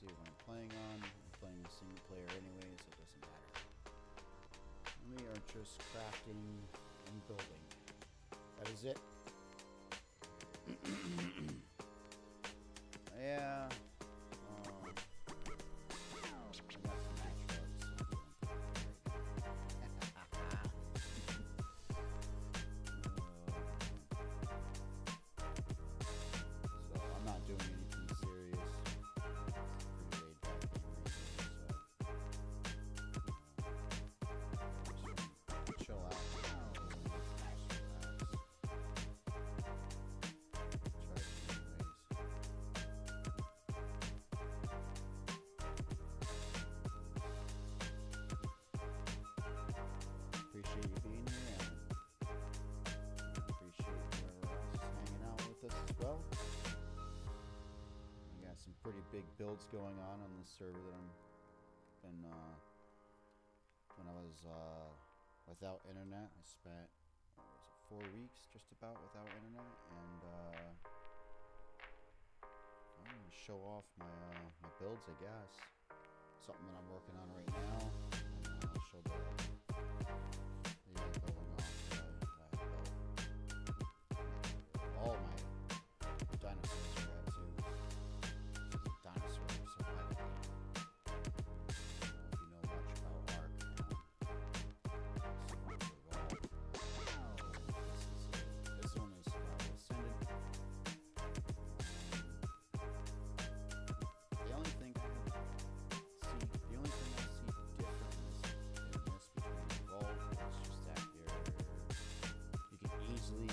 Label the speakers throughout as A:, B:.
A: see what I'm playing on. I'm playing a single player anyway, so it doesn't matter. And we are just crafting and building. That is it. Yeah. Appreciate you being here, and appreciate whoever else is hanging out with us as well. We got some pretty big builds going on this server that I'm been when I was without internet. I spent, what was it, 4 weeks just about without internet, and I'm gonna show off my my builds, I guess. Something that I'm working on right now, and I'll show the building off that I built. All my dinosaurs are at too. Dinosaur survival game. If you know much about Ark, this one is Ascendant. The only thing I see different in this between Evolve is just that you can easily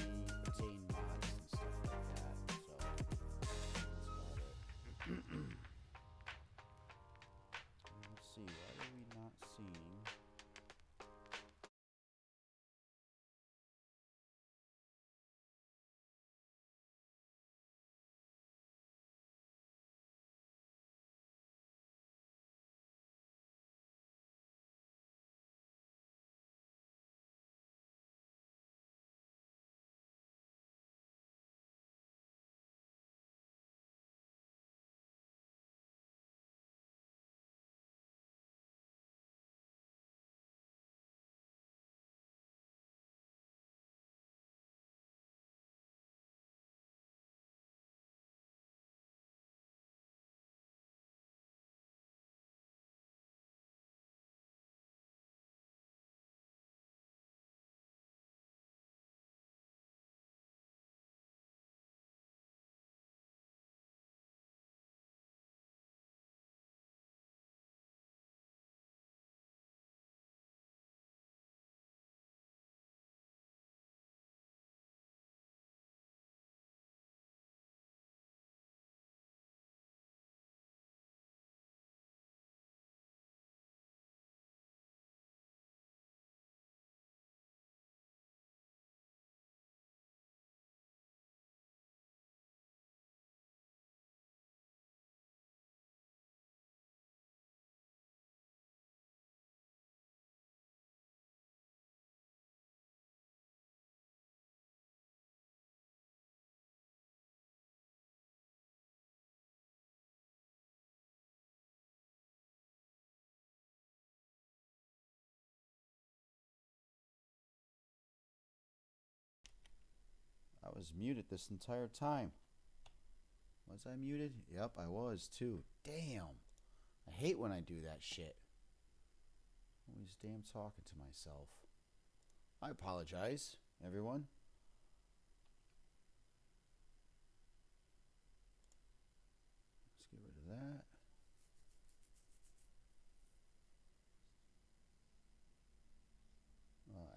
A: obtain mods and stuff like that. So that's about it. Let's see, why are we not seeing? I was muted this entire time. Was I muted? Yep, I was too. Damn. I hate when I do that shit. Always damn talking to myself. I apologize, everyone. Let's get rid of that.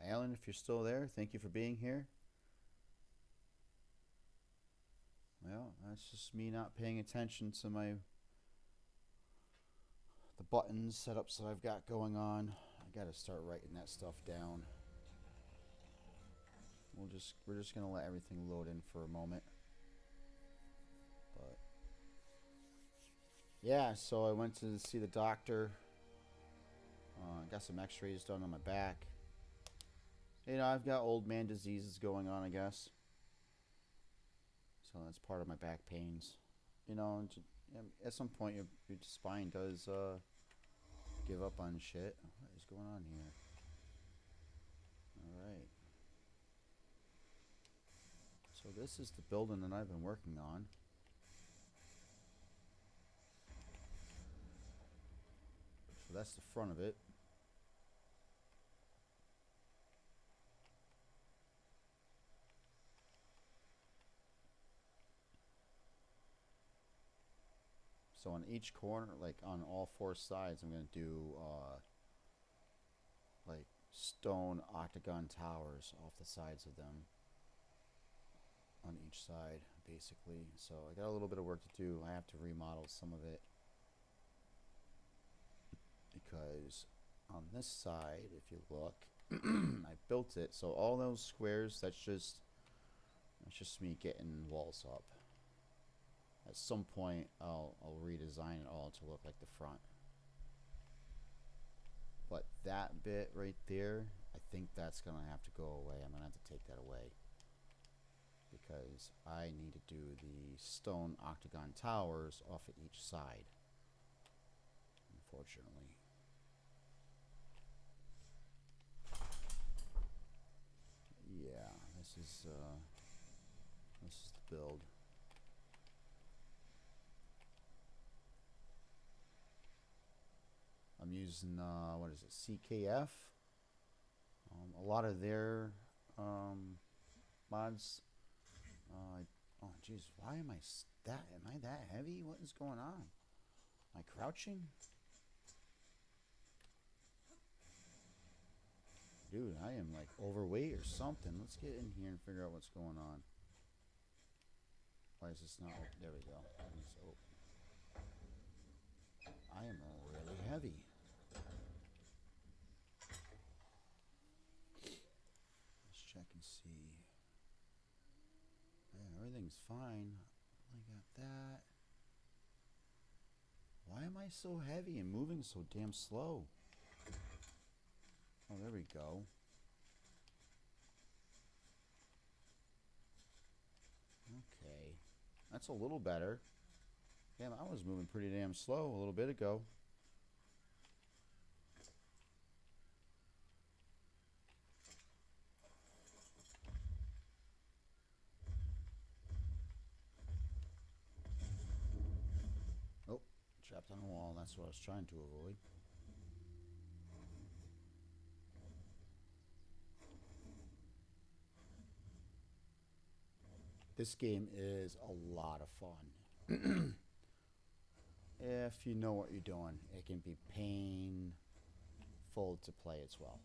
A: Alan, if you're still there, thank you for being here. Well, that's just me not paying attention to the buttons setups that I've got going on. I gotta start writing that stuff down. We're just gonna let everything load in for a moment. But yeah, so I went to see the doctor. Got some x-rays done on my back. You know, I've got old man diseases going on, I guess. So that's part of my back pains. You know, At some point, your spine does give up on shit. What is going on here? Alright. So this is the building that I've been working on. So that's the front of it. So on each corner, like on all four sides, I'm going to do like stone octagon towers off the sides of them on each side, basically. So I got a little bit of work to do. I have to remodel some of it because on this side, if you look, I built it. So all those squares, that's just me getting walls up. At some point, I'll redesign it all to look like the front. But that bit right there, I think that's going to have to go away. I'm going to have to take that away. Because I need to do the stone octagon towers off of each side. Unfortunately. Yeah, this is the build. I'm using, what is it, CKF. A lot of their mods. Oh, jeez, why am I that heavy? What is going on? Am I crouching? Dude, I am like overweight or something. Let's get in here and figure out what's going on. Why is this not? Oh, there we go. I am really heavy. Let's check and see. Yeah, everything's fine. I got that. Why am I so heavy and moving so damn slow? Oh, there we go. Okay. That's a little better. Damn, I was moving pretty damn slow a little bit ago. Oh, trapped on a wall. That's what I was trying to avoid. This game is a lot of fun. If you know what you're doing, it can be painful to play as well.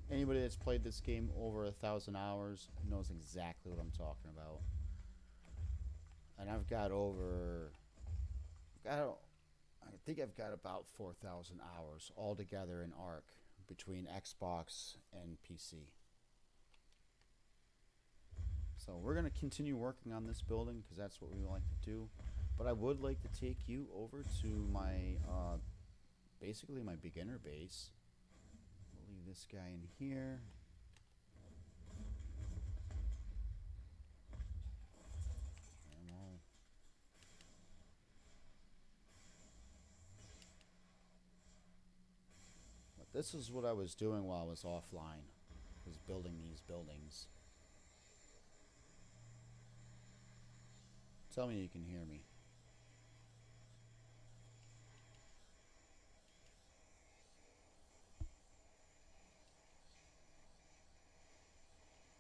A: Anybody that's played this game over 1,000 hours knows exactly what I'm talking about. And I've got I think I've got about 4,000 hours altogether in Ark between Xbox and PC. So we're going to continue working on this building because that's what we like to do. But I would like to take you over to my, basically my beginner base. We'll leave this guy in here. But this is what I was doing while I was offline, was building these buildings. Tell me you can hear me.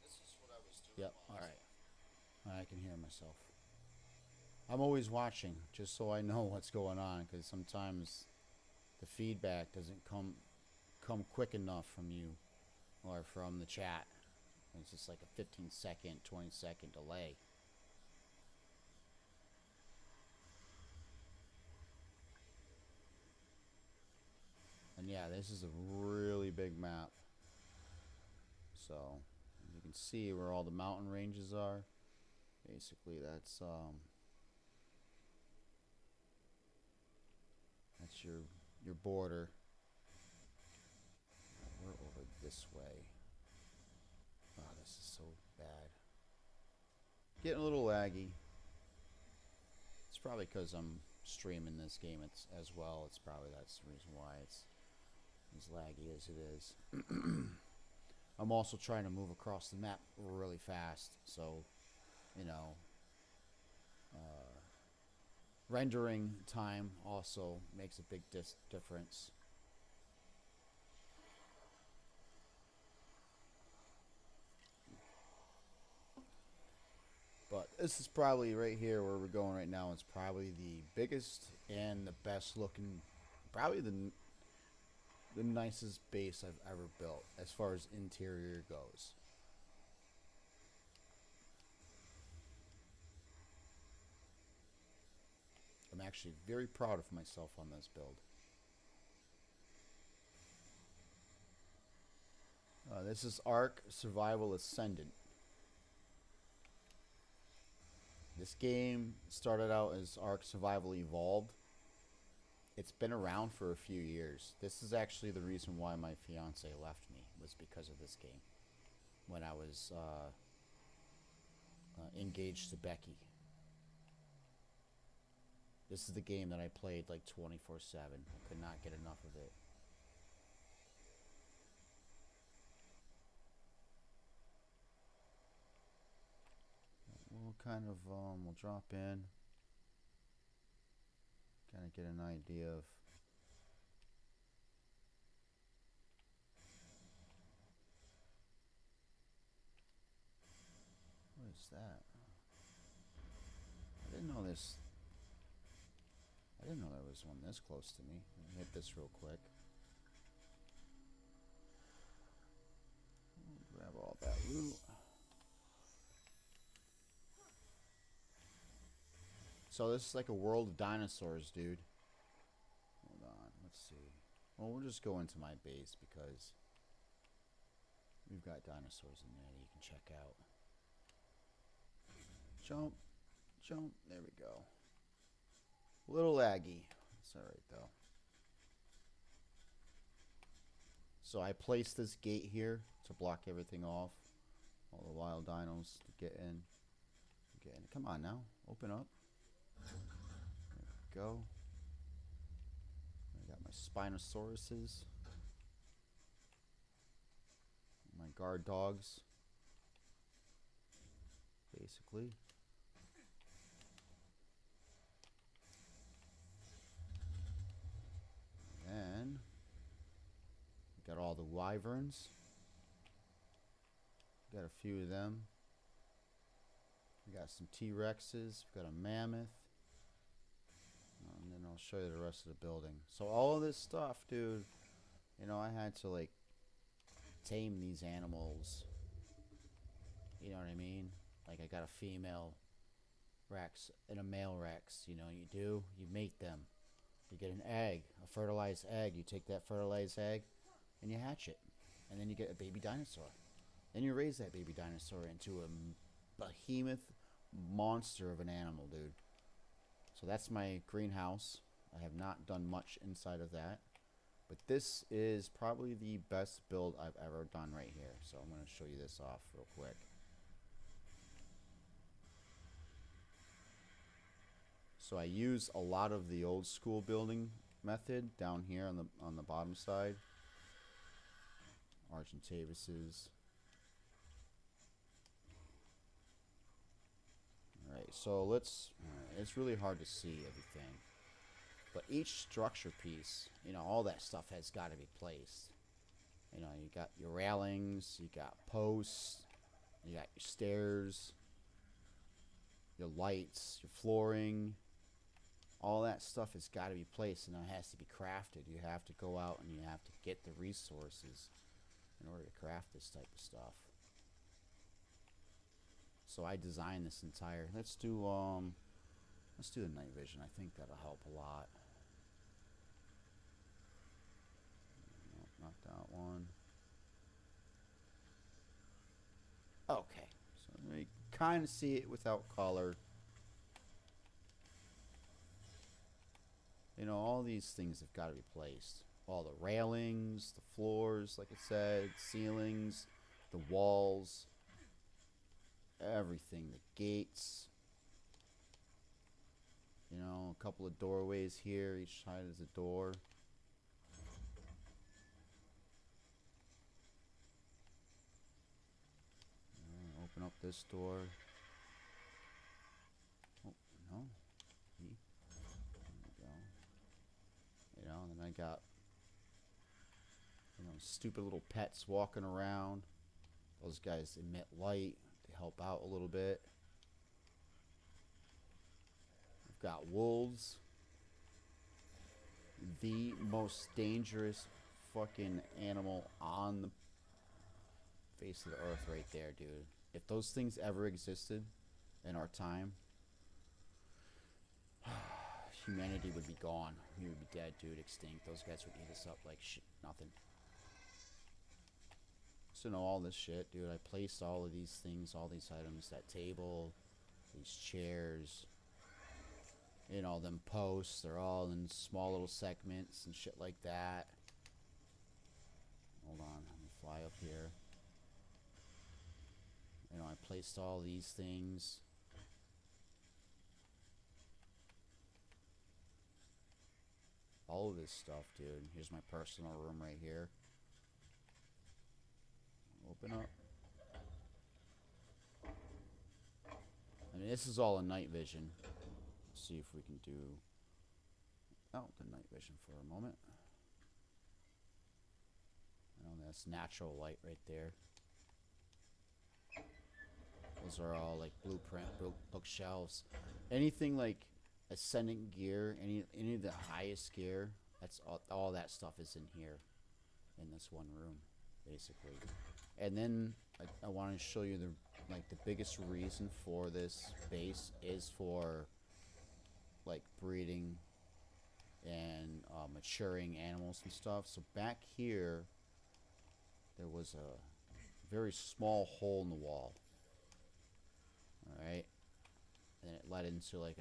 A: This is what I was doing. Yep, alright. I can hear myself. I'm always watching, just so I know what's going on, because sometimes the feedback doesn't come quick enough from you or from the chat. It's just like a 15-second, 20-second delay. And yeah, this is a really big map. So you can see where all the mountain ranges are. Basically, that's your border. We're over this way. Oh, this is so bad. Getting a little laggy. probably because I'm streaming this game as well. It's probably that's the reason why it's as laggy as it is. I'm also trying to move across the map really fast, so you know, rendering time also makes a big difference. But this is probably right here where we're going right now. It's probably the biggest and the best looking, probably the nicest base I've ever built as far as interior goes. I'm actually very proud of myself on this build. This is Ark Survival Ascendant. This game started out as Ark Survival Evolved. It's been around for a few years. This is actually the reason why my fiance left me, was because of this game. When I was engaged to Becky. This is the game that I played like 24/7. I could not get enough of it. We'll kind of we'll drop in, kind of get an idea of what is that? I didn't know this. I didn't know there was one this close to me. Let me hit this real quick. Grab all that loot. So this is like a world of dinosaurs, dude. Hold on, let's see. Well, we'll just go into my base because we've got dinosaurs in there that you can check out. Jump, jump, there we go. A little laggy. It's alright though. So I placed this gate here to block everything off. All the wild dinos to get in. Get in. Come on now, open up. There we go. I got my Spinosauruses. My guard dogs. Basically. And got all the wyverns. Got a few of them. We got some T-Rexes. We got a mammoth. And then I'll show you the rest of the building. So all of this stuff, dude, you know, I had to like tame these animals. You know what I mean? Like I got a female Rex and a male Rex. You know, you mate them. You get an egg, a fertilized egg. You take that fertilized egg and you hatch it. And then you get a baby dinosaur. Then you raise that baby dinosaur into a behemoth monster of an animal, dude. So that's my greenhouse. I have not done much inside of that. But this is probably the best build I've ever done right here. So I'm going to show you this off real quick. So I use a lot of the old school building method down here on the bottom side. Argentavis's. Alright, so it's really hard to see everything. But each structure piece, you know, all that stuff has got to be placed. You know, you got your railings, you got posts, you got your stairs, your lights, your flooring. All that stuff has got to be placed and it has to be crafted. You have to go out and you have to get the resources in order to craft this type of stuff. So I designed this entire. Let's do the night vision. I think that'll help a lot. Nope, not that one. Okay, so you kind of see it without color. You know, all these things have got to be placed. All the railings, the floors, like I said, ceilings, the walls, everything, the gates. You know, a couple of doorways here. Each side is a door. Open up this door. Oh, no. There we go. You know, and then I got, you know, stupid little pets walking around. Those guys emit light. They help out a little bit. I've got wolves. The most dangerous fucking animal on the face of the earth right there, dude. If those things ever existed in our time, humanity would be gone. We would be dead, dude, extinct. Those guys would eat us up like shit, nothing. So know all this shit, dude. I placed all of these things, all these items, that table, these chairs, you know, them posts. They're all in small little segments and shit like that. Hold on, let me fly up here. You know, I placed all these things. All of this stuff, dude. Here's my personal room right here. Open up. I mean, this is all in night vision. Let's see if we can do... Oh, the night vision for a moment. Oh, that's natural light right there. Those are all like blueprint bookshelves. Anything like ascendant gear, any of the highest gear, that's all that stuff is in here, in this one room, basically. And then I want to show you the biggest reason for this base is for like breeding and maturing animals and stuff. So back here, there was a very small hole in the wall. Alright, and it led into like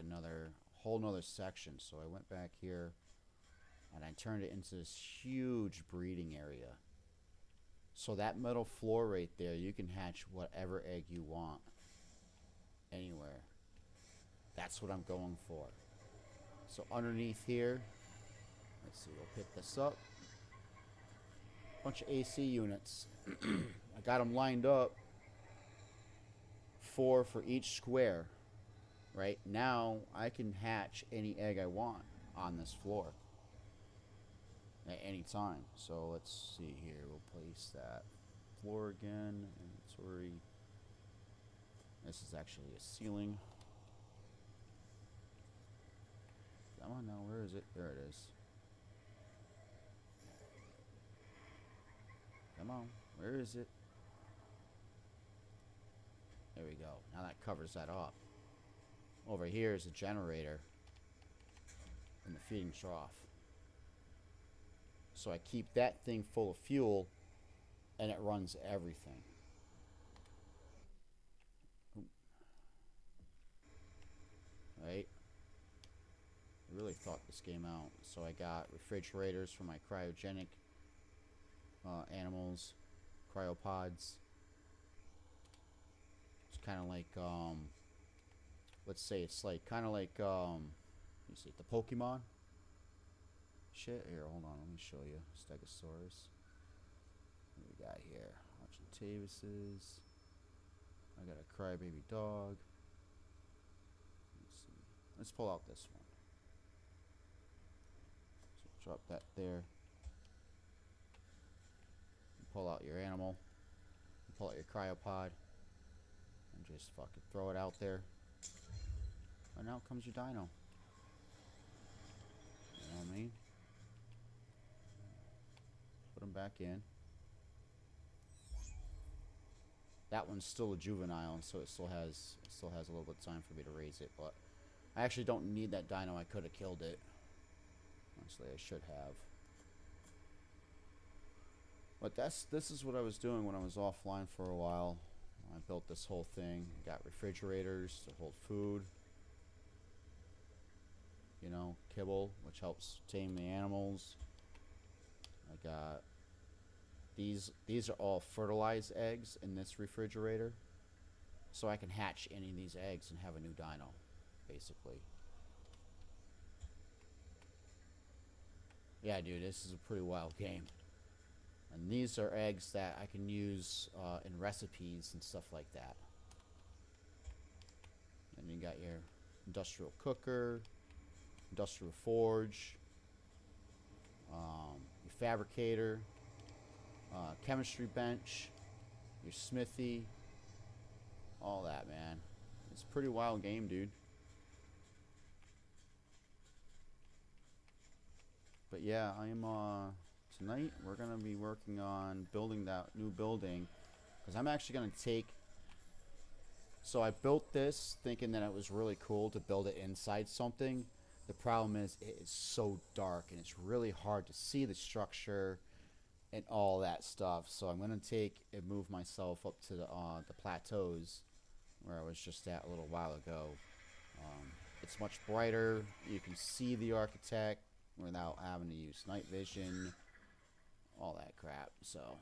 A: whole nother section. So I went back here and I turned it into this huge breeding area. So that metal floor right there, you can hatch whatever egg you want anywhere. That's what I'm going for. So underneath here, let's see, we'll pick this up. Bunch of AC units. I got them lined up. 4 for each square. Right now, I can hatch any egg I want on this floor at any time. So let's see here. We'll place that floor again. Inventory. This is actually a ceiling. Come on now, where is it? There it is. Come on, where is it? There we go. Now that covers that up. Over here is a generator and the feeding trough. So I keep that thing full of fuel and it runs everything. Right? I really thought this game out. So I got refrigerators for my cryogenic animals, cryopods. It's kind of like, let's say it's like, kind of like, let me see, the Pokemon shit. Here, hold on, let me show you. Stegosaurus. What do we got here? Argentavises. I got a crybaby dog. Let's see. Let's pull out this one. So drop that there. Pull out your animal. Pull out your cryopod. And just fucking throw it out there. And now comes your dino. You know what I mean? Put them back in. That one's still a juvenile, so it still has a little bit of time for me to raise it. But I actually don't need that dino. I could have killed it. Honestly, I should have. But this is what I was doing when I was offline for a while. I built this whole thing. Got refrigerators to hold food. You know, kibble, which helps tame the animals. I got these are all fertilized eggs in this refrigerator. So I can hatch any of these eggs and have a new dino, basically. Yeah, dude, this is a pretty wild game. And these are eggs that I can use in recipes and stuff like that. And you got your industrial cooker, industrial forge, your fabricator, chemistry bench, your smithy, all that, man. It's a pretty wild game, dude. But yeah, I'm tonight we're gonna be working on building that new building, because I'm actually gonna take. So I built this thinking that it was really cool to build it inside something. The problem is it is so dark and it's really hard to see the structure and all that stuff. So I'm gonna take and move myself up to the plateaus where I was just at a little while ago. It's much brighter. You can see the architect without having to use night vision, all that crap. So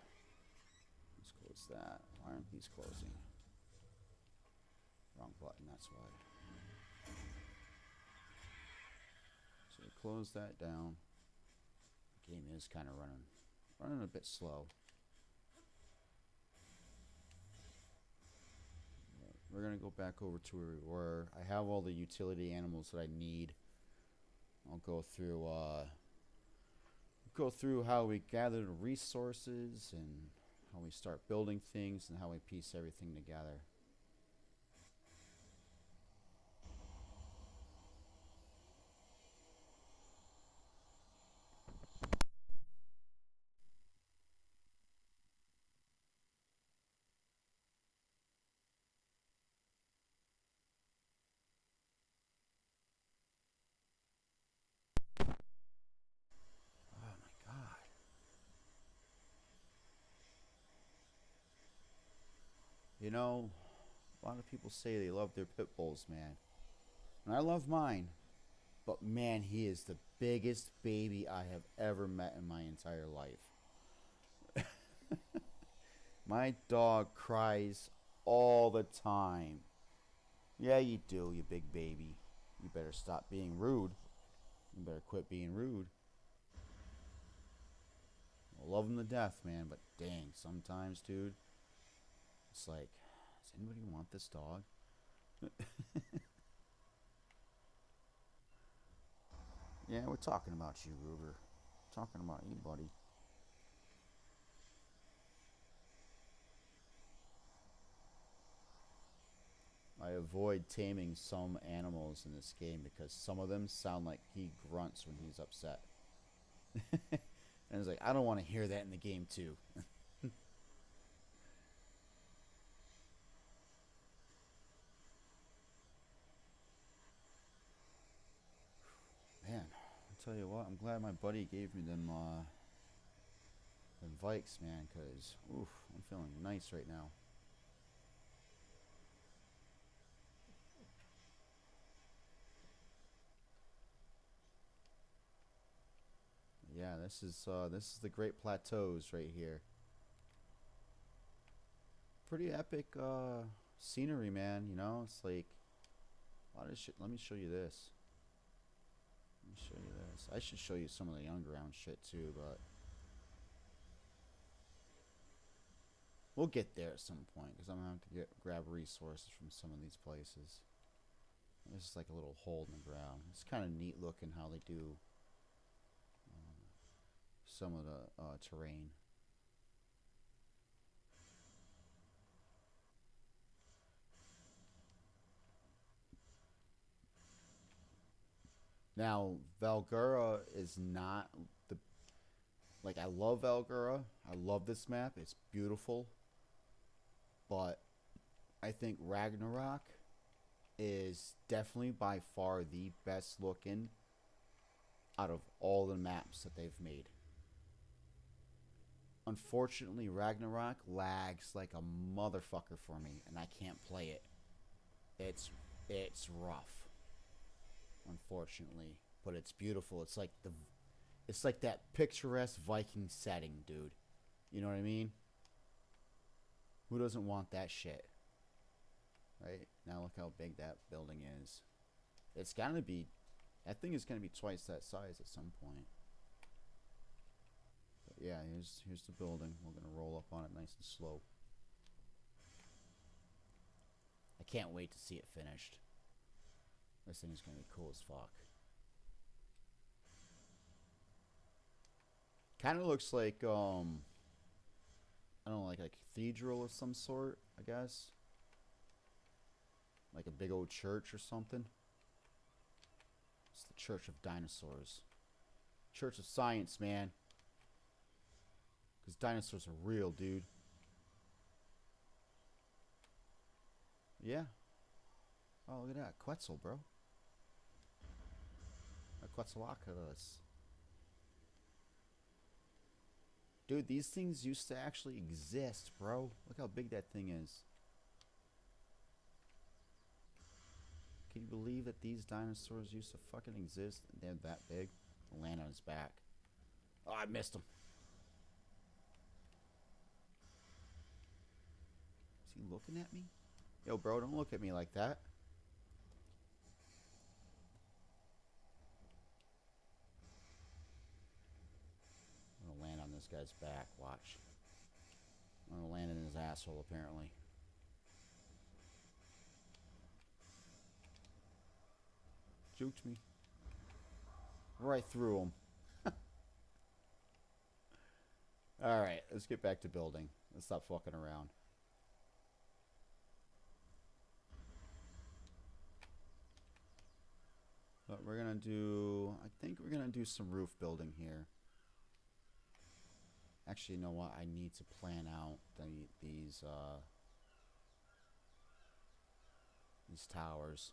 A: let's close that. Why aren't these closing? Wrong button, that's why. So we close that down. The game is kind of running a bit slow. We're gonna go back over to where we were. I have all the utility animals that I need. I'll go through how we gather the resources and how we start building things and how we piece everything together. Oh my god. You know, a lot of people say they love their pit bulls, man. And I love mine. But man, he is the biggest baby I have ever met in my entire life. My dog cries all the time. Yeah, you do, you big baby. You better stop being rude. You better quit being rude. I love him to death, man, but dang, sometimes, dude, it's like, does anybody want this dog? Yeah, we're talking about you, Ruger. Talking about you, buddy. I avoid taming some animals in this game because some of them sound like he grunts when he's upset. And it's like, I don't want to hear that in the game, too. Man, I'll tell you what, I'm glad my buddy gave me them Vikes, man, because, oof, I'm feeling nice right now. Yeah, this is the Great Plateaus right here. Pretty epic scenery, man. You know, it's like a lot of shit. Let me show you this. Let me show you this. I should show you some of the underground shit too, but we'll get there at some point because I'm gonna have to grab resources from some of these places. This is like a little hole in the ground. It's kind of neat looking how they do some of the terrain. Now, Valgura is not the like I love Valgura. I love this map. It's beautiful, but I think Ragnarok is definitely by far the best looking out of all the maps that they've made. Unfortunately, Ragnarok lags like a motherfucker for me, and I can't play it. It's it's rough, unfortunately, but it's beautiful. It's like that picturesque Viking setting, dude. You know what I mean? Who doesn't want that shit? Right? Now look how big that building is. It's gonna be that thing is gonna be twice that size at some point. Yeah, here's the building. We're gonna roll up on it nice and slow. I can't wait to see it finished. This thing is gonna be cool as fuck. Kind of looks like I don't know, like a cathedral of some sort, I guess. Like a big old church or something. It's the Church of Dinosaurs. Church of Science, man. Because dinosaurs are real, dude. Yeah. Oh, look at that. Quetzal, bro. A Quetzalcoatlus. Dude, these things used to actually exist, bro. Look how big that thing is. Can you believe that these dinosaurs used to fucking exist? They're that big. I'll land on his back. Oh, I missed him. Is he looking at me? Yo, bro, don't look at me like that. I'm gonna land on this guy's back. Watch. I'm gonna land in his asshole, apparently. Juked me. Right through him. Alright, let's get back to building. Let's stop fucking around. But we're gonna do... I think we're gonna do some roof building here. Actually, you know what? I need to plan out these towers.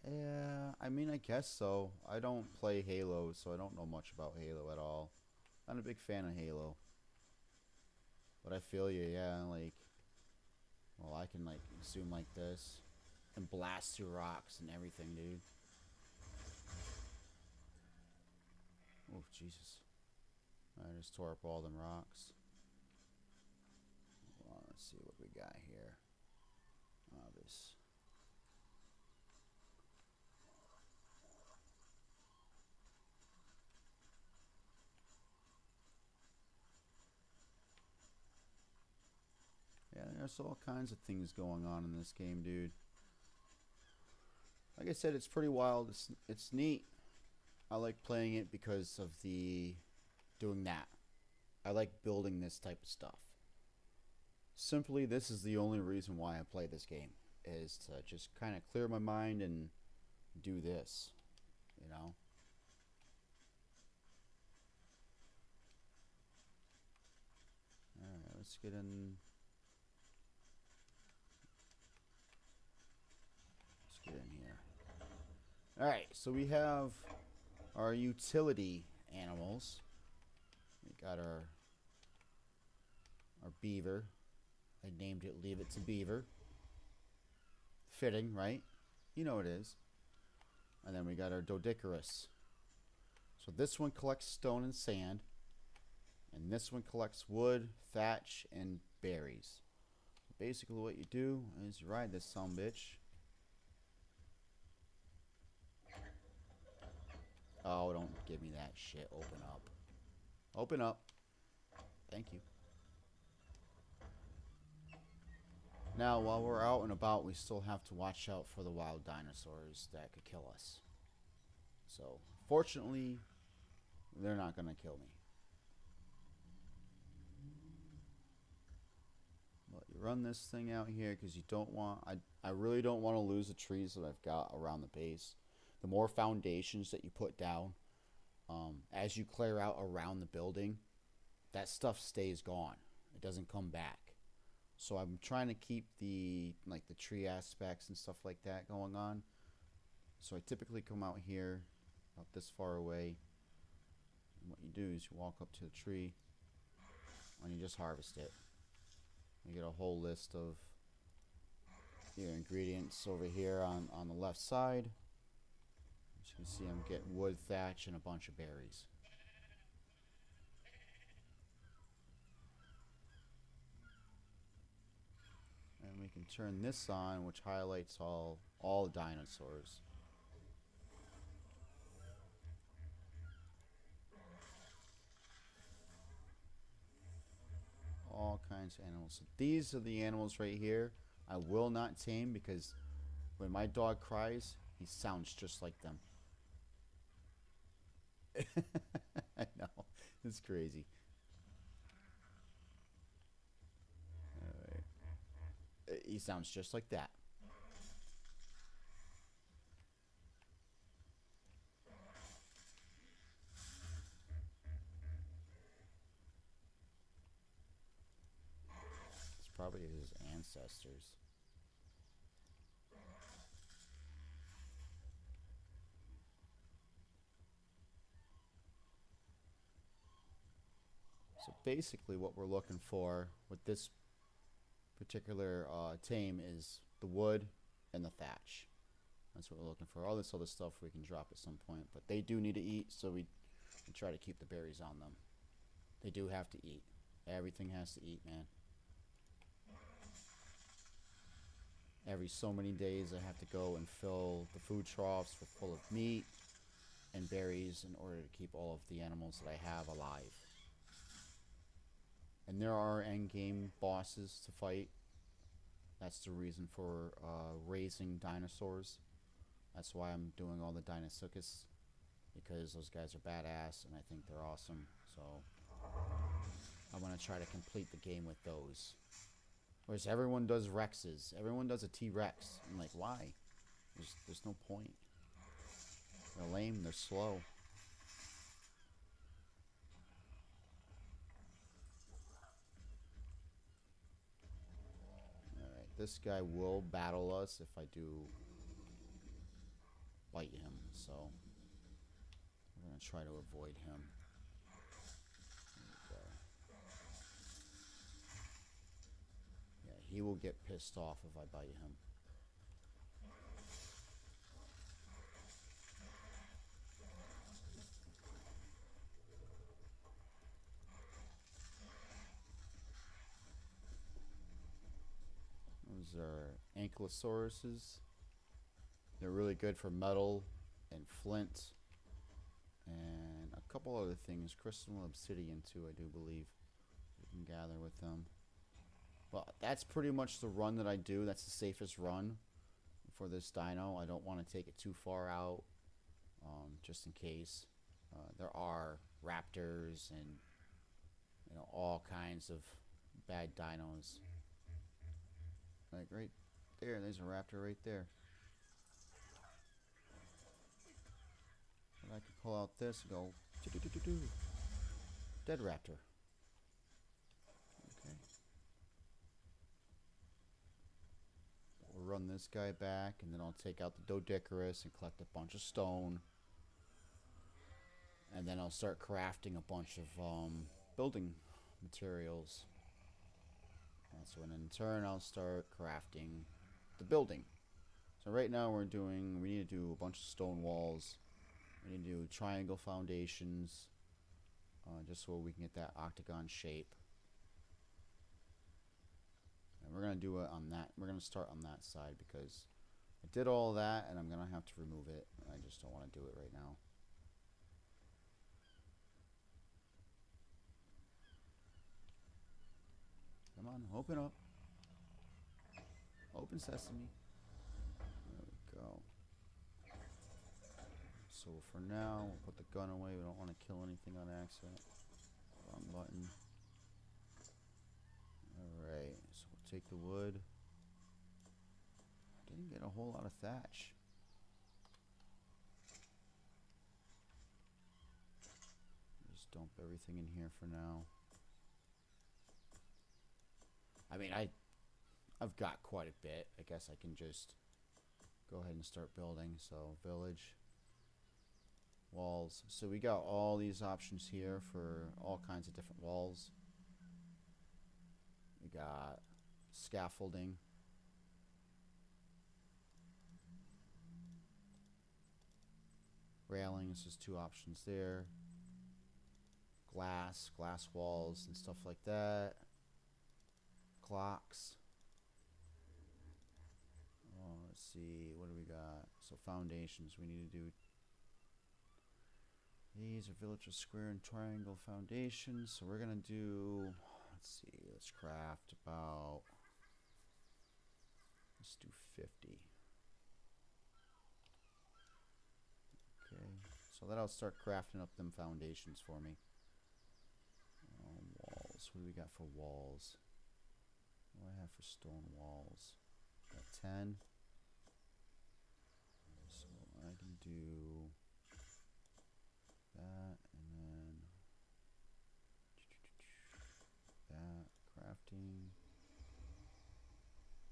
A: Yeah, I mean, I guess so. I don't play Halo, so I don't know much about Halo at all. I'm a big fan of Halo. But I feel you, yeah, like... Well, I can, like, zoom like this. And blast through rocks and everything, dude. Oh, Jesus. I just tore up all them rocks. Well, let's see what we got here. This... Yeah, there's all kinds of things going on in this game, dude. Like I said, it's pretty wild. It's neat. I like playing it because of the doing that. I like building this type of stuff. Simply, this is the only reason why I play this game, is to just kind of clear my mind and do this, you know? Alright, let's get in... Get in here. Alright, so we have our utility animals. We got our beaver. I named it Leave It to Beaver. Fitting, right? You know it is. And then we got our Doedicurus. So this one collects stone and sand. And this one collects wood, thatch, and berries. Basically what you do is you ride this sumbitch. Oh, don't give me that shit. Open up. Open up. Thank you. Now, while we're out and about, we still have to watch out for the wild dinosaurs that could kill us. So, fortunately, they're not going to kill me. But you run this thing out here because you don't want... I really don't want to lose the trees that I've got around the base. The more foundations that you put down, as you clear out around the building, that stuff stays gone. It doesn't come back. So I'm trying to keep the tree aspects and stuff like that going on. So I typically come out here, about this far away. And what you do is you walk up to the tree, and you just harvest it. You get a whole list of your ingredients over here on the left side. As you can see, I'm getting wood, thatch, and a bunch of berries. And we can turn this on, which highlights all dinosaurs. all kinds of animals. So these are the animals right here. I will not tame because when my dog cries, he sounds just like them. I know. It's crazy. Alright. He sounds just like that. It's probably his ancestors. So basically what we're looking for with this particular tame is the wood and the thatch. That's what we're looking for. All this other stuff we can drop at some point, but they do need to eat, so we try to keep the berries on them. They do have to eat. Everything has to eat, man. Every so many days I have to go and fill the food troughs full of meat and berries in order to keep all of the animals that I have alive. And there are endgame bosses to fight. That's the reason for raising dinosaurs. That's why I'm doing all the Dinosuchus, because those guys are badass and I think they're awesome. So I want to try to complete the game with those. Whereas everyone does Rexes. Everyone does a T-Rex. I'm like, why? There's no point. They're lame. They're slow. Alright, this guy will battle us if I do bite him. So we're going to try to avoid him. He will get pissed off if I bite him. Those are ankylosauruses. They're really good for metal and flint and a couple other things. Crystal obsidian too, I do believe. You can gather with them. Well, that's pretty much the run that I do. That's the safest run for this dino. I don't want to take it too far out, just in case. There are raptors and all kinds of bad dinos. Like right there, there's a raptor right there. And I could pull out this and go doo-doo-doo-doo-doo. Dead raptor. Okay. We'll run this guy back, and then I'll take out the Doedicurus and collect a bunch of stone. And then I'll start crafting a bunch of building materials. So in turn, I'll start crafting the building. So right now we need to do a bunch of stone walls. We need to do triangle foundations, just so we can get that octagon shape. And we're going to do it on that. We're going to start on that side because I did all that and I'm going to have to remove it. I just don't want to do it right now. Come on, open up. Open sesame. There we go. So for now, we'll put the gun away. We don't want to kill anything on accident. Wrong button. Alright, so we'll take the wood. Didn't get a whole lot of thatch. Just dump everything in here for now. I mean, I've got quite a bit. I guess I can just go ahead and start building. So village, walls. So we got all these options here for all kinds of different walls. We got scaffolding. Railings, there's two options there. Glass walls and stuff like that. Clocks. Oh, let's see, what do we got? So foundations, we need to do. These are village, square, and triangle foundations. So we're gonna do Let's see. Let's craft about. Let's do 50. Okay. So that'll start crafting up them foundations for me. Walls. What do we got for walls? What do I have for stone walls? Got 10. So I can do that and then that crafting.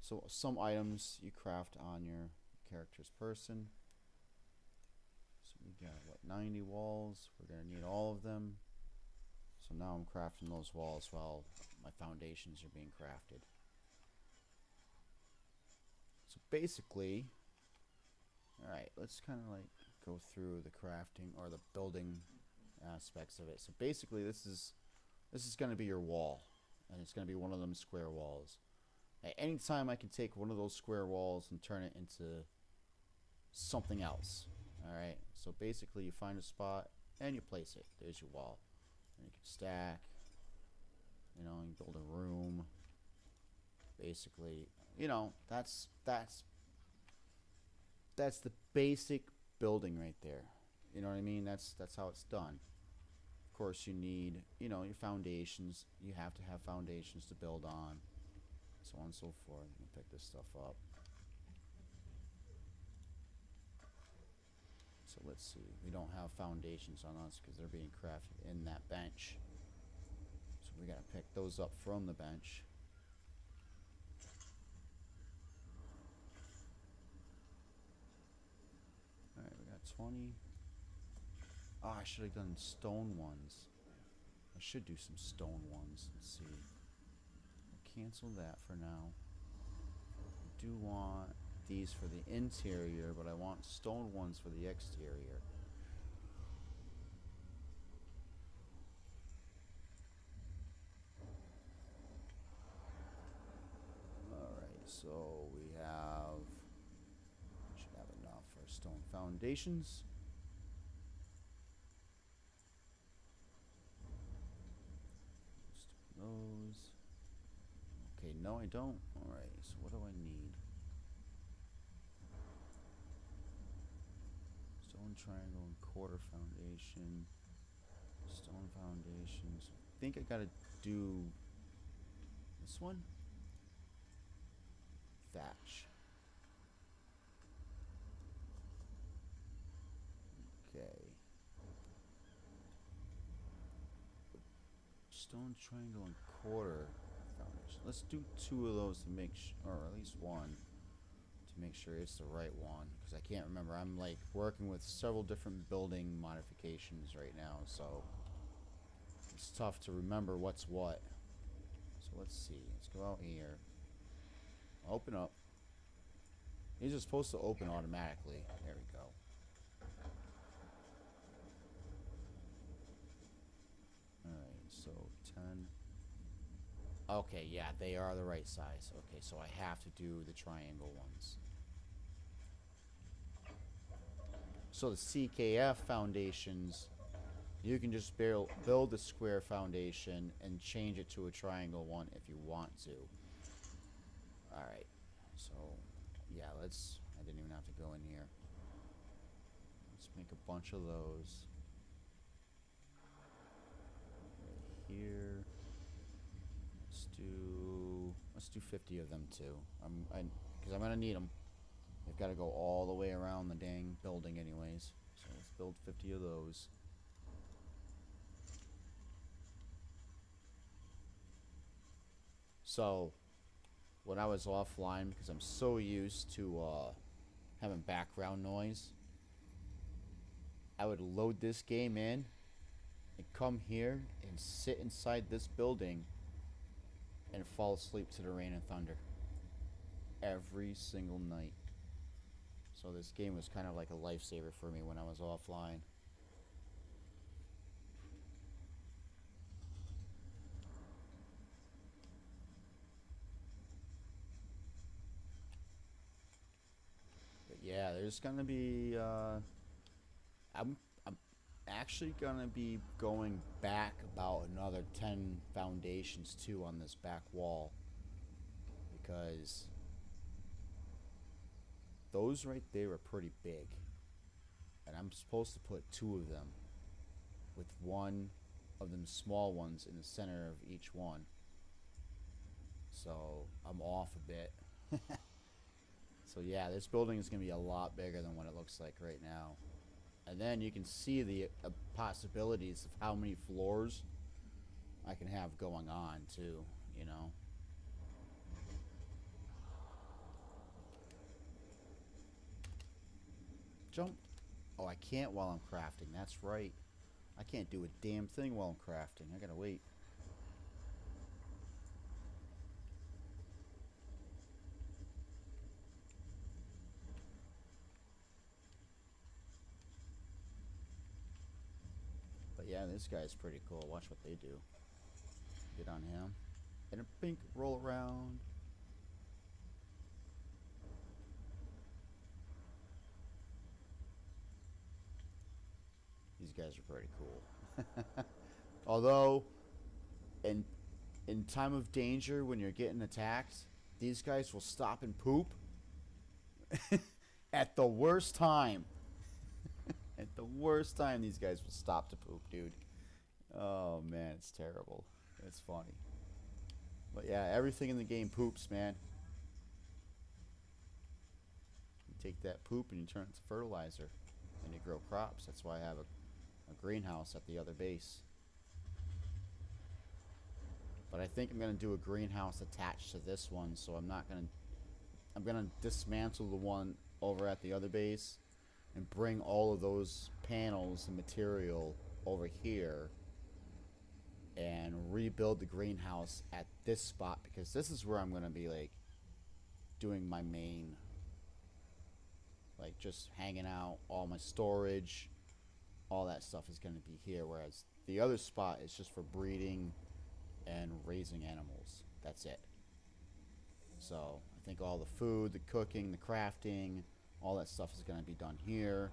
A: So some items you craft on your character's person. So we got what, 90 walls. We're gonna need all of them. So now I'm crafting those walls while my foundations are being crafted. So basically, alright, let's kind of like go through the crafting or the building aspects of it. So basically this is going to be your wall, and it's going to be one of them square walls. At any time I can take one of those square walls and turn it into something else. Alright, so basically you find a spot and you place it. There's your wall. And you can stack, you know, you build a room. Basically, you know, that's the basic building right there. You know what I mean? That's how it's done. Of course, you need, you know, your foundations. You have to have foundations to build on, so on and so forth. You can pick this stuff up. So let's see. We don't have foundations on us because they're being crafted in that bench. So we gotta pick those up from the bench. Alright, we got 20. Oh, I should have done stone ones. I should do some stone ones. Let's see. I'll cancel that for now. I do want these for the interior, but I want stone ones for the exterior. Alright, so we should have enough for stone foundations. Those. Okay, no I don't. Alright, so what do I need? Stone triangle and quarter foundation. Stone foundations. I think I gotta do this one. Thatch. Okay. Stone triangle and quarter foundation. Let's do 2 of those to make or at least 1 to make sure it's the right one, because I can't remember. I'm like working with several different building modifications right now, so it's tough to remember what's what. So let's see. Let's go out here. Open up. These are supposed to open automatically. There we go. Alright, so 10. Okay, yeah, they are the right size. Okay, so I have to do the triangle ones. So the CKF foundations, you can just build a square foundation and change it to a triangle one if you want to. Alright, so yeah, I didn't even have to go in here. Let's make a bunch of those. Right here. Let's do 50 of them too. Because I'm gonna need them. They've got to go all the way around the dang building anyways. So let's build 50 of those. So when I was offline, because I'm so used to having background noise, I would load this game in and come here and sit inside this building and fall asleep to the rain and thunder every single night. So this game was kind of like a lifesaver for me when I was offline. But yeah, there's gonna be I'm actually gonna be going back about another 10 foundations too on this back wall, because those right there are pretty big, and I'm supposed to put 2 of them, with one of them small ones in the center of each one. So I'm off a bit. So yeah, this building is going to be a lot bigger than what it looks like right now. And then you can see the possibilities of how many floors I can have going on too, you know. Jump. Oh, I can't while I'm crafting. That's right. I can't do a damn thing while I'm crafting. I gotta wait. But yeah, this guy's pretty cool. Watch what they do. Get on him. And a pink roll around. These guys are pretty cool. Although, in time of danger, when you're getting attacked, these guys will stop and poop at the worst time. At the worst time, these guys will stop to poop, dude. Oh, man, it's terrible. It's funny. But yeah, everything in the game poops, man. You take that poop and you turn it to fertilizer, and you grow crops. That's why I have a greenhouse at the other base. But I think I'm going to do a greenhouse attached to this one, so I'm going to dismantle the one over at the other base and bring all of those panels and material over here and rebuild the greenhouse at this spot, because this is where I'm going to be like doing my main, like just hanging out, all my storage, all that stuff is going to be here, whereas the other spot is just for breeding and raising animals. That's it. So I think all the food, the cooking, the crafting, all that stuff is going to be done here.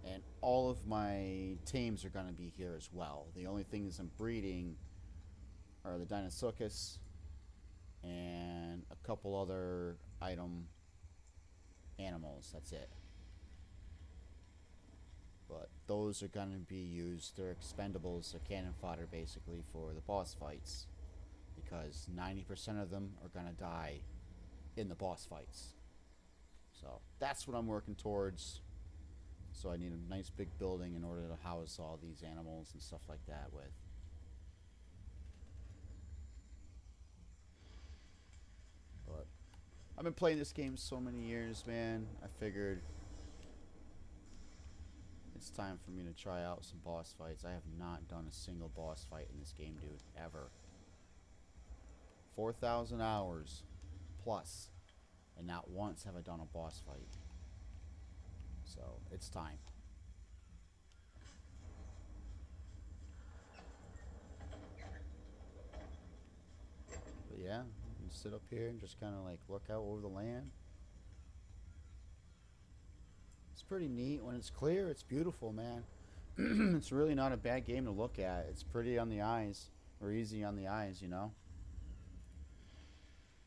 A: And all of my tames are going to be here as well. The only things I'm breeding are the Deinosuchus and a couple other item animals. That's it. But those are going to be used. They're expendables. They're cannon fodder basically for the boss fights, because 90% of them are going to die in the boss fights. So that's what I'm working towards. So I need a nice big building in order to house all these animals and stuff like that with. But I've been playing this game so many years, man. I figured it's time for me to try out some boss fights. I have not done a single boss fight in this game, dude, ever. 4,000 hours plus, and not once have I done a boss fight. So it's time. But yeah, you sit up here and just kind of like look out over the land. It's pretty neat. When it's clear, it's beautiful, man. It's really not a bad game to look at. It's pretty on the eyes, or easy on the eyes, you know.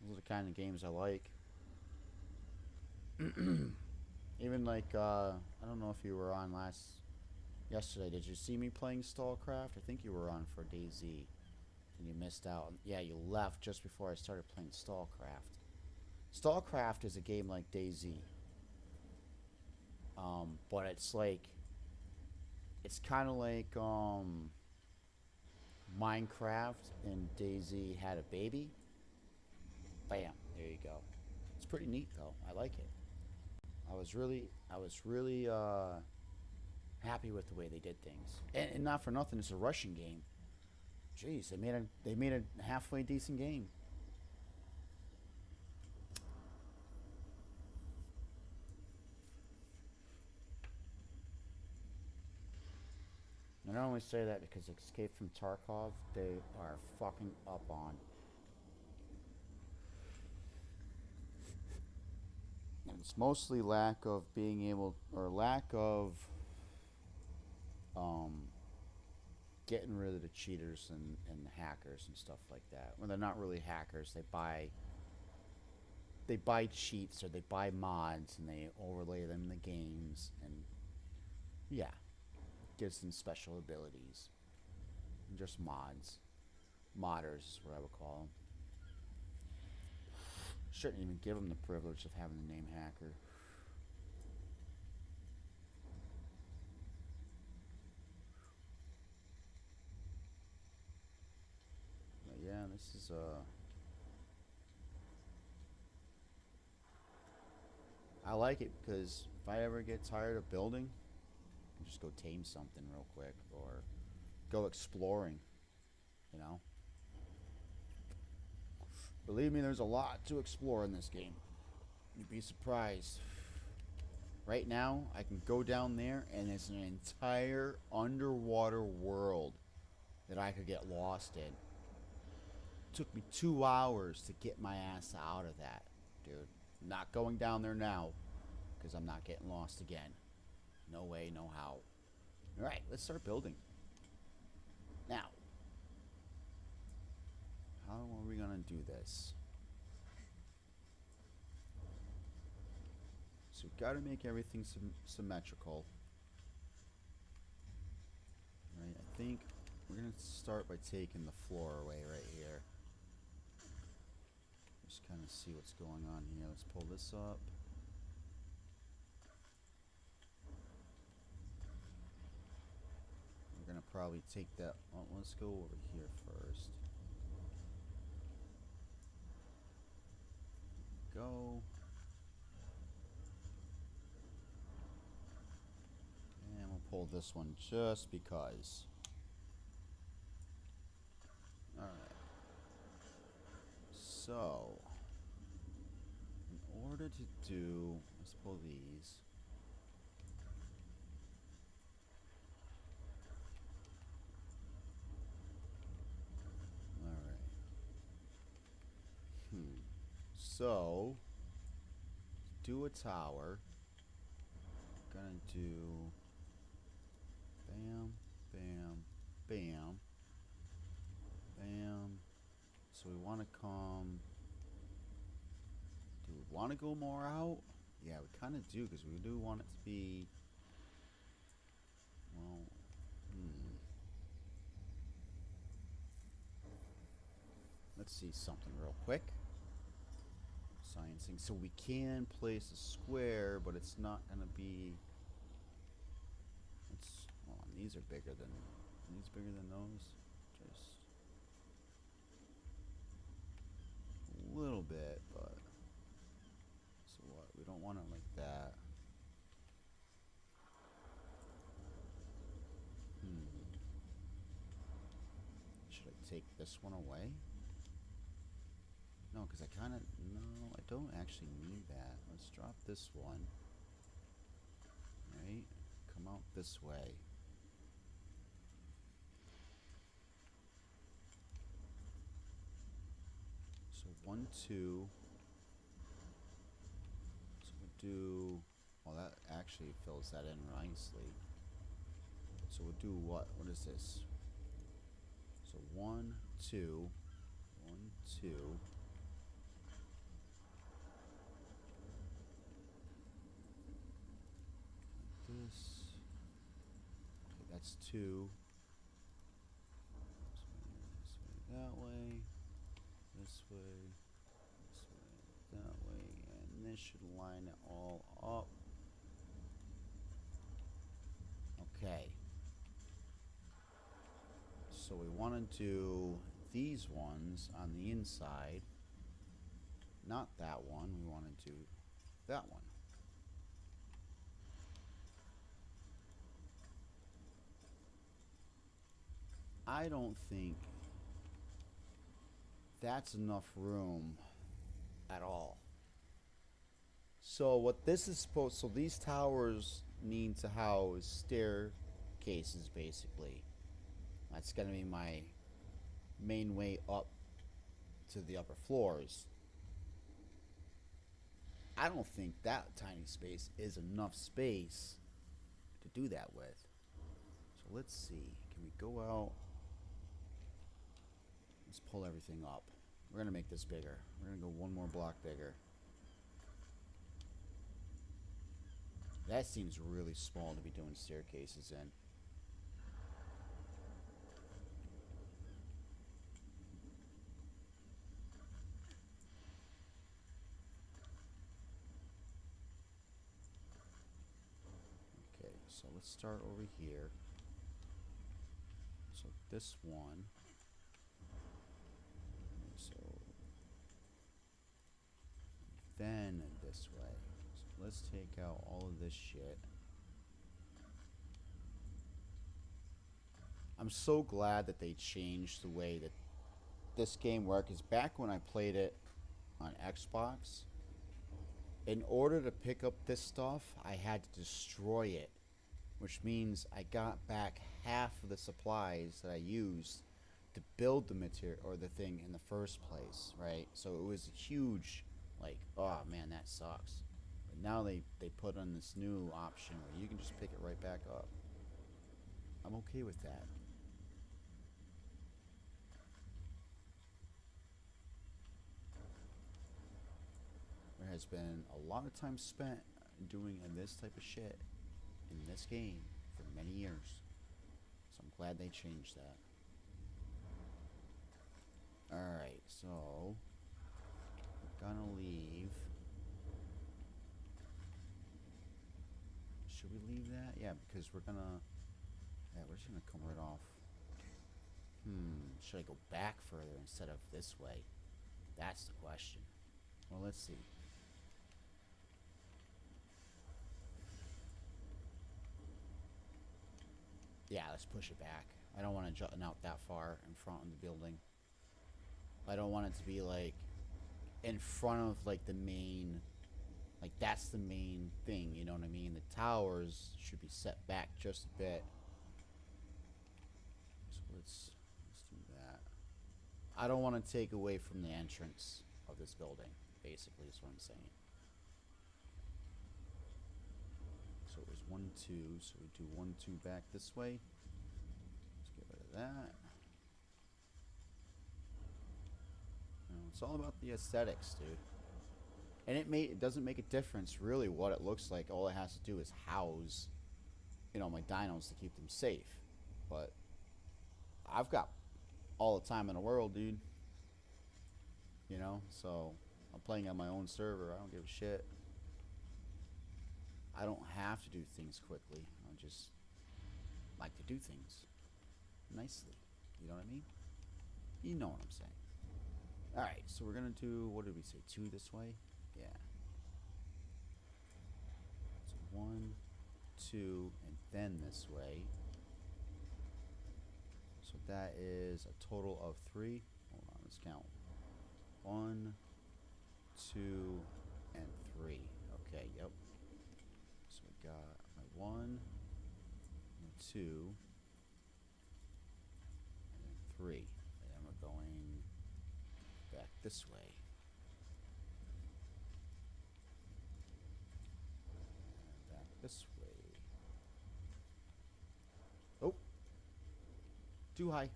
A: Those are the kind of games I like. Even like, I don't know if you were on yesterday. Did you see me playing StallCraft? I think you were on for DayZ, and you missed out. Yeah, you left just before I started playing StallCraft. StallCraft is a game like DayZ, but it's like, it's kind of like Minecraft and DayZ had a baby. Bam, there you go. It's pretty neat though. I like it. I was really happy with the way they did things, and not for nothing, it's a Russian game. Jeez, they made a halfway decent game. And I only say that because Escape from Tarkov, they are fucking up on. And it's mostly lack of being able, or lack of um, getting rid of the cheaters and the hackers and stuff like that. Well, they're not really hackers. They buy cheats or they buy mods and they overlay them in the games, and yeah, gives them special abilities. Just mods. Modders is what I would call them. Shouldn't even give them the privilege of having the name hacker. But yeah, this is I like it because if I ever get tired of building, I can just go tame something real quick or go exploring, you know? Believe me, there's a lot to explore in this game. You'd be surprised. Right now, I can go down there and it's an entire underwater world that I could get lost in. It took me 2 hours to get my ass out of that, dude. I'm not going down there now because I'm not getting lost again. No way, no how. Alright, let's start building. Now, how are we going to do this? So we've got to make everything symmetrical. Right, I think we're going to start by taking the floor away right here. Just kind of see what's going on here. Let's pull this up. We're going to probably take that. Well, let's go over here first. Go. And we'll pull this one just because. Alright. So, in order to do, let's pull these. Alright. So, do a tower. Gonna do bam, bam, bam, bam. So we want to come. Do we want to go more out? Yeah, we kind of do because we do want it to be. Well, let's see something real quick. Sciencing. So we can place a square, but it's not going to be. It's, well, these are bigger than. These bigger than those? Just a little bit, but. So what? We don't want it like that. Should I take this one away? No, because I kind of, no, I don't actually need that. Let's drop this one. Right? Come out this way. So 1, 2. So we'll do, well, that actually fills that in nicely. So we'll do what? What is this? So 1, 2. 1, 2. This. Okay, that's 2. This way, that way. This way. This way, that way. And this should line it all up. Okay. So we want to do these ones on the inside. Not that one. We want to do that one. I don't think that's enough room at all. So what this is supposed, so these towers need to house staircases basically. That's going to be my main way up to the upper floors. I don't think that tiny space is enough space to do that with. So let's see. Can we go out? Let's pull everything up. We're gonna make this bigger. We're gonna go one more block bigger. That seems really small to be doing staircases in. Okay, so let's start over here. So this one. So then this way. So let's take out all of this shit. I'm so glad that they changed the way that this game worked. Because back when I played it on Xbox, in order to pick up this stuff, I had to destroy it. Which means I got back half of the supplies that I used to build the material or the thing in the first place, right? So it was a huge, like, oh man, that sucks. But now they put on this new option where you can just pick it right back up. I'm okay with that. There has been a lot of time spent doing this type of shit in this game for many years. So I'm glad they changed that. Alright, so we're gonna leave. Should we leave that? Yeah, because we're gonna... Yeah, we're just gonna come right off. Should I go back further instead of this way? That's the question. Well, let's see. Yeah, let's push it back. I don't want to jut out that far in front of the building. I don't want it to be like in front of like the main, like that's the main thing, you know what I mean? The towers should be set back just a bit. So let's do that. I don't want to take away from the entrance of this building, basically is what I'm saying. So it was 1, 2, so we do 1, 2 back this way. Let's get rid of that. It's all about the aesthetics, dude. And it doesn't make a difference really what it looks like. All it has to do is house, you know, my dinos to keep them safe. But I've got all the time in the world, dude. You know, so I'm playing on my own server. I don't give a shit. I don't have to do things quickly. I just like to do things nicely. You know what I mean? You know what I'm saying. Alright, so we're gonna do, what did we say, 2 this way? Yeah. So 1, 2, and then this way. So that is a total of 3. Hold on, let's count. 1, 2, and 3. Okay, yep. So we got my 1, my 2, and then 3. And then we're going back this way. And back this way. Oh! Too high.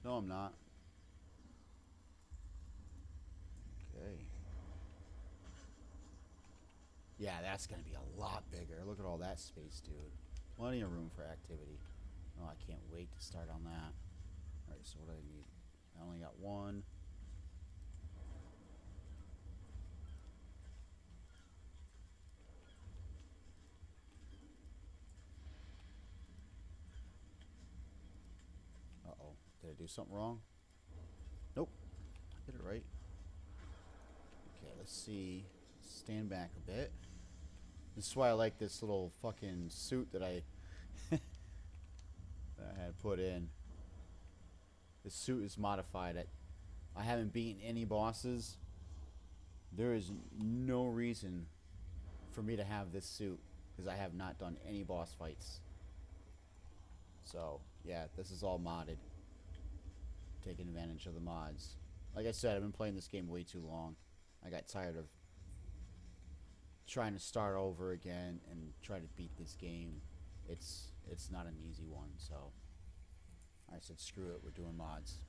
A: No, I'm not. Okay. Yeah, that's gonna be a lot bigger. Look at all that space, dude. Plenty of room for activity. Oh, I can't wait to start on that. Alright, so what do I need? I only got 1. Uh-oh. Did I do something wrong? Nope. I did it right. Okay, let's see. Stand back a bit. This is why I like this little fucking suit that I that I had put in. This suit is modified. I haven't beaten any bosses. There is no reason for me to have this suit because I have not done any boss fights. So, yeah, this is all modded. Taking advantage of the mods. Like I said, I've been playing this game way too long. I got tired of trying to start over again and try to beat this game. It's it's not an easy one, so I said screw it, we're doing mods.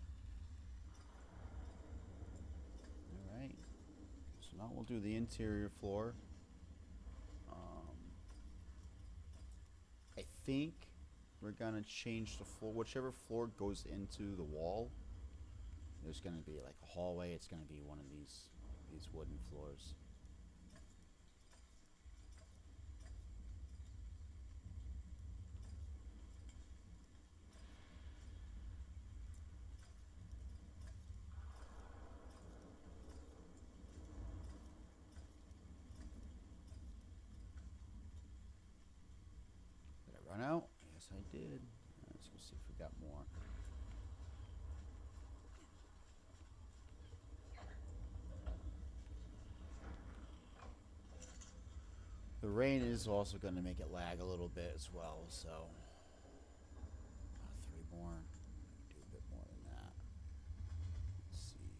A: Alright, so now we'll do the interior floor. I think we're gonna change the floor, whichever floor goes into the wall. There's gonna be like a hallway, it's gonna be one of these wooden floors. Did I run out? Yes, I did. Let's go see if we got more. The rain is also going to make it lag a little bit as well, so 3 more. Do a bit more than that. Let's see.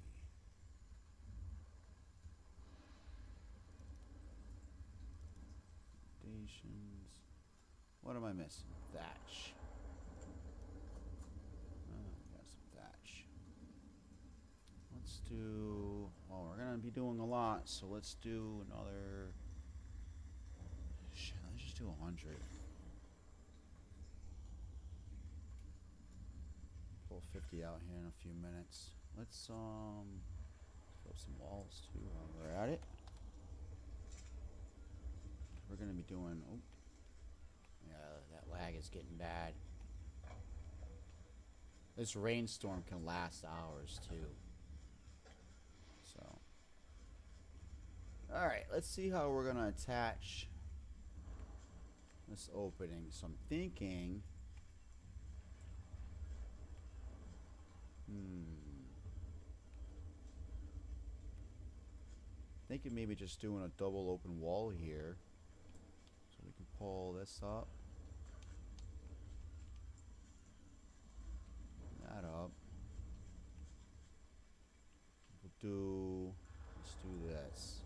A: Foundations. What am I missing? Thatch. Oh, we got some thatch. Let's do. Well, we're going to be doing a lot, so let's do another. Shit, let's just do 100. Pull 50 out here in a few minutes. Let's throw some walls too while we're at it. We're gonna be doing. Oh, yeah, that lag is getting bad. This rainstorm can last hours too. So, all right, let's see how we're gonna attach this opening. So I'm thinking. Thinking maybe just doing a double open wall here. So we can pull this up. That up. Let's do this.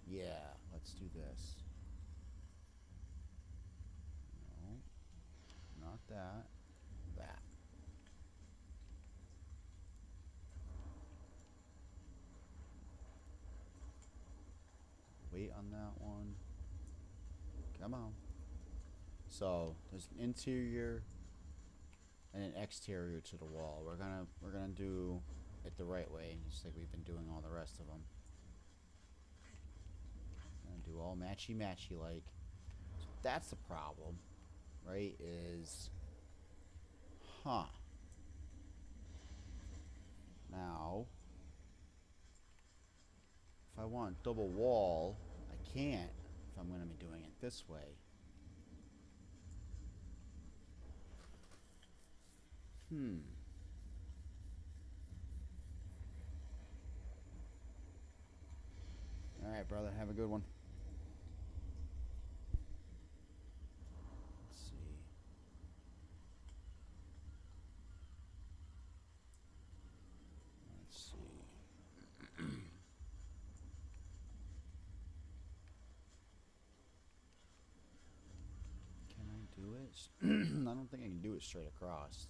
A: Yeah, let's do this. No, not that. That. Wait on that one. Come on. So there's an interior and an exterior to the wall. We're gonna do it the right way, just like we've been doing all the rest of them. Gonna do all matchy like. So that's the problem, right? Is now if I want double wall, I can't if I'm gonna be doing it this way. Alright, brother, have a good one. Let's see. Let's see. Can I do it? I don't think I can do it straight across.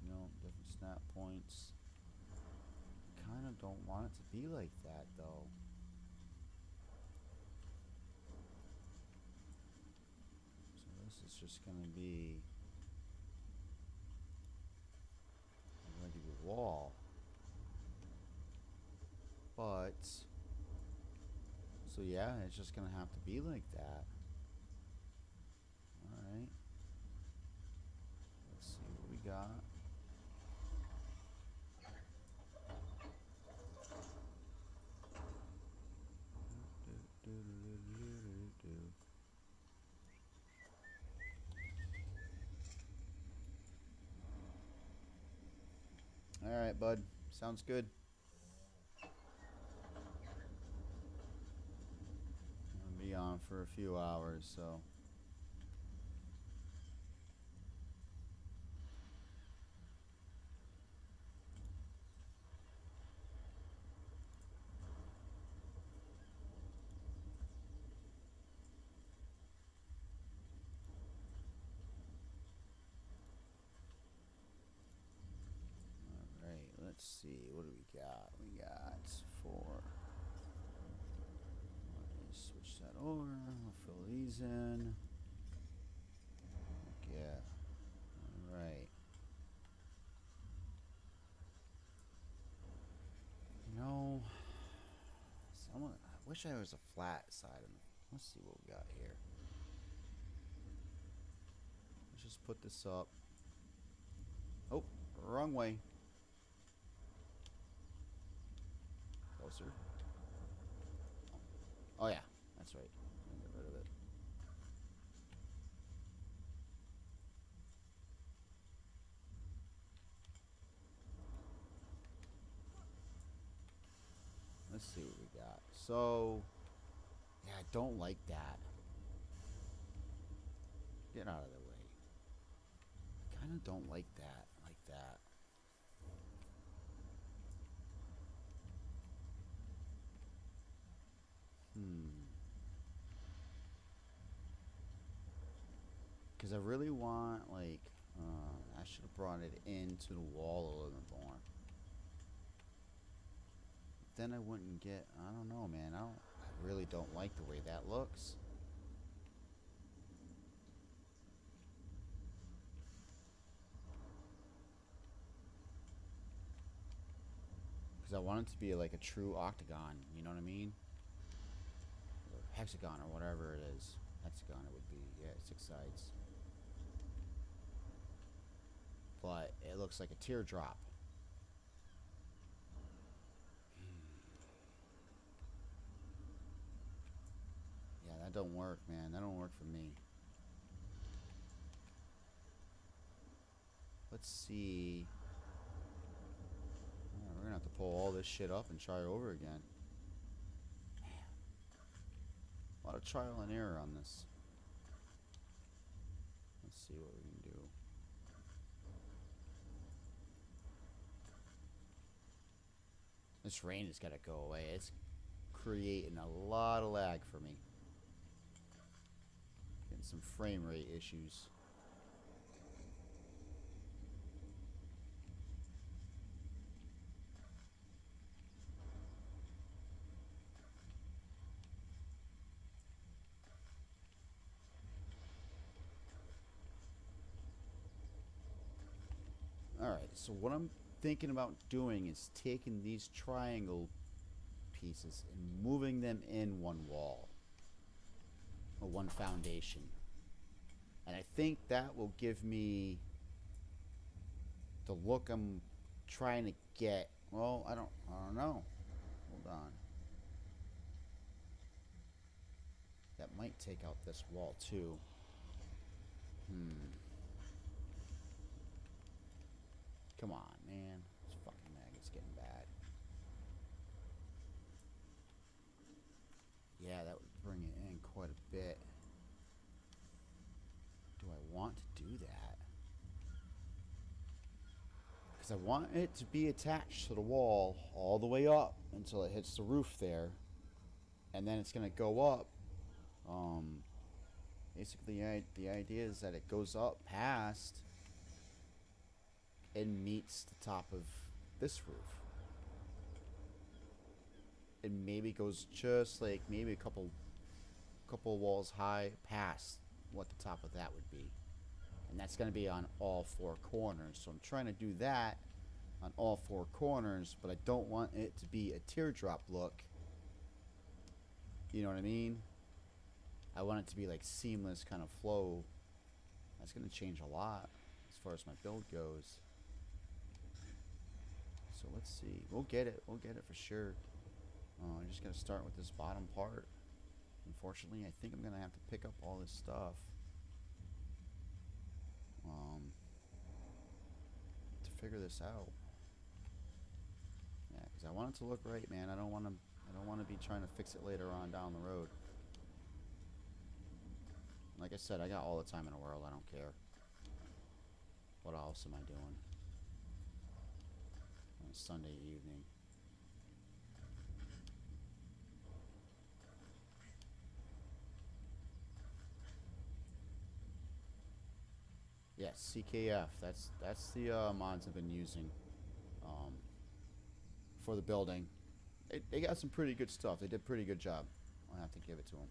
A: No, different snap points. Kind of don't want it to be like that though. So this is just going to be a regular wall. But so yeah, it's just going to have to be like that. Alright. Let's see what we got. Alright, bud. Sounds good. I'm gonna be on for a few hours, so. Let's see, what do we got? We got 4. Let me switch that over. We'll fill these in. Yeah. Alright. You know, I wish I was a flat side. Let's see what we got here. Let's just put this up. Oh, wrong way. Closer. Oh yeah, that's right. Get rid of it. Let's see what we got. So, yeah, I don't like that. Get out of the way. I kind of don't like that. Like that. Because I really want, like, I should have brought it into the wall a little bit more. Then I wouldn't get, I don't know, man. I really don't like the way that looks. Because I want it to be like a true octagon, you know what I mean? Or hexagon or whatever it is. Hexagon it would be, yeah, 6 sides. But it looks like a teardrop. Yeah, that don't work, man. That don't work for me. Let's see. Yeah, we're gonna have to pull all this shit up and try over again. Man. A lot of trial and error on this. Let's see what we can do. This rain has got to go away. It's creating a lot of lag for me. Getting some frame rate issues. Alright, so what I'm thinking about doing is taking these triangle pieces and moving them in one wall. Or one foundation. And I think that will give me the look I'm trying to get. Well, I don't know. Hold on. That might take out this wall too. Come on, man. This fucking magnet's getting bad. Yeah, that would bring it in quite a bit. Do I want to do that? Because I want it to be attached to the wall all the way up until it hits the roof there. And then it's going to go up. Basically, the idea is that it goes up past and meets the top of this roof. It maybe goes just like maybe a couple walls high past what the top of that would be. And that's going to be on all 4 corners. So I'm trying to do that on all 4 corners, but I don't want it to be a teardrop look. You know what I mean? I want it to be like seamless kind of flow. That's going to change a lot as far as my build goes. So let's see. We'll get it. We'll get it for sure. I'm just going to start with this bottom part. Unfortunately, I think I'm going to have to pick up all this stuff. To figure this out. Yeah, because I want it to look right, man. I don't want to be trying to fix it later on down the road. Like I said, I got all the time in the world. I don't care. What else am I doing on a Sunday evening? Yeah, CKF. That's the mods I've been using. for the building. They got some pretty good stuff. They did a pretty good job. I'll have to give it to them.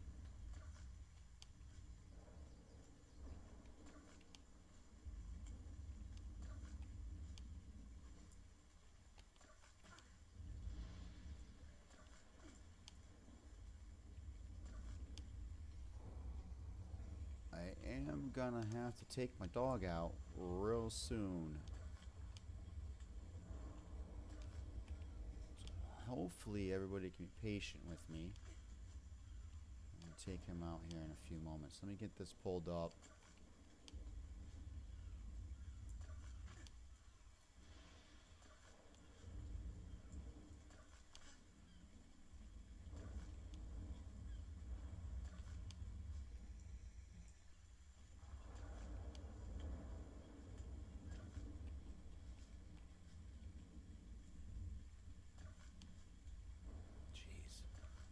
A: I am gonna have to take my dog out real soon. So hopefully everybody can be patient with me. I'm gonna take him out here in a few moments. Let me get this pulled up.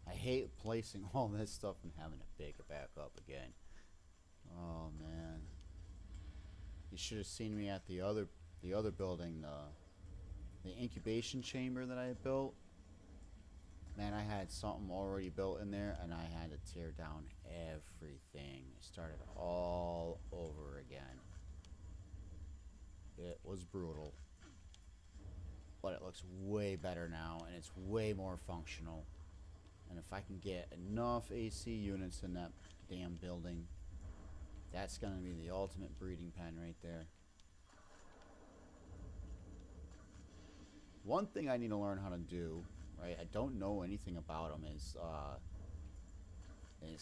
A: I hate placing all this stuff and having to pick it back up again. Oh man. You should have seen me at the other building, the incubation chamber that I had built. Man, I had something already built in there and I had to tear down everything. I started all over again. It was brutal. But it looks way better now and it's way more functional. And if I can get enough AC units in that damn building, that's going to be the ultimate breeding pen right there. One thing I need to learn how to do, right, I don't know anything about them, is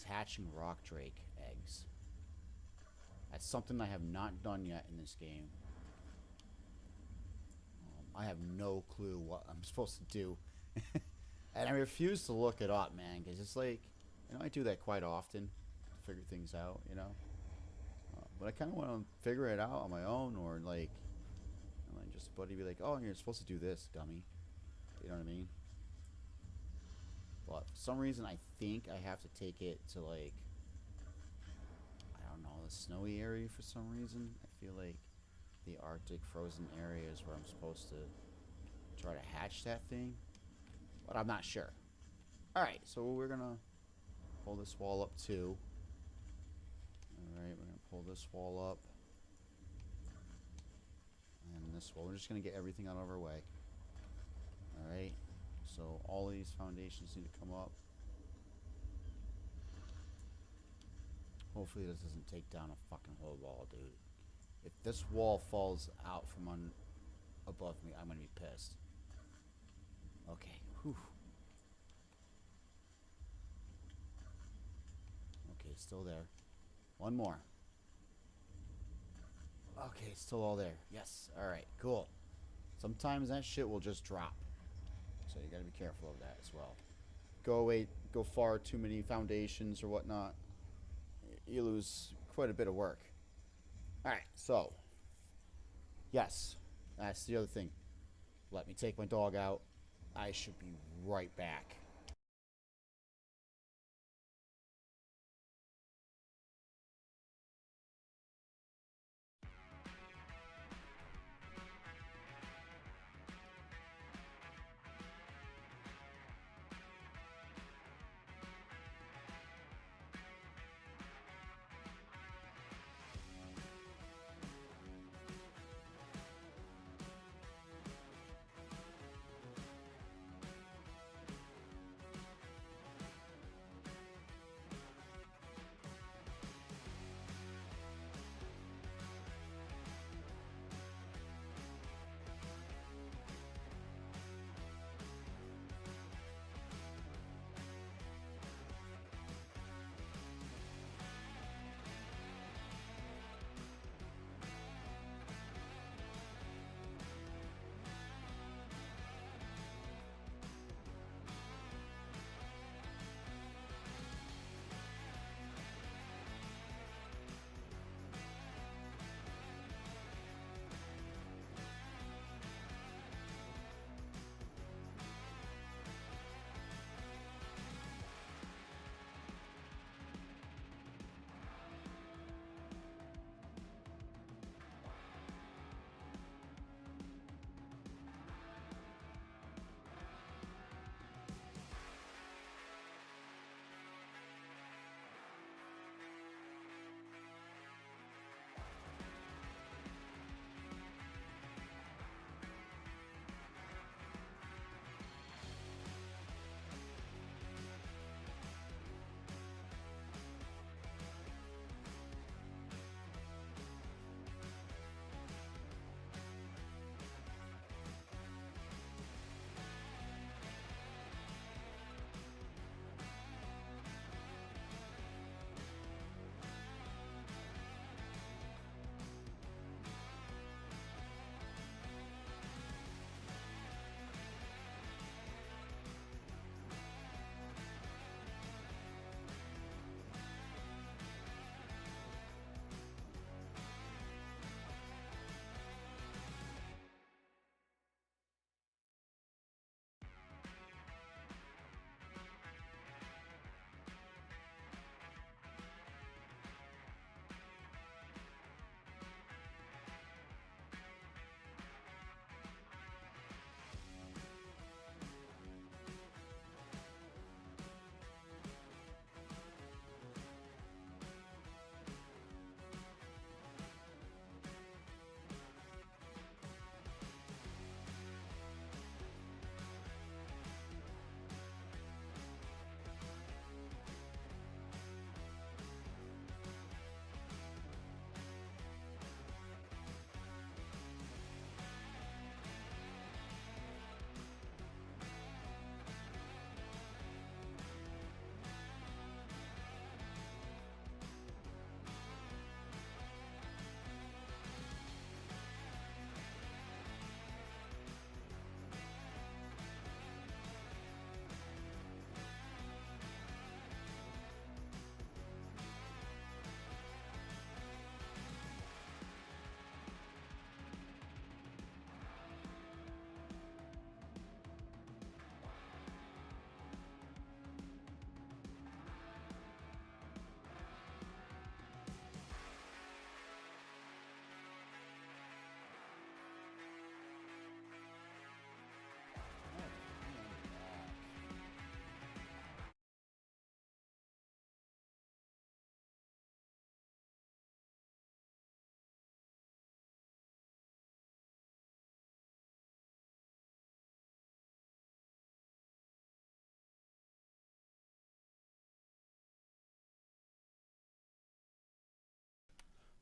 A: hatching rock drake eggs. That's something I have not done yet in this game. I have no clue what I'm supposed to do. And I refuse to look it up, man, because it's like, you know, I do that quite often to figure things out, you know. But I kind of want to figure it out on my own, or like just a buddy be like, oh, you're supposed to do this, dummy. You know what I mean? But for some reason, I think I have to take it to, like, I don't know, the snowy area for some reason. I feel like the Arctic frozen area is where I'm supposed to try to hatch that thing. But I'm not sure. Alright, so we're going to pull this wall up too. Alright, we're going to pull this wall up. And this wall. We're just going to get everything out of our way. Alright, so all of these foundations need to come up. Hopefully this doesn't take down a fucking whole wall, dude. If this wall falls out from above me, I'm going to be pissed. Okay. Whew. Okay, it's still there. One more. Okay, it's still all there. Yes. Alright, cool. Sometimes that shit will just drop. So you gotta be careful of that as well. Go far too many foundations or whatnot. You lose quite a bit of work. Alright, so. Yes. That's the other thing. Let me take my dog out. I should be right back.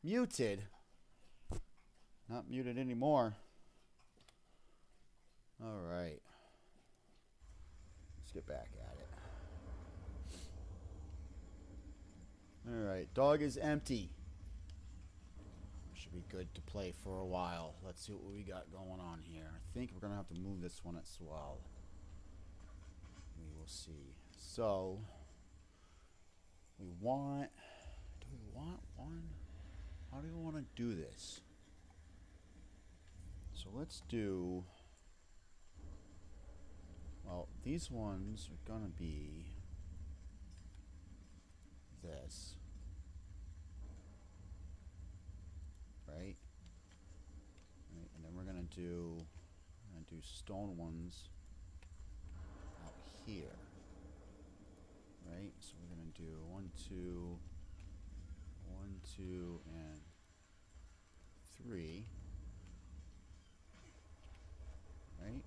A: Muted? Not muted anymore. Alright. Let's get back at it. Alright, dog is empty. Should be good to play for a while. Let's see what we got going on here. I think we're going to have to move this one as well. We will see. So, do we want one? How do we want to do this? So let's do, well, these ones are going to be this. Right? And then we're going to do stone ones out here. Right? So we're going to do 1, 2, 1, 2, and 3. Right?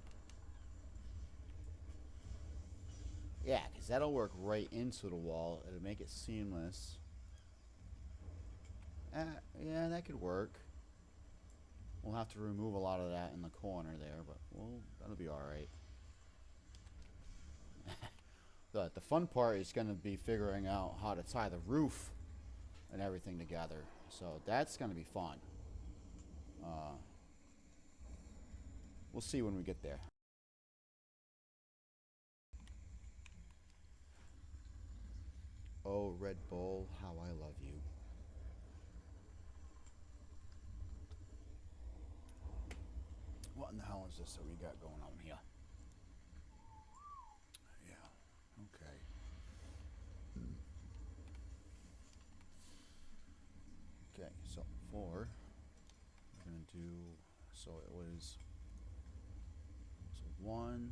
A: Yeah, because that'll work right into the wall. It'll make it seamless. Yeah, that could work. We'll have to remove a lot of that in the corner there, but that'll be alright. The fun part is going to be figuring out how to tie the roof and everything together. So that's going to be fun. We'll see when we get there. Oh, Red Bull, how I love you. What in the hell is this that we got going on here? Yeah, okay. Okay, so 4. We're going to do, so it was 1,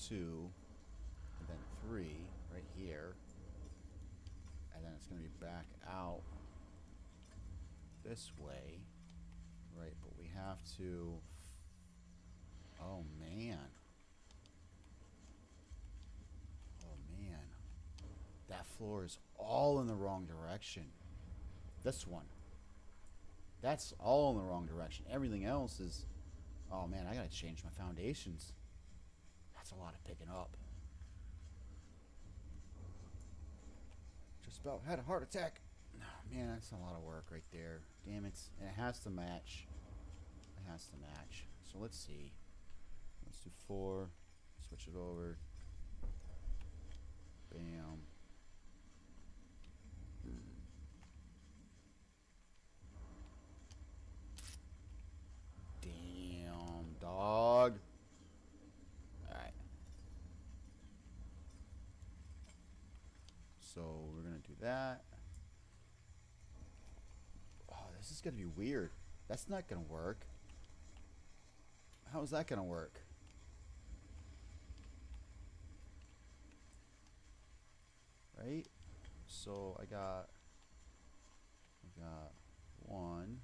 A: 2, and then 3 right here. And then it's going to be back out this way. Right, but we have to, oh man. Oh man. That floor is all in the wrong direction. This one. That's all in the wrong direction. Everything else is, oh man, I gotta change my foundations. That's a lot of picking up. Just about had a heart attack. Oh, man, that's a lot of work right there. Damn it. And it has to match. It has to match. So let's see. Let's do 4. Switch it over. Bam. Damn, dog. Alright. So we're going to do that. Oh, this is going to be weird. That's not going to work. How is that going to work? Right? So I got 1,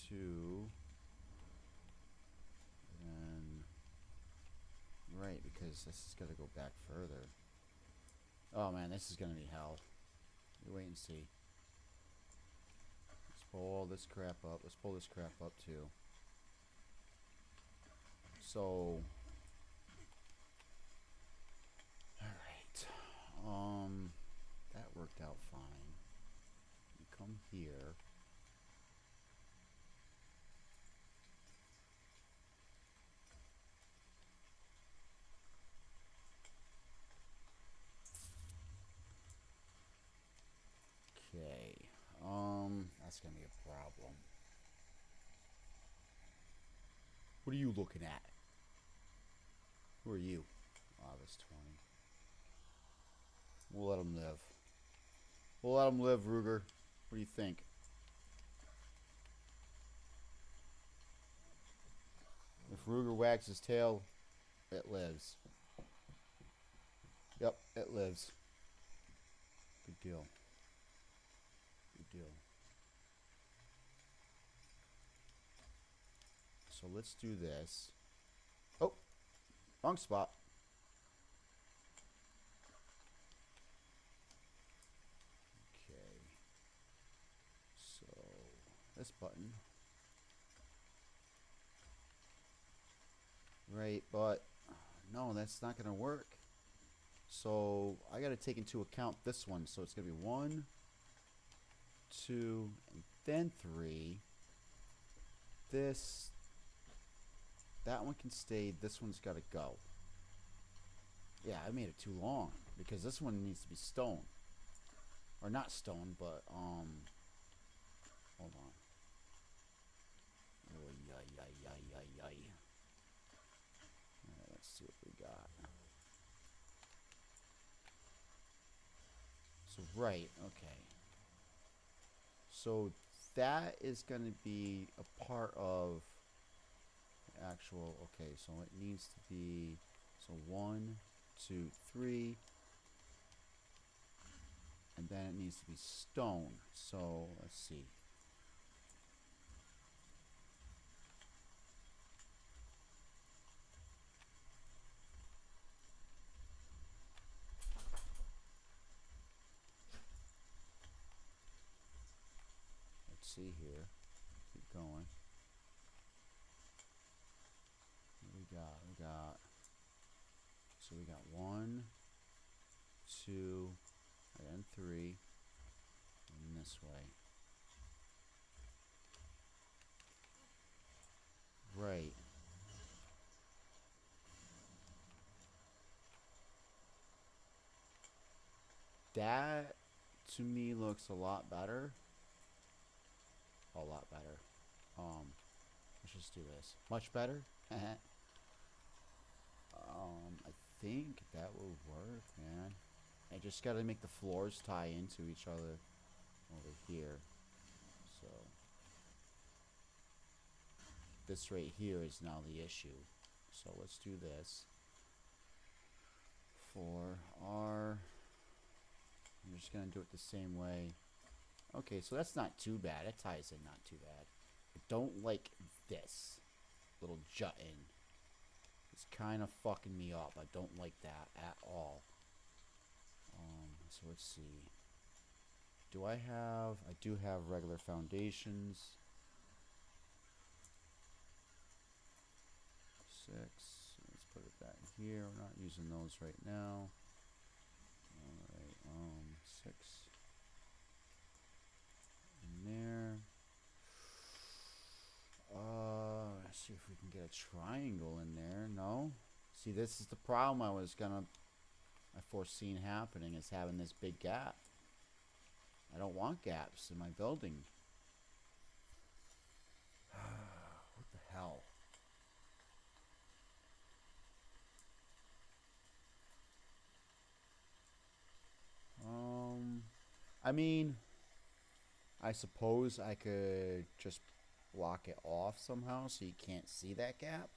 A: 2, and right, because this is going to go back further. Oh man, this is going to be hell. You wait and see. Let's pull all this crap up. Let's pull this crap up too. So, alright. That worked out fine. You come here. Okay. That's gonna be a problem. What are you looking at? Who are you? August 20. We'll let him live. We'll let him live, Ruger. What do you think? If Ruger wags his tail, it lives. Yep, it lives. Good deal. Good deal. So let's do this. Oh, wrong spot. Okay. this button. Right, but no, that's not going to work. So I got to take into account this one. So it's going to be 1, 2, and then 3. That one can stay. This one's got to go. Yeah, I made it too long because this one needs to be stone. Or not stone, but hold on. Oh, Alright, let's see what we got. So right, okay. So that is going to be a part of the actual. Okay, so it needs to be, so 1, 2, 3, and then it needs to be stone. So let's see. Let's see here. Keep going. What we got? So we got 1, 2, and 3, and this way. Right. That to me looks a lot better. A lot better. Let's just do this. Much better. I think that will work, man. I just got to make the floors tie into each other over here. So this right here is now the issue. So let's do this. For our, I'm just gonna do it the same way. Okay, so that's not too bad. It ties in not too bad. I don't like this little jut in. It's kind of fucking me up. I don't like that at all. So let's see. I do have regular foundations. 6. Let's put it back here. We're not using those right now. Alright, 6. In there. Let's see if we can get a triangle in there. No? See, this is the problem I foreseen happening, is having this big gap. I don't want gaps in my building. What the hell? I mean, I suppose I could just block it off somehow so you can't see that gap.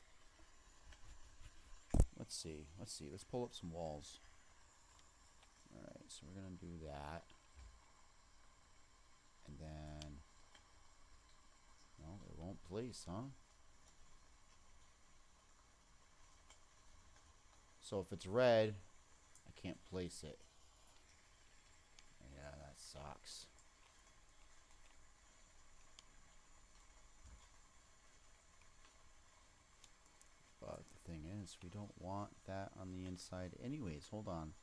A: Let's see. Let's pull up some walls. Alright, so we're going to do that. And then, no, it won't place, huh? So if it's red, I can't place it. Yeah, that sucks. But the thing is, we don't want that on the inside anyways. Hold on.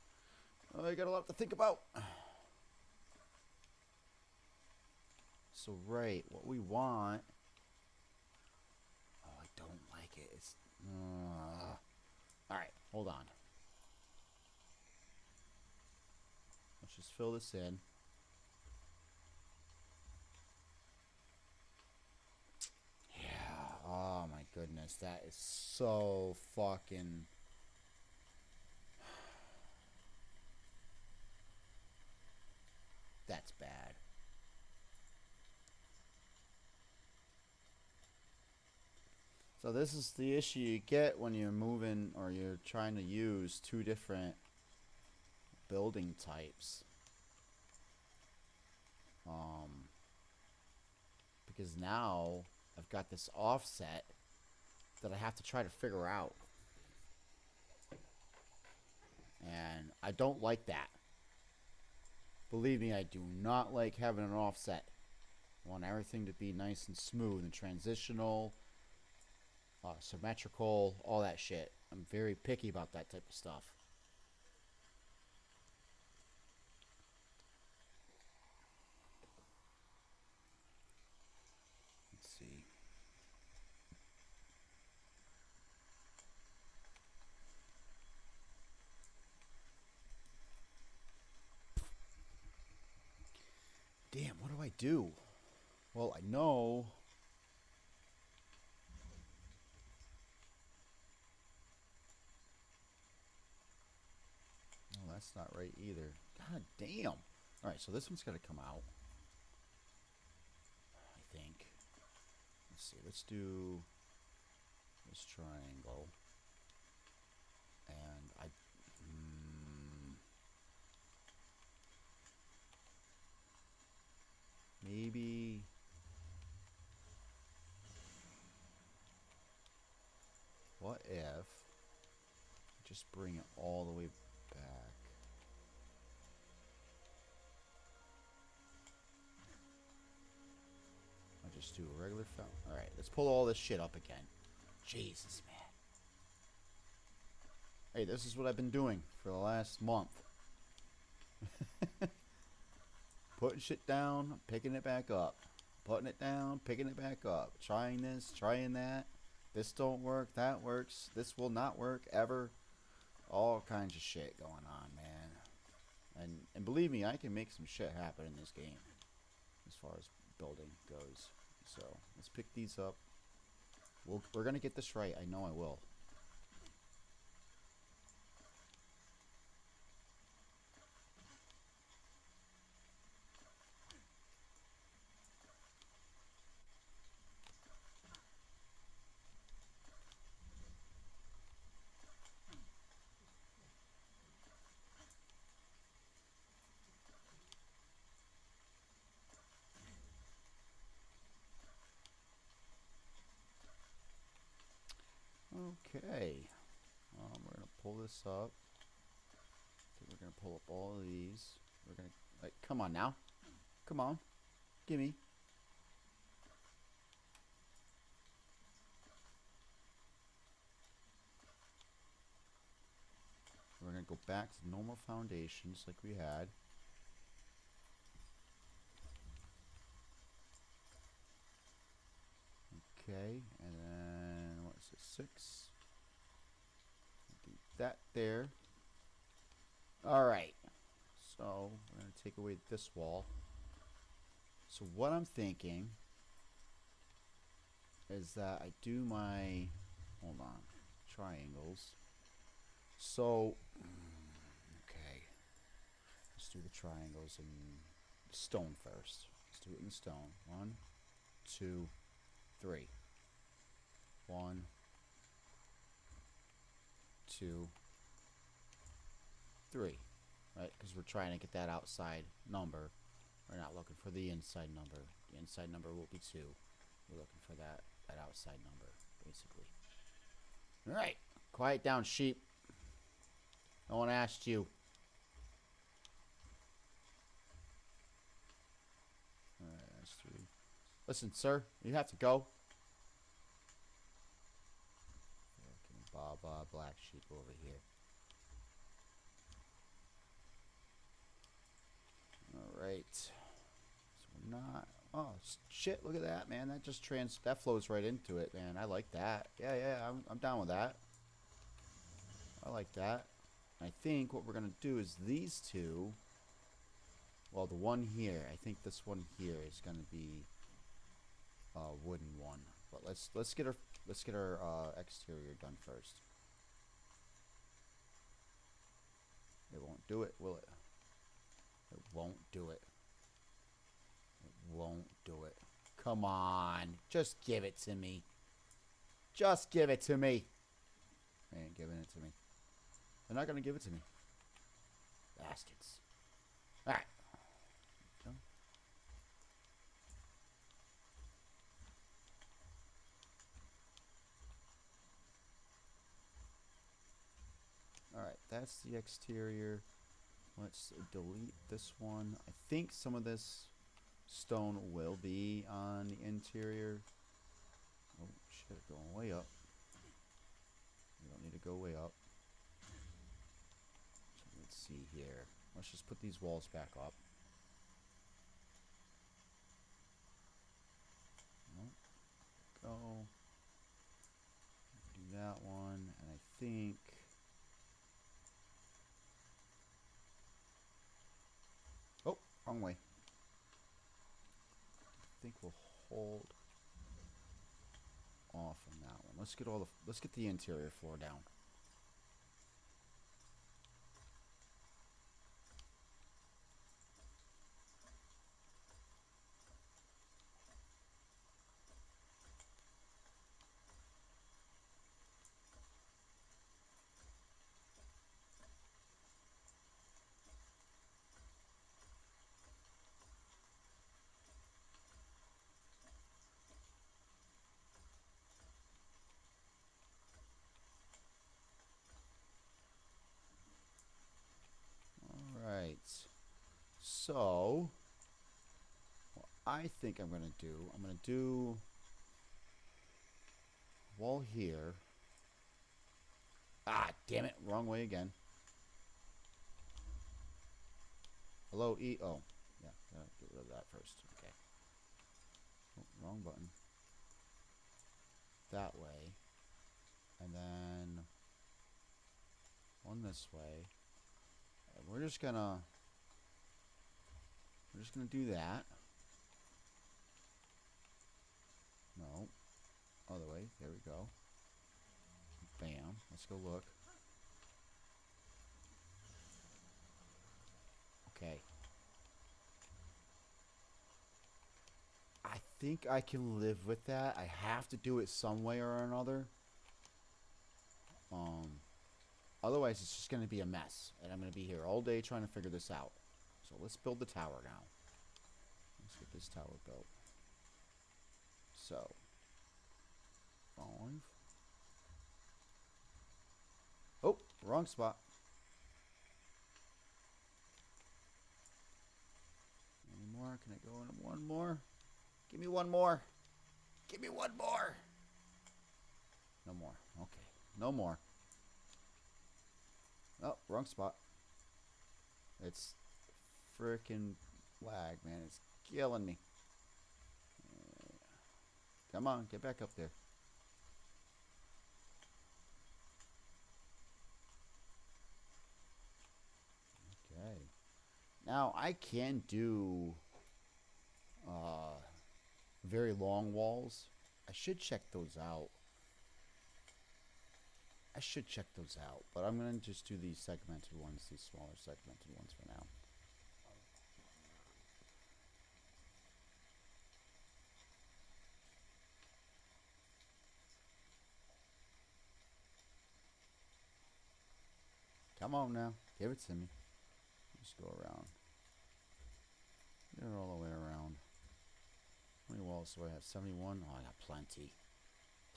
A: Oh, I got a lot to think about. So, right, what we want... Oh, I don't like it. It's... Alright, hold on. Let's just fill this in. Yeah, oh my goodness, that is so fucking... That's bad. So this is the issue you get when you're moving or you're trying to use two different building types. Because now I've got this offset that I have to try to figure out. And I don't like that. Believe me, I do not like having an offset. I want everything to be nice and smooth and transitional, symmetrical, all that shit. I'm very picky about that type of stuff. Let's see. Damn, what do I do? Well, I know. No, that's not right either. God damn. Alright, so this one's got to come out. I think. Let's see. Let's do this triangle. And I... maybe... what if... just bring it all the way back. I'll just do a regular fountain. Alright, let's pull all this shit up again. Jesus, man. Hey, this is what I've been doing for the last month. Putting shit down, picking it back up. Putting it down, picking it back up. Trying this, trying that. This don't work, that works. This will not work ever. All kinds of shit going on, man. And believe me, I can make some shit happen in this game as far as building goes. So let's pick these up. We're gonna get this right. I know I will. Okay, we're gonna pull this up. We're gonna pull up all of these. We're gonna, like, come on now, come on, gimme. We're gonna go back to normal foundations like we had. Okay, and then what's it, 6? Do that there. Alright, so we're going to take away this wall. So what I'm thinking is that I do my, hold on, triangles. So, okay, let's do the triangles in stone first. Let's do it in stone. 1, 2, 3. 1, 2, 3. Right? Because we're trying to get that outside number. We're not looking for the inside number. The inside number will be 2. We're looking for that outside number, basically. Alright. Quiet down, sheep. No one asked you. Alright, that's 3. Listen, sir, you have to go. Baba, black sheep over here. Alright. So we're not... oh, shit, look at that, man. That just that flows right into it, man. I like that. Yeah, I'm down with that. I like that. I think what we're going to do is these two... well, the one here, I think this one here is going to be a wooden one. But let's get our exterior done first. It won't do it, will it? It won't do it. It won't do it. Come on, just give it to me. Just give it to me. They ain't giving it to me. They're not gonna give it to me. Bastards. All right. Alright, that's the exterior. Let's delete this one. I think some of this stone will be on the interior. Oh shit, going way up. We don't need to go way up. So let's see here. Let's just put these walls back up. Nope. Go. Do that one, and I think... Oh, wrong way. I think we'll hold off on that one. Let's get the interior floor down. Alright. So, what I think I'm going to do wall here. Ah, damn it. Wrong way again. Hello, E. Oh, yeah. Get rid of that first. Okay. Oh, wrong button. That way. And then one this way. And we're just gonna do that. No. Other way. There we go. Bam. Let's go look. Okay. I think I can live with that. I have to do it some way or another. Otherwise it's just going to be a mess. And I'm going to be here all day trying to figure this out. So let's build the tower now. Let's get this tower built. So, 5. Oh, wrong spot. Any more? Can I go in one more? Give me one more. Give me one more. No more. Okay. No more. Oh, wrong spot. It's freaking lag, man. It's killing me. Come on, get back up there. Okay. Now, I can do very long walls. I should check those out. But I'm going to just do these segmented ones, these smaller segmented ones for now. Come on now. Give it to me. Just go around. Get it all the way around. How many walls do I have? 71? Oh, I got plenty.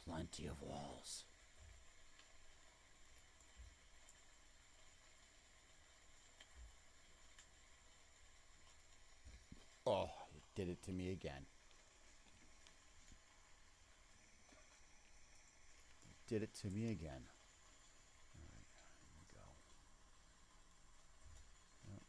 A: Plenty of walls. Oh, it did it to me again. It did it to me again. Alright, here we go. Yep.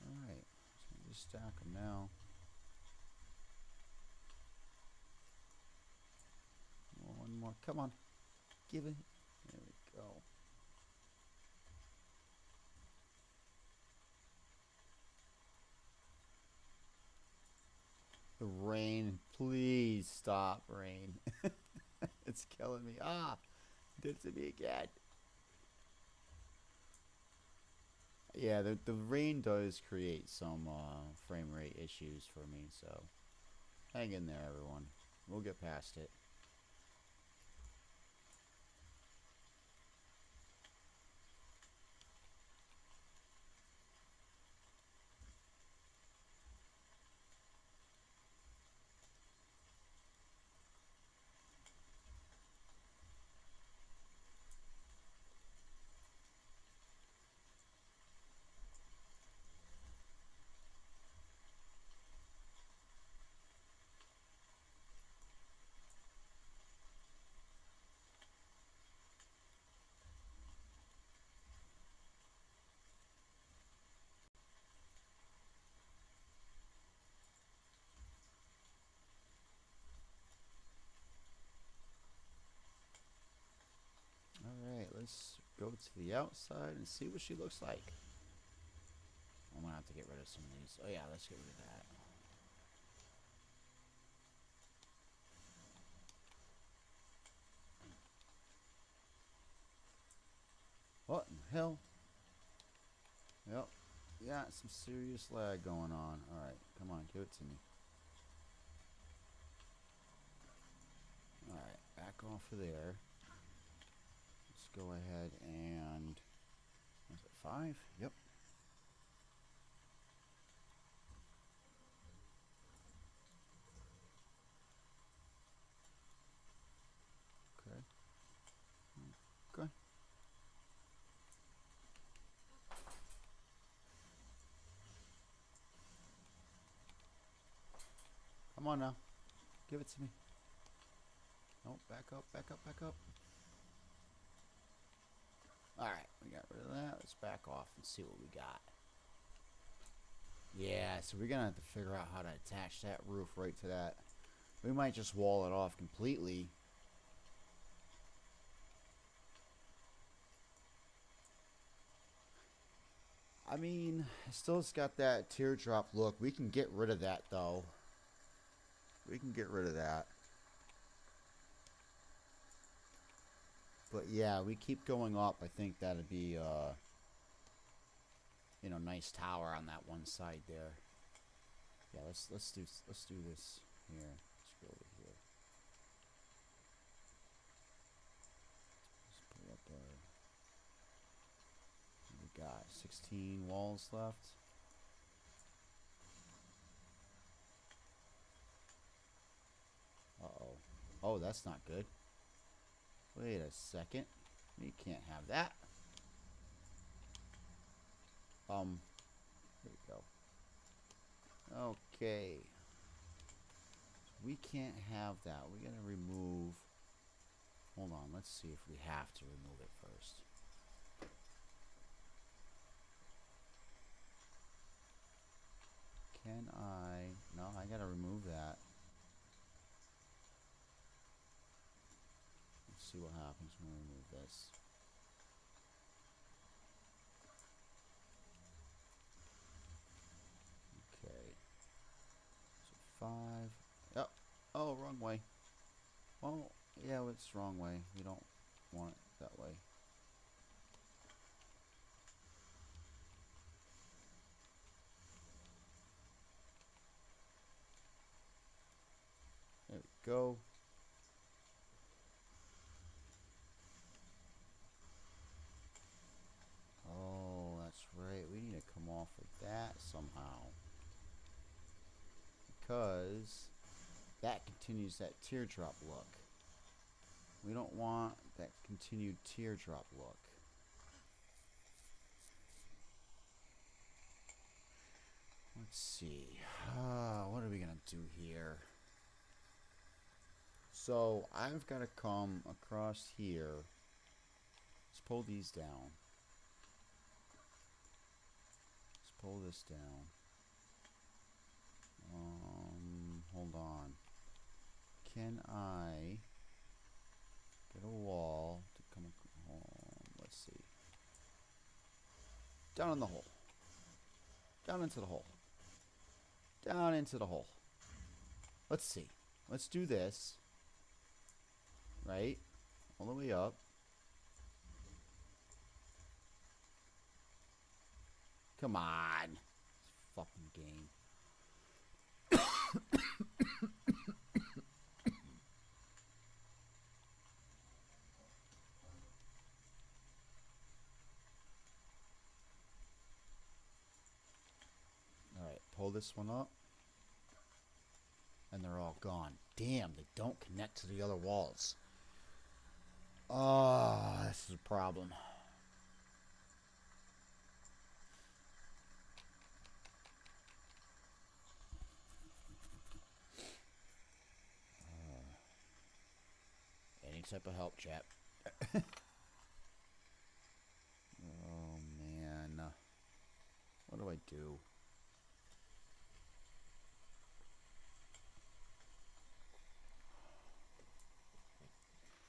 A: Alright, so just stack them now. One more. Come on. Give it. There we go. The rain. Please stop, rain. It's killing me. Ah, did it to me again. Yeah, the rain does create some frame rate issues for me, so hang in there, everyone. We'll get past it. let's go to the outside and see what she looks like. I'm gonna have to get rid of some of these. Oh yeah, let's get rid of that. What in the hell? Yep. Yeah, some serious lag going on. Alright, come on, give it to me. Alright, back off of there. Let's go ahead and... Was it 5? Yep. Okay. Okay. Come on now. Give it to me. Nope, back up, back up, back up. Alright, we got rid of that. Let's back off and see what we got. Yeah, so we're gonna have to figure out how to attach that roof right to that. We might just wall it off completely. I mean, it still's got that teardrop look. We can get rid of that though. We can get rid of that. But yeah, we keep going up. I think that'd be you know, nice tower on that one side there. Yeah, let's do this here. Let's go over here. Let's pull up our... We got 16 walls left. Uh-oh. Oh, that's not good. Wait a second. We can't have that. There we go. Okay. We can't have that. We gotta remove... Hold on, let's see if we have to remove it first. Can I... No, I gotta remove that. Let's see what happens when we remove this. Okay. So 5. Yep. Oh, wrong way. Well, yeah, it's wrong way. We don't want it that way. There we go. Oh, that's right. We need to come off of that somehow. Because that continues that teardrop look. We don't want that continued teardrop look. Let's see. What are we going to do here? So I've got to come across here. Let's pull these down. Let's pull this down. Hold on. Can I get a wall to come home? Let's see. Down in the hole. Down into the hole. Down into the hole. Let's see. Let's do this. Right? All the way up. Come on. This fucking game. Alright, pull this one up. And they're all gone. Damn, they don't connect to the other walls. Oh, this is a problem. Any type of help, chap. Oh, man. What do I do?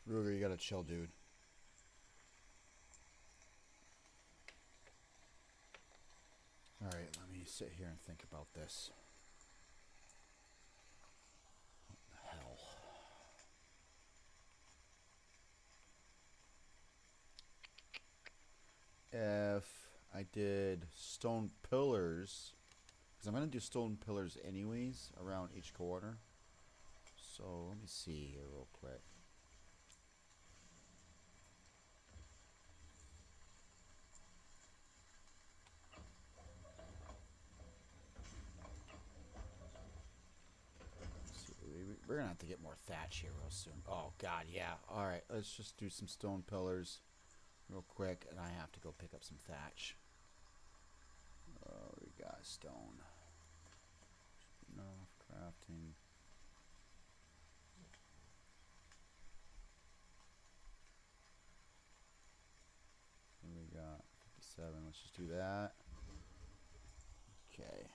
A: Ruger, you gotta chill, dude. me sit here and think about this. What the hell? If I did stone pillars, because I'm going to do stone pillars anyways around each corner. So let me see here real quick. We're going to have to get more thatch here real soon. Oh, God, yeah. All right, let's just do some stone pillars real quick, and I have to go pick up some thatch. We got stone. Enough crafting. What do we got? 57. Let's just do that. Okay.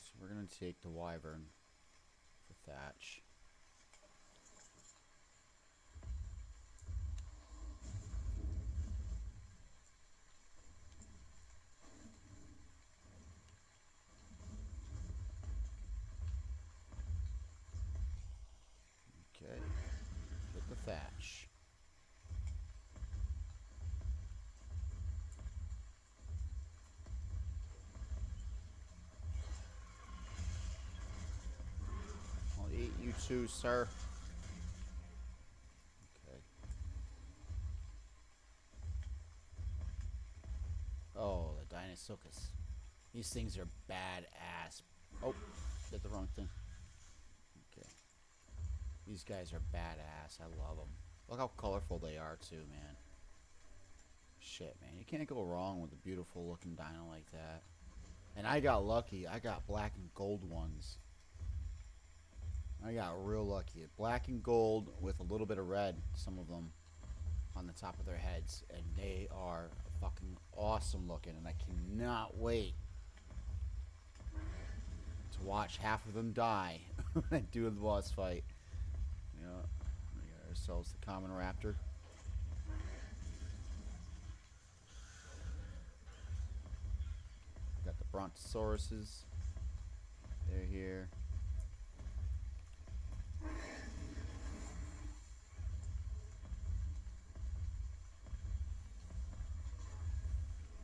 A: So we're going to take the wyvern for thatch. Okay. Get the thatch. I'll eat you too, sir. Okay. Oh, the Dinosuchus. These things are badass. Oh, did the wrong thing. Okay. These guys are badass. I love them. Look how colorful they are too, man. Shit, man. You can't go wrong with a beautiful looking dino like that. And I got lucky. I got black and gold ones. I got real lucky. Black and gold with a little bit of red, some of them, on the top of their heads. And they are fucking awesome looking. And I cannot wait to watch half of them die when I do the boss fight. Yeah, we got ourselves the common raptor. Got the brontosauruses. They're here.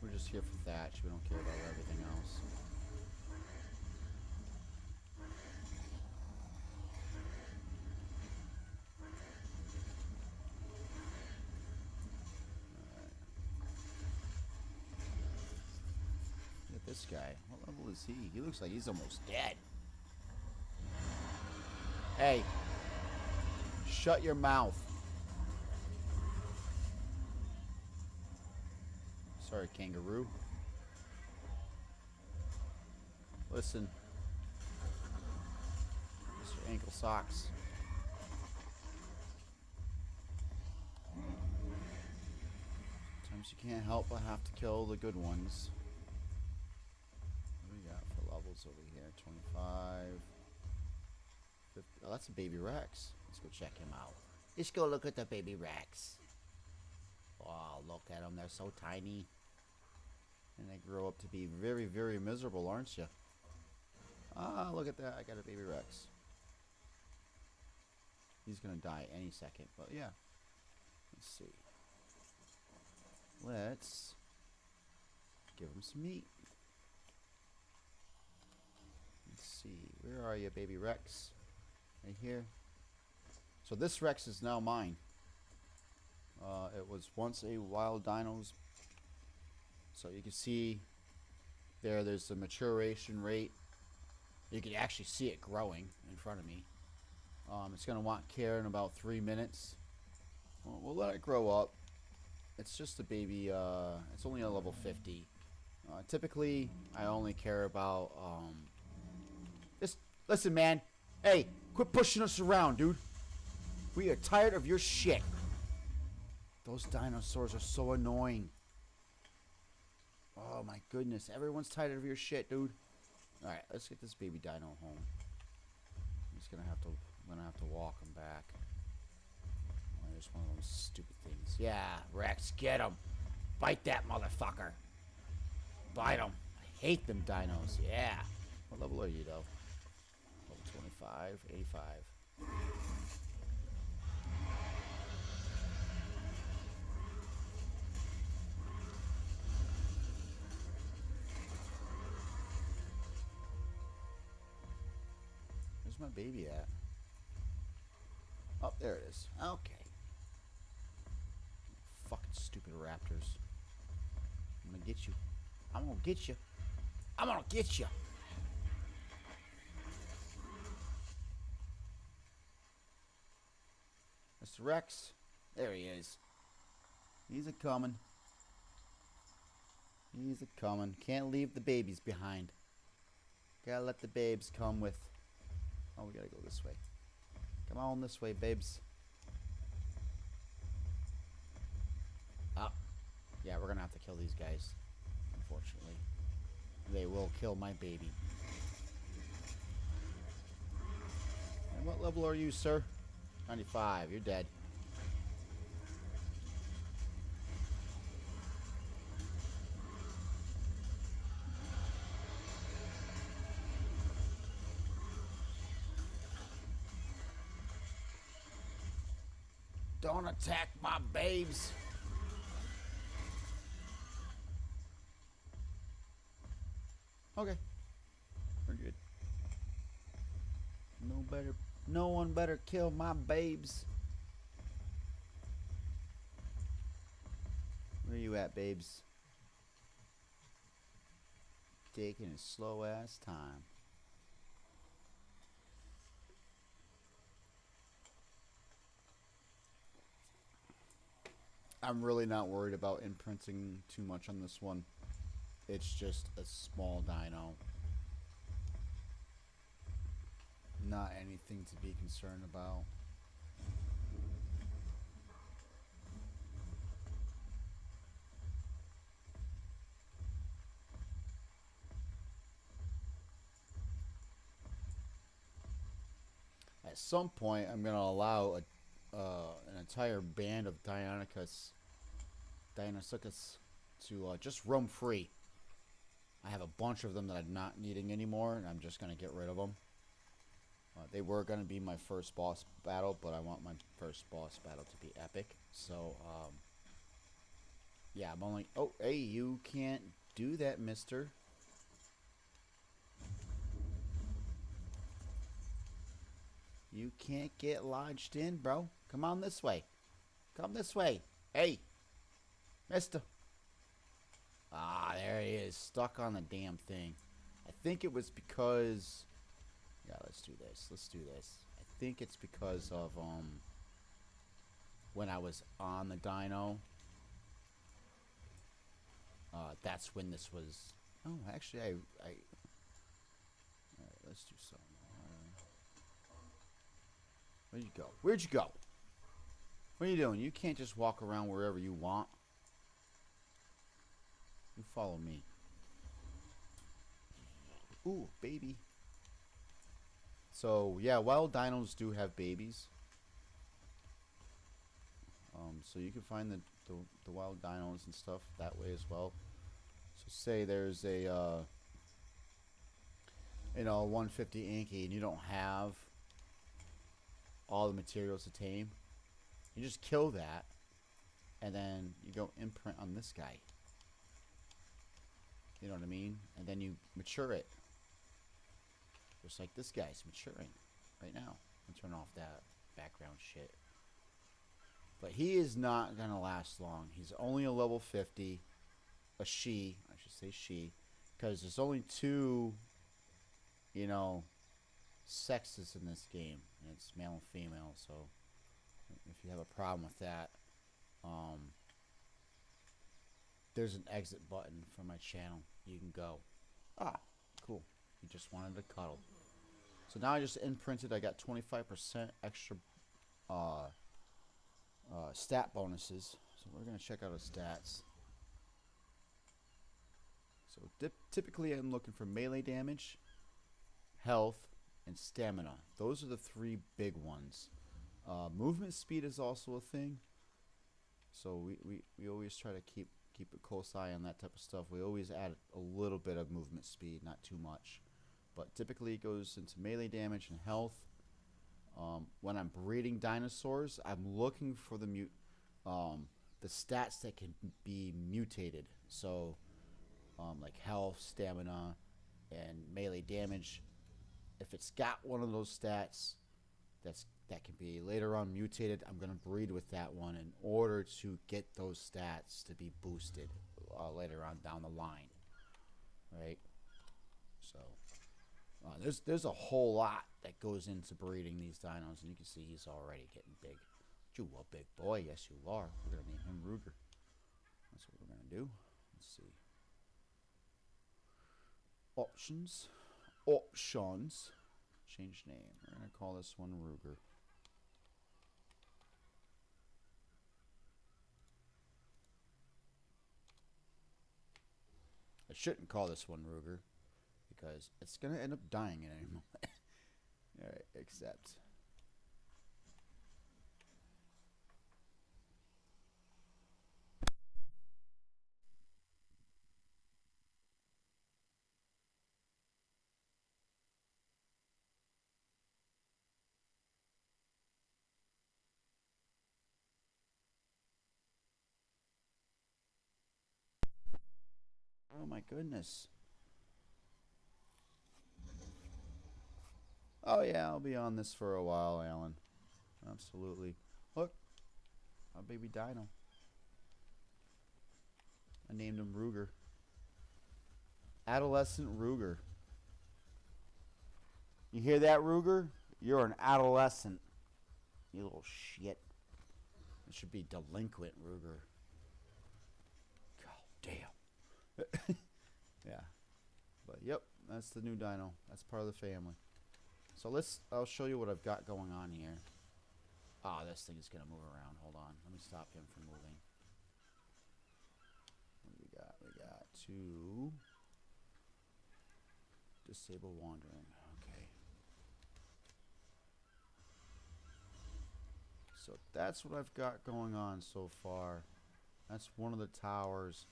A: We're just here for thatch. We don't care about everything else. This guy, what level is he? He looks like he's almost dead. Hey, shut your mouth. Sorry, kangaroo. Listen, Mr. Ankle Socks. Sometimes you can't help but have to kill the good ones. Over here, 25, 50. Oh, that's a baby Rex. Let's go check him out. Let's go look at the baby Rex. Oh, look at them. They're so tiny. And they grow up to be very, very miserable, aren't you? Ah, look at that. I got a baby Rex. He's going to die any second. But yeah. Let's see. Let's give him some meat. See, where are you, baby Rex? Right here. So this Rex is now mine. It was once a wild dino's. So you can see there's the maturation rate. You can actually see it growing in front of me. It's going to want care in about 3 minutes. We'll let it grow up. It's just a baby. It's only a level 50. Typically, I only care about... Listen, man. Hey, quit pushing us around, dude. We are tired of your shit. Those dinosaurs are so annoying. Oh my goodness. Everyone's tired of your shit, dude. Alright, let's get this baby dino home. I'm gonna have to walk him back. Oh, there's one of those stupid things. Yeah, Rex, get him. Bite that motherfucker. Bite him. I hate them dinos. Yeah. What level are you, though? Level 25, 85. Where's my baby at? Oh, there it is. Okay. Fucking stupid raptors. I'm gonna get you. I'm gonna get you. I'm gonna get you. Mr. Rex. There he is. He's a-coming. He's a-coming. Can't leave the babies behind. Gotta let the babes come with... Oh, we gotta go this way. Come on this way, babes. Ah. Yeah, we're gonna have to kill these guys. Unfortunately. They will kill my baby. And what level are you, sir? 95. You're dead. Don't attack my babes. Okay. We're good. No one better kill my babes. Where you at, babes? Taking his slow ass time. I'm really not worried about imprinting too much on this one. It's just a small dino. Not anything to be concerned about. At some point, I'm going to allow an entire band of Deinonychus to just roam free. I have a bunch of them that I'm not needing anymore, and I'm just going to get rid of them. They were going to be my first boss battle, but I want my first boss battle to be epic. So, yeah, I'm only... Oh, hey, you can't do that, mister. You can't get lodged in, bro. Come on this way. Come this way. Hey, mister. Ah, there he is. Stuck on the damn thing. I think it was because... Yeah, let's do this. Let's do this. I think it's because of, when I was on the dino. That's when this was... Oh, actually, Alright, let's do something. Where'd you go? Where'd you go? What are you doing? You can't just walk around wherever you want. You follow me. Ooh, baby. So, yeah, wild dinos do have babies. So you can find the wild dinos and stuff that way as well. So say there's a, 150 Inky and you don't have all the materials to tame. You just kill that and then you go imprint on this guy. You know what I mean? And then you mature it. Just like this guy's maturing right now. I'll turn off that background shit. But he is not going to last long. He's only a level 50. A she. I should say she. Because there's only two, sexes in this game. And it's male and female. So if you have a problem with that, there's an exit button for my channel. You can go. Ah, cool. You just wanted to cuddle. So now I just imprinted. I got 25% extra stat bonuses. So we're going to check out his stats. So typically I'm looking for melee damage, health, and stamina. Those are the three big ones. Movement speed is also a thing. So we always try to keep keep a close eye on that type of stuff. We always add a little bit of movement speed, not too much. But typically it goes into melee damage and health. When I'm breeding dinosaurs, I'm looking for the stats that can be mutated. So, like health, stamina, and melee damage. If it's got one of those stats that can be later on mutated, I'm going to breed with that one in order to get those stats to be boosted later on down the line. Right? So, there's a whole lot that goes into breeding these dinos, and you can see he's already getting big. You a big boy, yes you are. We're going to name him Ruger. That's what we're going to do. Let's see. Options. Options. Change name. We're going to call this one Ruger. I shouldn't call this one Ruger because it's going to end up dying in any moment. Alright, accept. Oh my goodness. Oh yeah, I'll be on this for a while, Alan. Absolutely. Look, a baby dino. I named him Ruger. Adolescent Ruger. You hear that, Ruger? You're an adolescent. You little shit. It should be delinquent Ruger. God damn. Yeah. But yep, that's the new dino. That's part of the family. So I'll show you what I've got going on here. Ah, this thing is going to move around. Hold on. Let me stop him from moving. What do we got? We got 2. Disable wandering. Okay. So that's what I've got going on so far. That's one of the towers.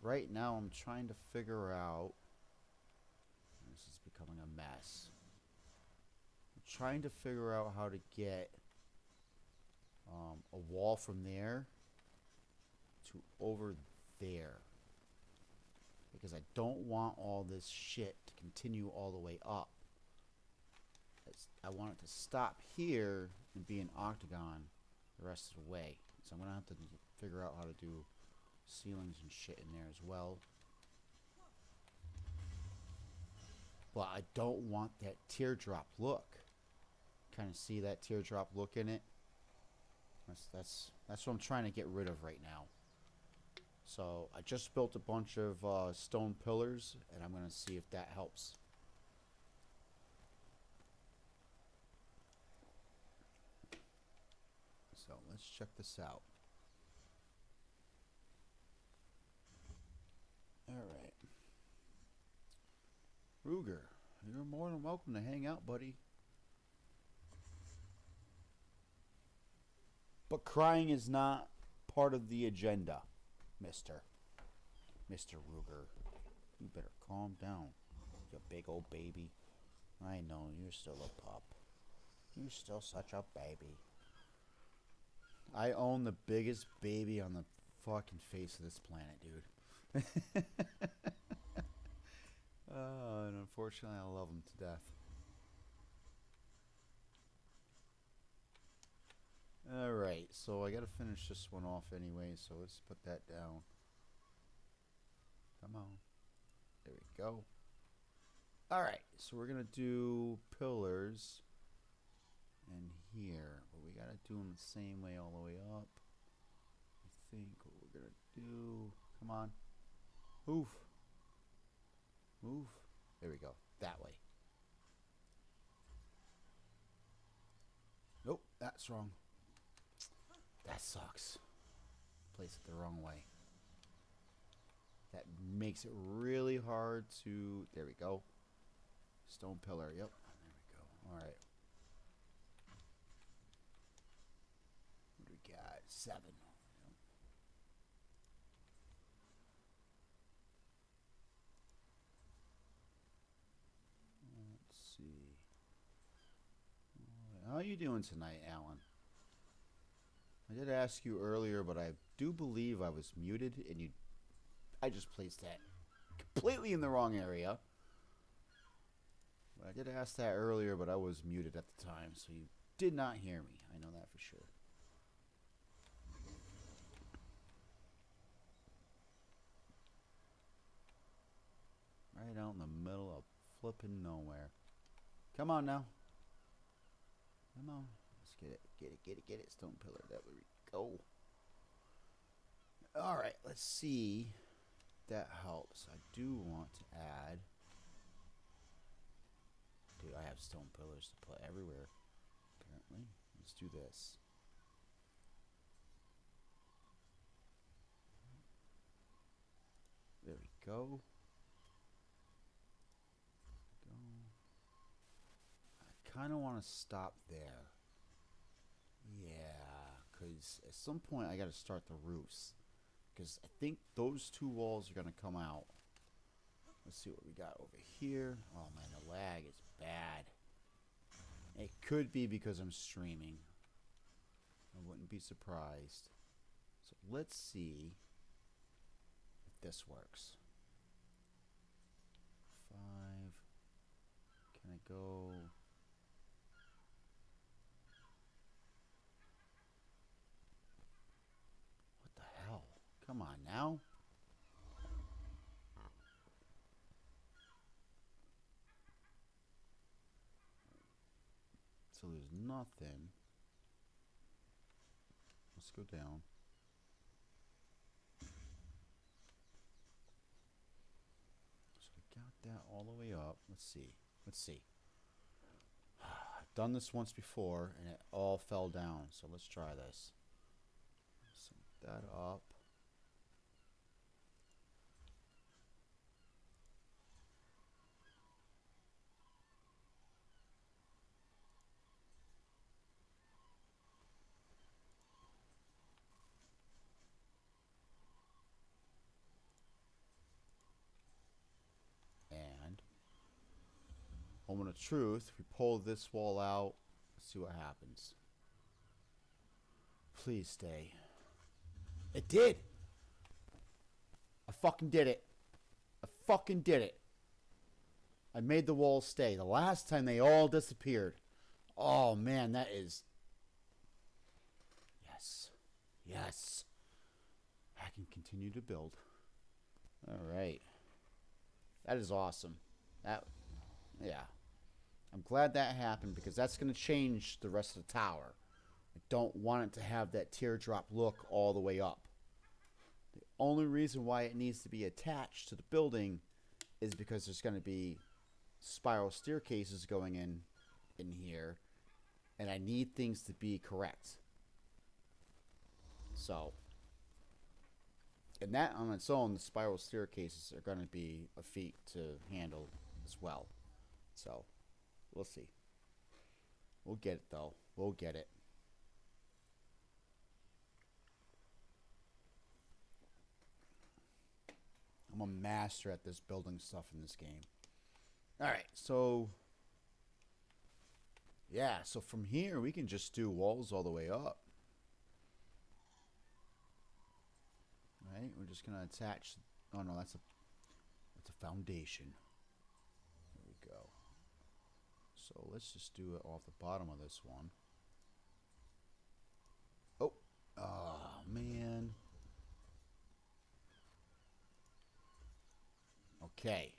A: Right now I'm trying to figure out... This is becoming a mess. I'm trying to figure out how to get a wall from there to over there. Because I don't want all this shit to continue all the way up. I want it to stop here and be an octagon the rest of the way. So I'm going to have to figure out how to do ceilings and shit in there as well. But I don't want that teardrop look. Kind of see that teardrop look in it? That's what I'm trying to get rid of right now. So I just built a bunch of stone pillars, and I'm going to see if that helps. So let's check this out. Alright. Ruger, you're more than welcome to hang out, buddy. But crying is not part of the agenda, Mr. Ruger. You better calm down, you big old baby. I know, you're still a pup. You're still such a baby. I own the biggest baby on the fucking face of this planet, dude. And unfortunately, I love him to death. Alright, so I gotta finish this one off anyway, so let's put that down. Come on. There we go. Alright, so we're gonna do pillars in here, but we gotta do them the same way all the way up. I think what we're gonna do, come on, move, move, there we go, that way. Nope, that's wrong. That sucks. Place it the wrong way. That makes it really hard to, there we go. Stone pillar, yep, there we go, alright. What do we got? 7. How you doing tonight, Alan? I did ask you earlier, but I do believe I was muted, and I just placed that completely in the wrong area. But I did ask that earlier, but I was muted at the time, so you did not hear me. I know that for sure. Right out in the middle of flipping nowhere. Come on now. Come on. Let's get it. Get it, get it, get it. Stone pillar. There we go. Alright, let's see if that helps. I do want to add... Dude, I have stone pillars to put everywhere, apparently. Let's do this. There we go. I kind of want to stop there. Yeah, because at some point I got to start the roofs. Because I think those two walls are going to come out. Let's see what we got over here. Oh man, the lag is bad. It could be because I'm streaming. I wouldn't be surprised. So let's see if this works. 5. Can I go? What the hell? Come on now. So there's nothing. Let's go down. So we got that all the way up. Let's see. Let's see. I've done this once before and it all fell down. So let's try this. Set that up. Moment of truth, we pull this wall out, let's see what happens. Please stay. It did! I fucking did it. I fucking did it. I made the walls stay. The last time they all disappeared. Oh man, that is... Yes. Yes. I can continue to build. Alright. That is awesome. Yeah. I'm glad that happened because that's going to change the rest of the tower. I don't want it to have that teardrop look all the way up. The only reason why it needs to be attached to the building is because there's going to be spiral staircases going in here, and I need things to be correct. So, and that on its own, the spiral staircases are going to be a feat to handle as well. So, we'll see. We'll get it, though. We'll get it. I'm a master at this building stuff in this game. Alright, so... Yeah, so from here, we can just do walls all the way up. Right? We're just going to attach... Oh, no, that's a foundation. There we go. So let's just do it off the bottom of this one. Oh, man. Okay.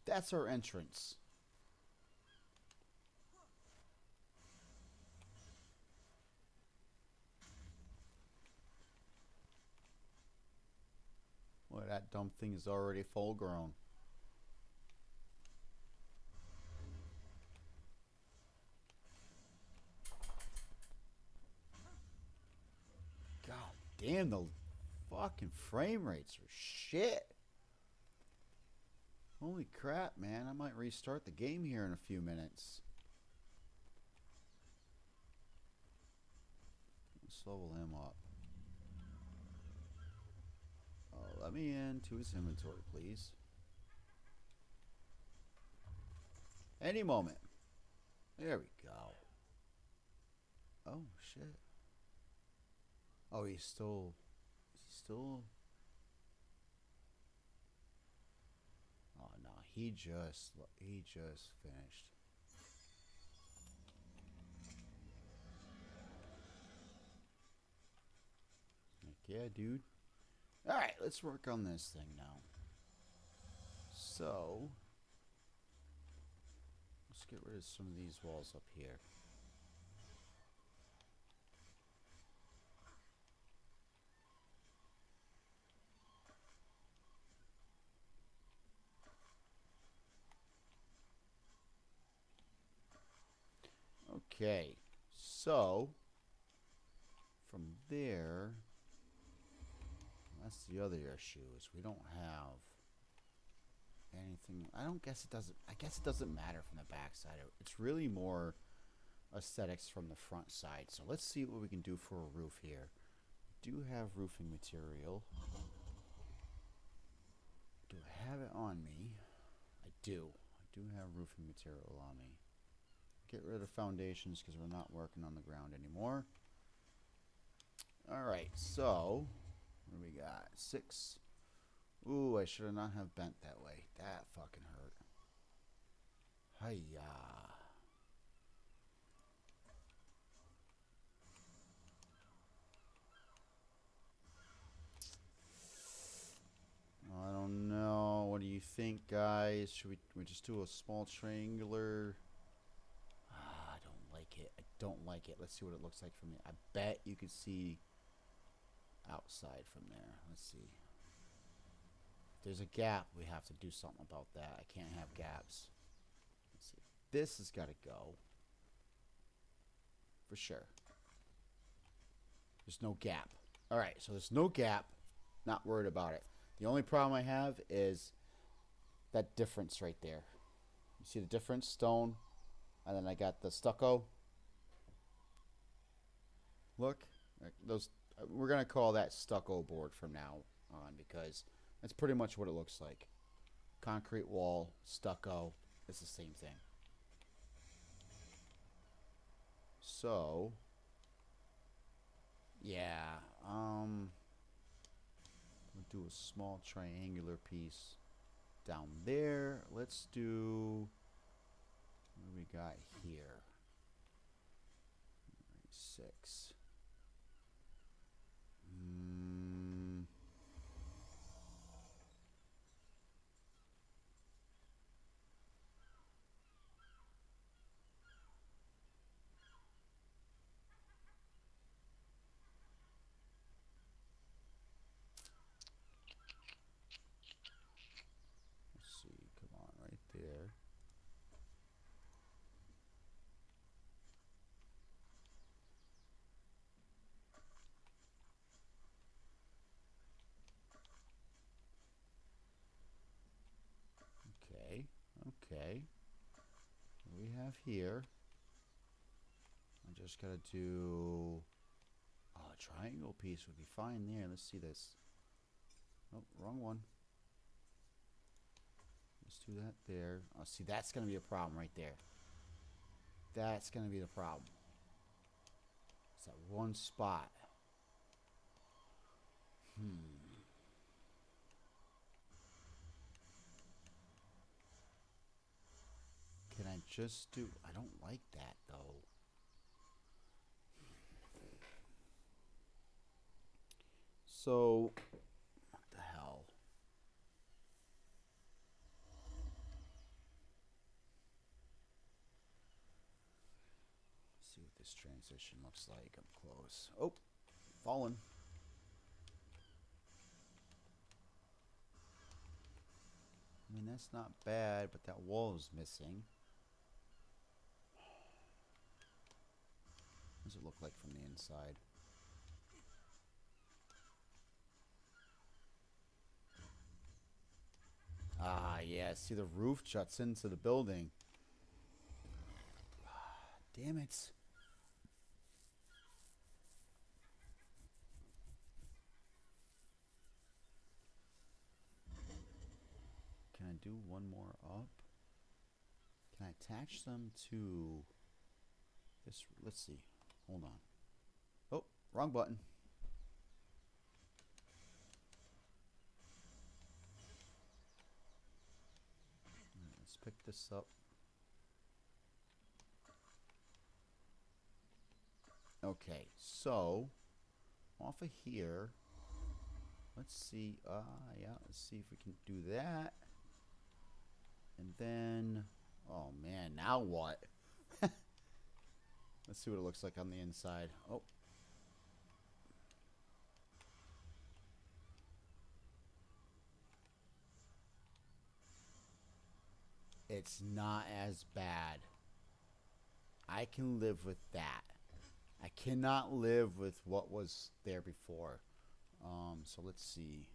A: That's our entrance. Boy, that dumb thing is already full grown. God damn, the fucking frame rates are shit. Holy crap, man. I might restart the game here in a few minutes. Let's level him up. Let me into his inventory, please. Any moment. There we go. Oh, shit. Oh, he's still... Is he still... Oh, no. He just finished. Like, yeah, dude. Alright, let's work on this thing now. So... let's get rid of some of these walls up here. Okay, so from there, that's the other issue, is we don't have anything. I guess it doesn't matter from the back side. It's really more aesthetics from the front side. So let's see what we can do for a roof here. Do have roofing material. Do I have it on me? I do. I do have roofing material on me. Get rid of foundations because we're not working on the ground anymore. Alright, so what do we got? 6. Ooh, I should have not have bent that way. That fucking hurt. Hiya. I don't know. What do you think, guys? Should we just do a small triangular? I don't like it. I don't like it. Let's see what it looks like from there. I bet you could see outside from there. Let's see. If there's a gap, we have to do something about that. I can't have gaps. Let's see. This has got to go. For sure. There's no gap. Alright, so there's no gap. Not worried about it. The only problem I have is that difference right there. You see the difference? Stone. And then I got the stucco. Look. Those. We're going to call that stucco board from now on because that's pretty much what it looks like. Concrete wall, stucco. It's the same thing. So, yeah. We'll do a small triangular piece down there. Let's do... what do we got here? 6. Let's see. Come on, right there. Okay. What we have here, I just gotta do... oh, a triangle piece would be fine there. Let's see this. Oh, wrong one. Let's do that there. Oh, see, that's gonna be a problem right there. That's gonna be the problem. It's that one spot. Can I just do... I don't like that, though. So, what the hell? Let's see what this transition looks like. I'm close. Oh, fallen. I mean, that's not bad, but that wall is missing. What does it look like from the inside? Ah, yeah. See, the roof juts into the building. Damn it. Can I do one more up? Can I attach them to this? Let's see. Hold on. Oh, wrong button. Let's pick this up. Okay, so off of here, let's see. Yeah, let's see if we can do that. And then, oh man, now what? Let's see what it looks like on the inside. Oh. It's not as bad. I can live with that. I cannot live with what was there before. So let's see.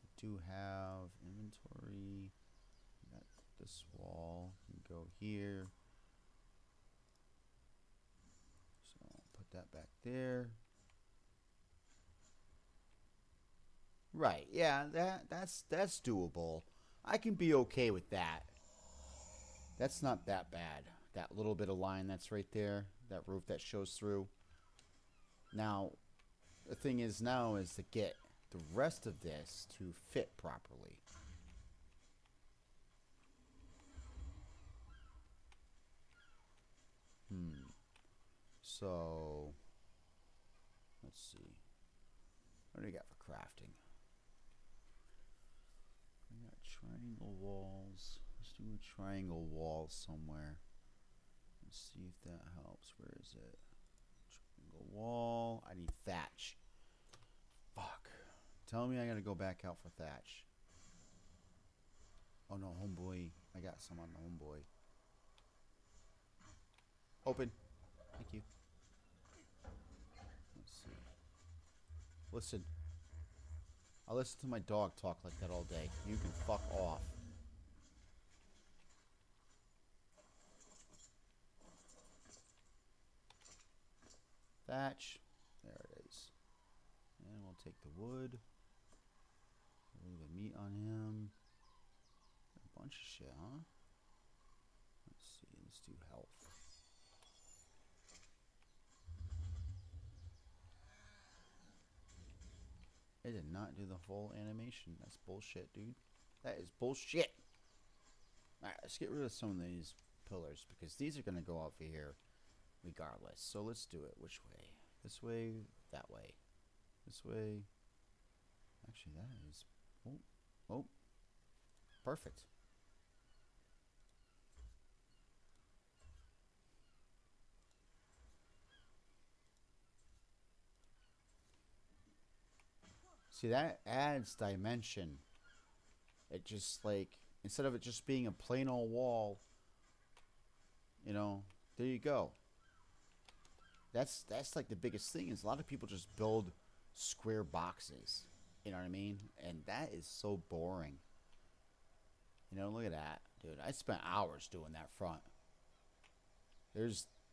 A: I do have inventory. Got this wall. You can go here. So put that back there. Right. Yeah, that's doable. I can be okay with that. That's not that bad. That little bit of line that's right there, that roof that shows through. Now, the thing is now is to get the rest of this to fit properly. So, let's see. What do we got for crafting? We got triangle walls. Let's do a triangle wall somewhere. Let's see if that helps. Where is it? Triangle wall. I need thatch. Fuck. Tell me I gotta go back out for thatch. Oh no, homeboy. I got some on the homeboy. Open. Thank you. Let's see. Listen. I'll listen to my dog talk like that all day. You can fuck off. Thatch. There it is. And we'll take the wood. Leave the meat on him. A bunch of shit, huh? Let's see. Let's do health. It did not do the full animation. That's bullshit, dude. That is bullshit. Alright, let's get rid of some of these pillars because these are going to go over here regardless. So let's do it. Which way? This way, that way. This way. Actually, that is... Oh. Perfect. See, that adds dimension. It just, like, instead of it just being a plain old wall, you know, there you go. That's like the biggest thing is a lot of people just build square boxes. You know what I mean? And that is so boring. You know, look at that, dude. I spent hours doing that front.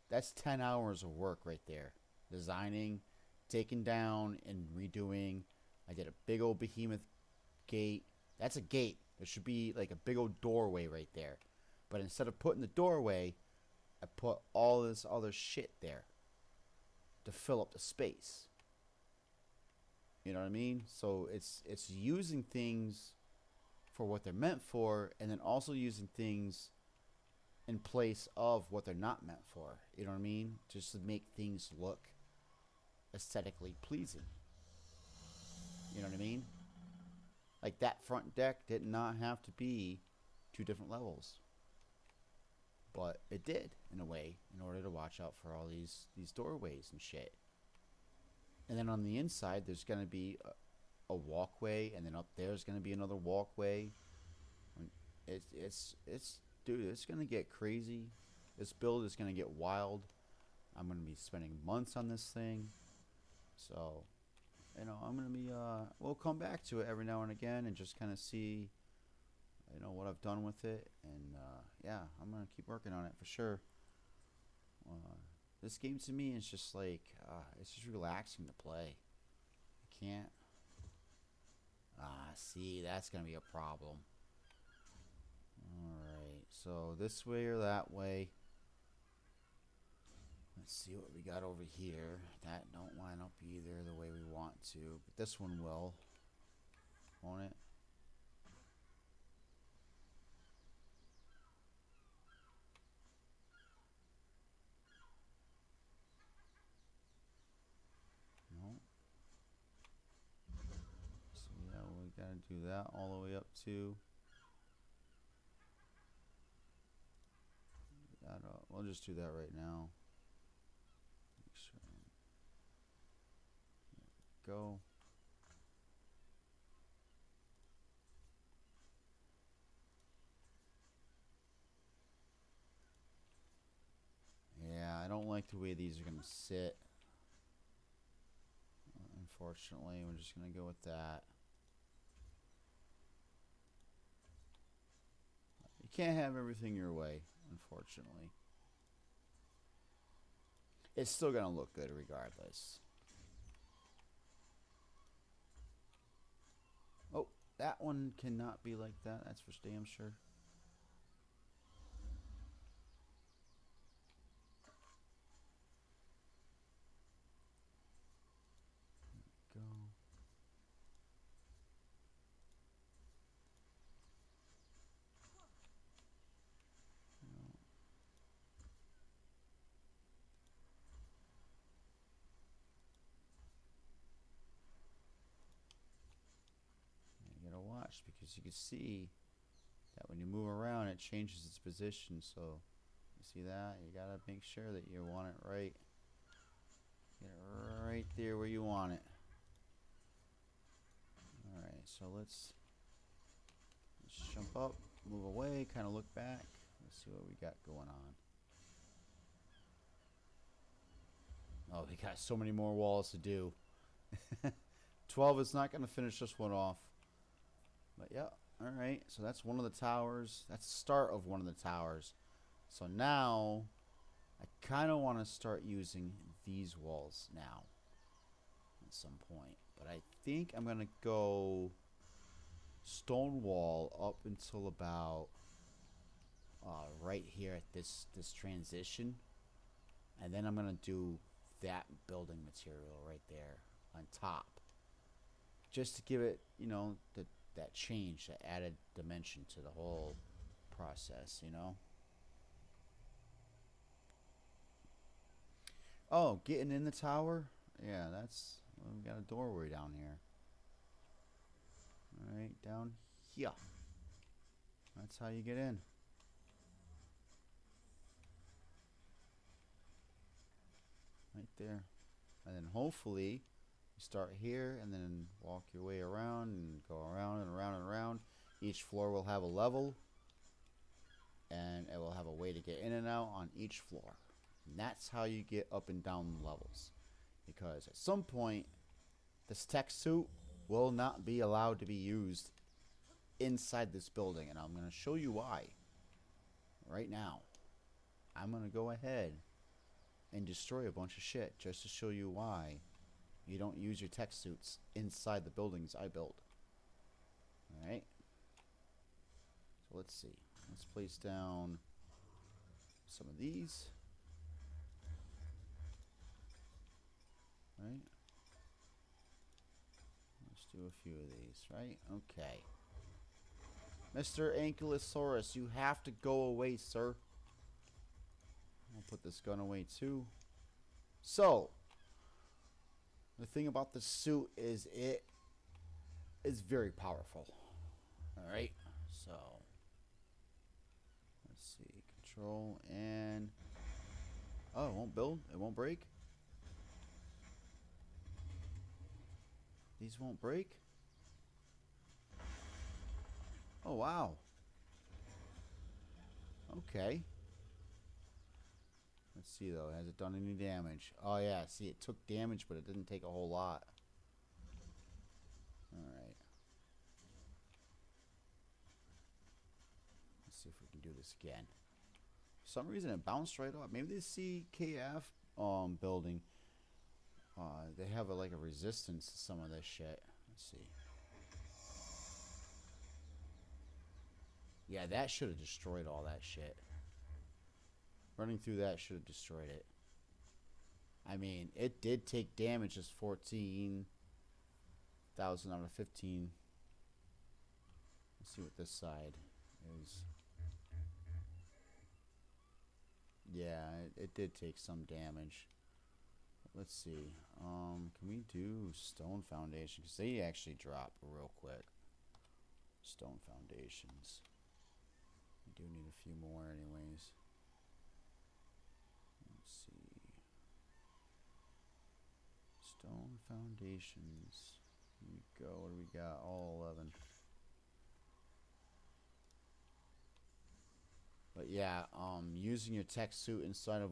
A: That's 10 hours of work right there. Designing, taking down, and redoing. I did a big old behemoth gate. That's a gate. There should be like a big old doorway right there. But instead of putting the doorway, I put all this other shit there to fill up the space. You know what I mean? So it's using things for what they're meant for, and then also using things in place of what they're not meant for. You know what I mean? Just to make things look aesthetically pleasing. You know what I mean? Like that front deck did not have to be 2 different levels. But it did, in a way, in order to watch out for all these doorways and shit. And then on the inside, there's going to be a walkway, and then up there's going to be another walkway. Dude, it's going to get crazy. This build is going to get wild. I'm going to be spending months on this thing. So, you know, I'm going to be, we'll come back to it every now and again and just kind of see, you know, what I've done with it. And, yeah, I'm going to keep working on it for sure. This game to me is just like, it's just relaxing to play. I can't. See, that's going to be a problem. Alright, so this way or that way. Let's see what we got over here. That don't line up either the way we want to, but this one will, won't it? No. So yeah, we gotta do that all the way up to that. We'll just do that right now. Make sure. There we go. Yeah, I don't like the way these are gonna sit. Unfortunately, we're just gonna go with that. You can't have everything your way, unfortunately. It's still gonna look good regardless. Oh, that one cannot be like that. That's for damn sure. Go. You gotta watch because you can see that when you move around it changes its position. So you see that? You gotta make sure that you want it right. Get it right there where you want it. Alright, so let's jump up, move away, kind of look back. Let's see what we got going on. Oh, we got so many more walls to do. 12 is not going to finish this one off. But yeah, alright. So that's one of the towers. That's the start of one of the towers. So now, I kind of want to start using these walls now. At some point. But I think I'm going to go stone wall up until about right here at this transition. And then I'm going to do that building material right there on top. Just to give it, you know, that change, that added dimension to the whole process, you know. Oh, getting in the tower? Yeah, that's, well, we got a doorway down here. Alright, down here. That's how you get in. Right there. And then hopefully you start here and then walk your way around and go around and around and around. Each floor will have a level and it will have a way to get in and out on each floor. And that's how you get up and down levels. Because at some point, this tech suit will not be allowed to be used inside this building. And I'm going to show you why. Right now. I'm going to go ahead and destroy a bunch of shit just to show you why you don't use your tech suits inside the buildings I built. Alright. So let's see. Let's place down some of these. Right. Let's do a few of these, right? Okay. Mr. Ankylosaurus, you have to go away, sir. I'll put this gun away too. So, the thing about the suit is it is very powerful. Alright, so let's see. Control and... oh, it won't build? It won't break? These won't break? Oh, wow. Okay. Let's see, though. Has it done any damage? Oh, yeah. See, it took damage, but it didn't take a whole lot. Alright. Let's see if we can do this again. For some reason, it bounced right off. Maybe the CKF building, they have like a resistance to some of this shit. Let's see. Yeah, that should have destroyed all that shit. Running through that should have destroyed it. I mean, it did take damage. Just 14,000 out of 15. Let's see what this side is. Yeah, it did take some damage. Let's see. Can we do stone foundation? Because they actually drop real quick. Stone foundations. We do need a few more anyways. Let's see. Stone foundations. Here we go. What do we got? All 11. But yeah, using your tech suit inside of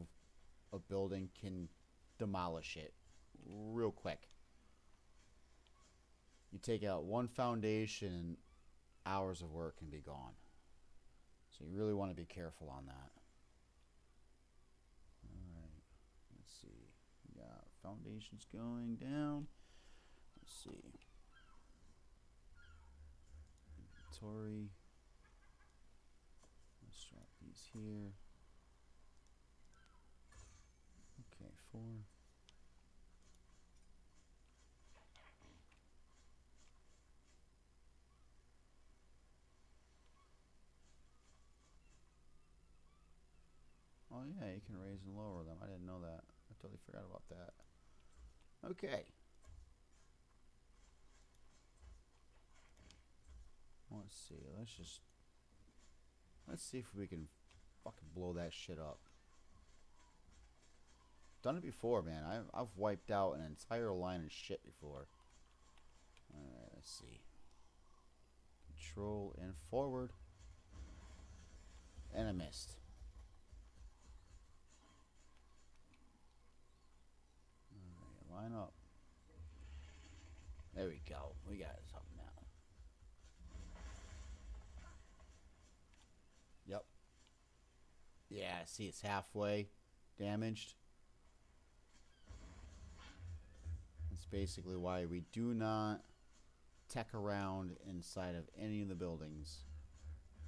A: a building can demolish it real quick. You take out one foundation and hours of work can be gone. So you really want to be careful on that. Alright, let's see. We got foundations going down. Let's see. Inventory. Let's drop these here. Okay, 4. Oh yeah, you can raise and lower them. I didn't know that. I totally forgot about that. Okay. Let's see. Let's see if we can fucking blow that shit up. Done it before, man. I've wiped out an entire line of shit before. Alright, let's see. Control and forward. And I missed. Alright, line up. There we go. We got something now. Yep. Yeah, see, it's halfway damaged. That's basically why we do not tech around inside of any of the buildings,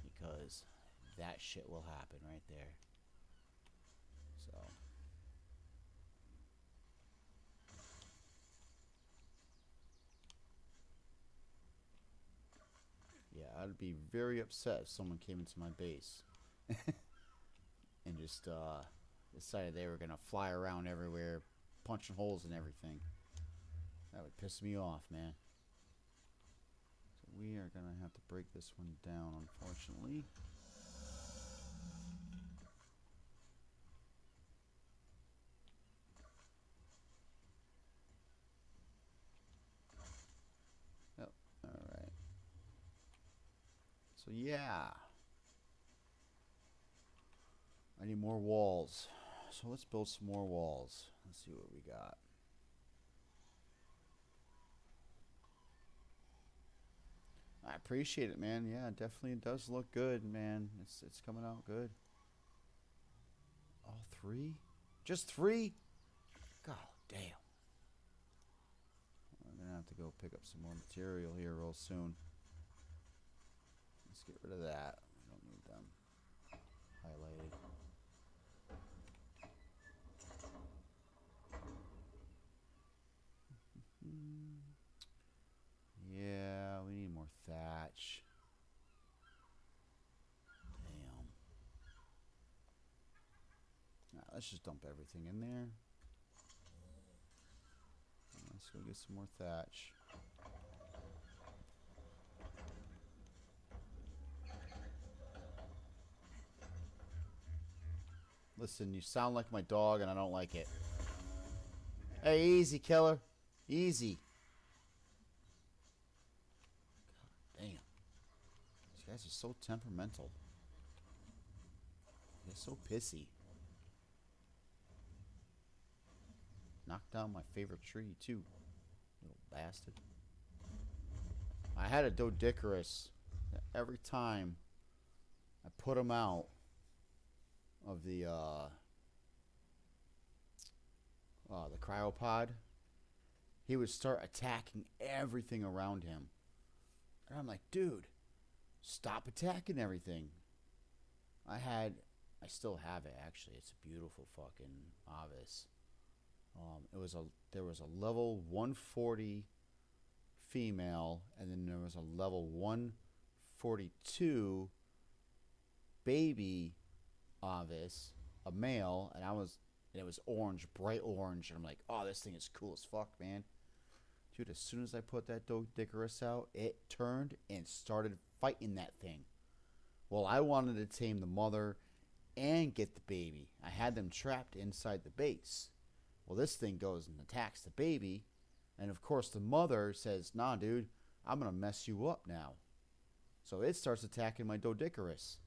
A: because that shit will happen right there. So yeah, I'd be very upset if someone came into my base and just decided they were gonna fly around everywhere, punching holes in everything. That would piss me off, man. So we are gonna have to break this one down, unfortunately. Yep. All right. So yeah, I need more walls. So let's build some more walls. Let's see what we got. I appreciate it, man. Yeah, definitely it does look good, man. It's coming out good. All 3? Just 3? God damn. I'm gonna have to go pick up some more material here real soon. Let's get rid of that. We don't need them highlighted. Yeah, we need more thatch. Damn. Alright, let's just dump everything in there. Let's go get some more thatch. Listen, you sound like my dog and I don't like it. Hey, easy, killer. Easy. God damn. These guys are so temperamental. They're so pissy. Knocked down my favorite tree, too. Little bastard. I had a Dodicarus. Every time I put him out of the cryopod, he would start attacking everything around him. And I'm like, dude, stop attacking everything. I still have it, actually. It's a beautiful fucking Avis. There was a level 140 female, and then there was a level 142 baby Avis, a male, and it was orange, bright orange, and I'm like, oh, this thing is cool as fuck, man. Dude, as soon as I put that Dodicarus out, it turned and started fighting that thing. Well, I wanted to tame the mother and get the baby. I had them trapped inside the base. Well, this thing goes and attacks the baby, and of course the mother says, nah, dude, I'm going to mess you up now. So it starts attacking my Dodicarus.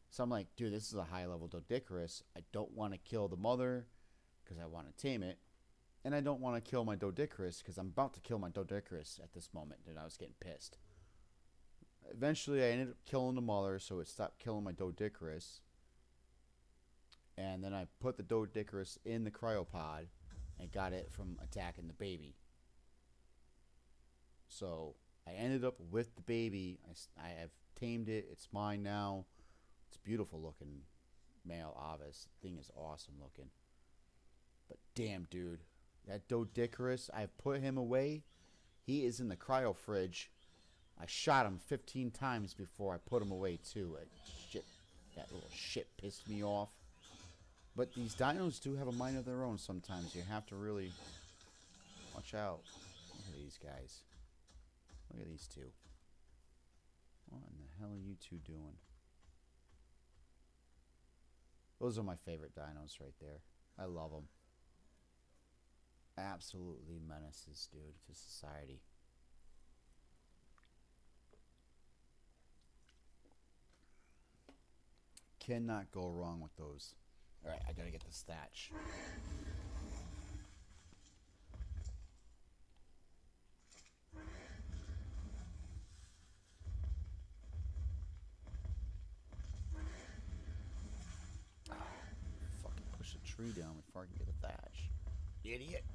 A: So I'm like, dude, this is a high-level Dodicarus. I don't want to kill the mother because I want to tame it. And I don't want to kill my Dodicarus because I'm about to kill my Dodicarus at this moment. And I was getting pissed. Eventually, I ended up killing the mother, so it stopped killing my Dodicarus. And then I put the Dodicarus in the cryopod and got it from attacking the baby. So I ended up with the baby. I have tamed it. It's mine now. It's beautiful looking male Avis. The thing is awesome looking. But damn, dude. That Dodicarus, I've put him away. He is in the cryo fridge. I shot him 15 times before I put him away, too. That little shit pissed me off. But these dinos do have a mind of their own sometimes. You have to really watch out. Look at these guys. Look at these two. What in the hell are you two doing? Those are my favorite dinos right there. I love them. Absolutely menaces, dude, to society. Cannot go wrong with those. Alright, I gotta get the thatch. Fucking push a tree down before I can get the thatch. Idiot.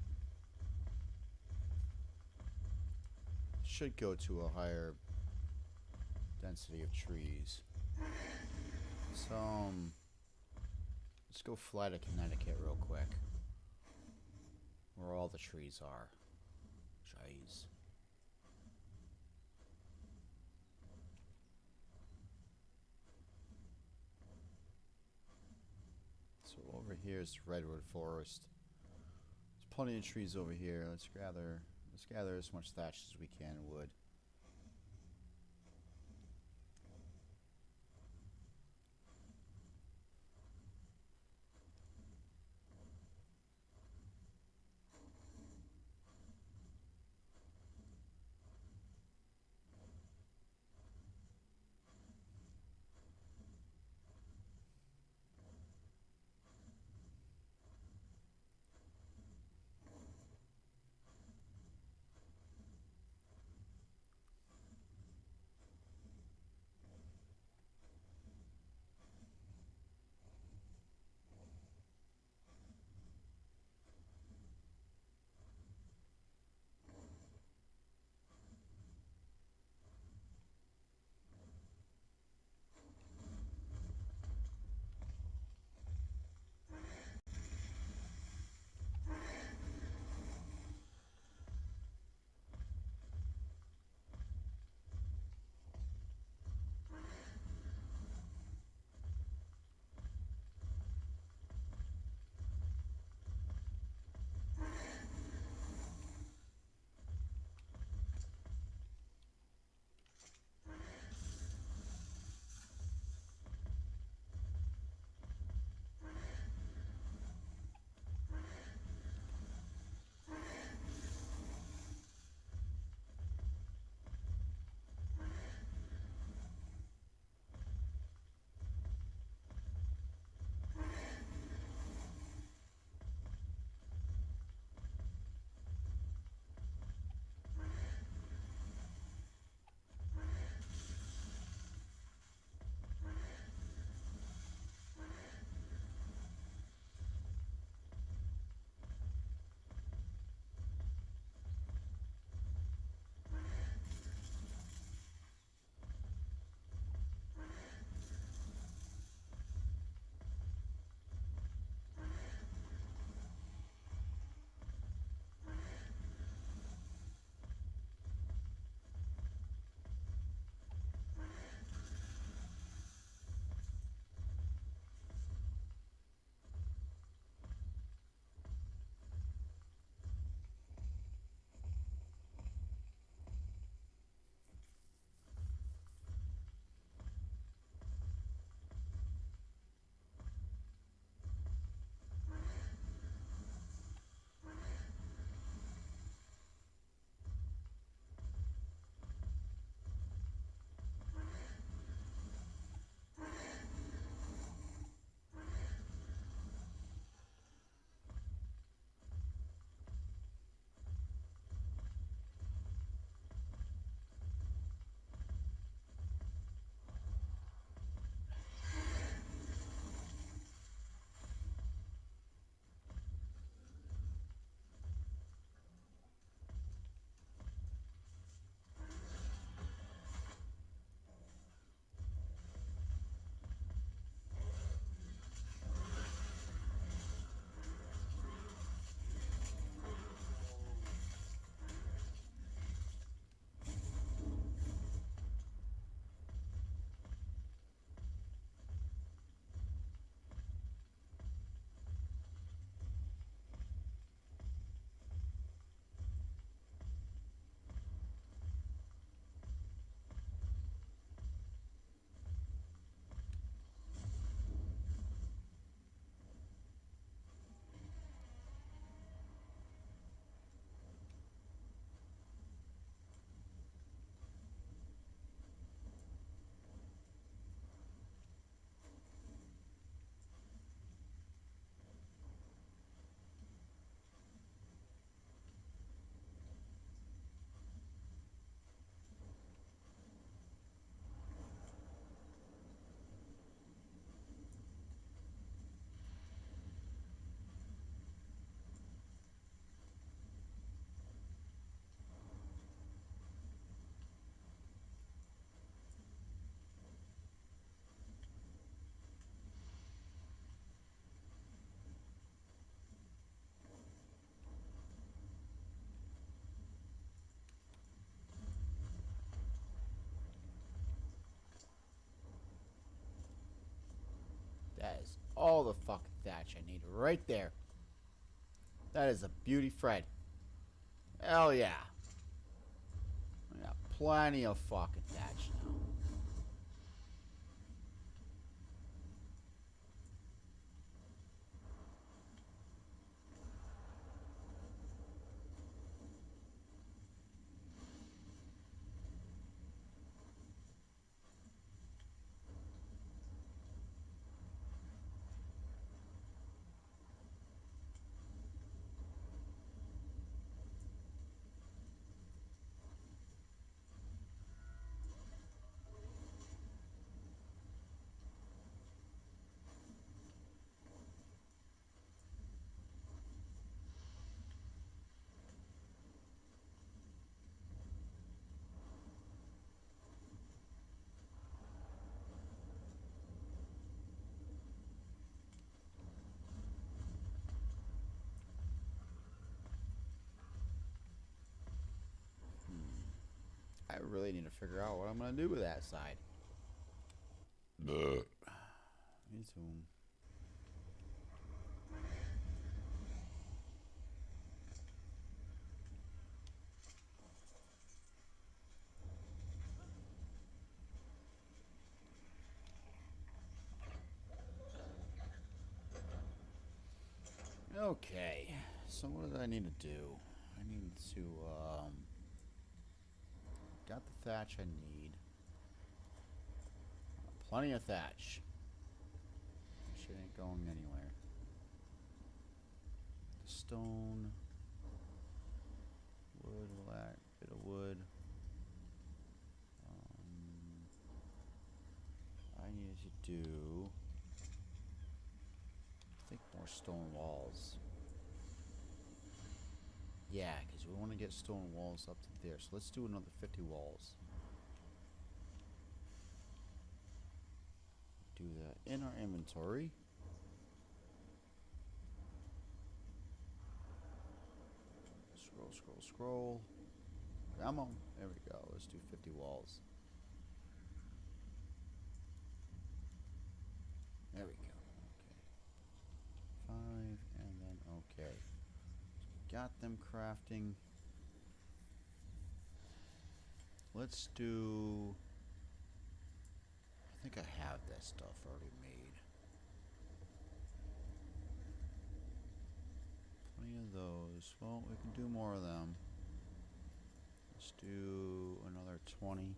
A: Should go to a higher density of trees. So, let's go fly to Connecticut real quick. Where all the trees are. Jeez. So over here is redwood forest. There's plenty of trees over here. Let's gather as much thatch as we can wood. That is all the fucking thatch I need right there. That is a beauty, Fred. Hell yeah. I got plenty of fucking thatch now. I really need to figure out what I'm going to do with that side. Me too. Okay, so what did I need to do? I need to, got the thatch I need. Plenty of thatch. Shit ain't going anywhere. Stone. Wood, black, bit of wood. I need to do, I think, more stone walls. Yeah, because we want to get stone walls up to there. So let's do another 50 walls. Do that in our inventory. Scroll, scroll, scroll. Come on. There we go. Let's do 50 walls. There we go. Okay. 5 and then okay. Got them crafting. Let's do, I think I have that stuff already made. Plenty of those. Well, we can do more of them. Let's do another 20.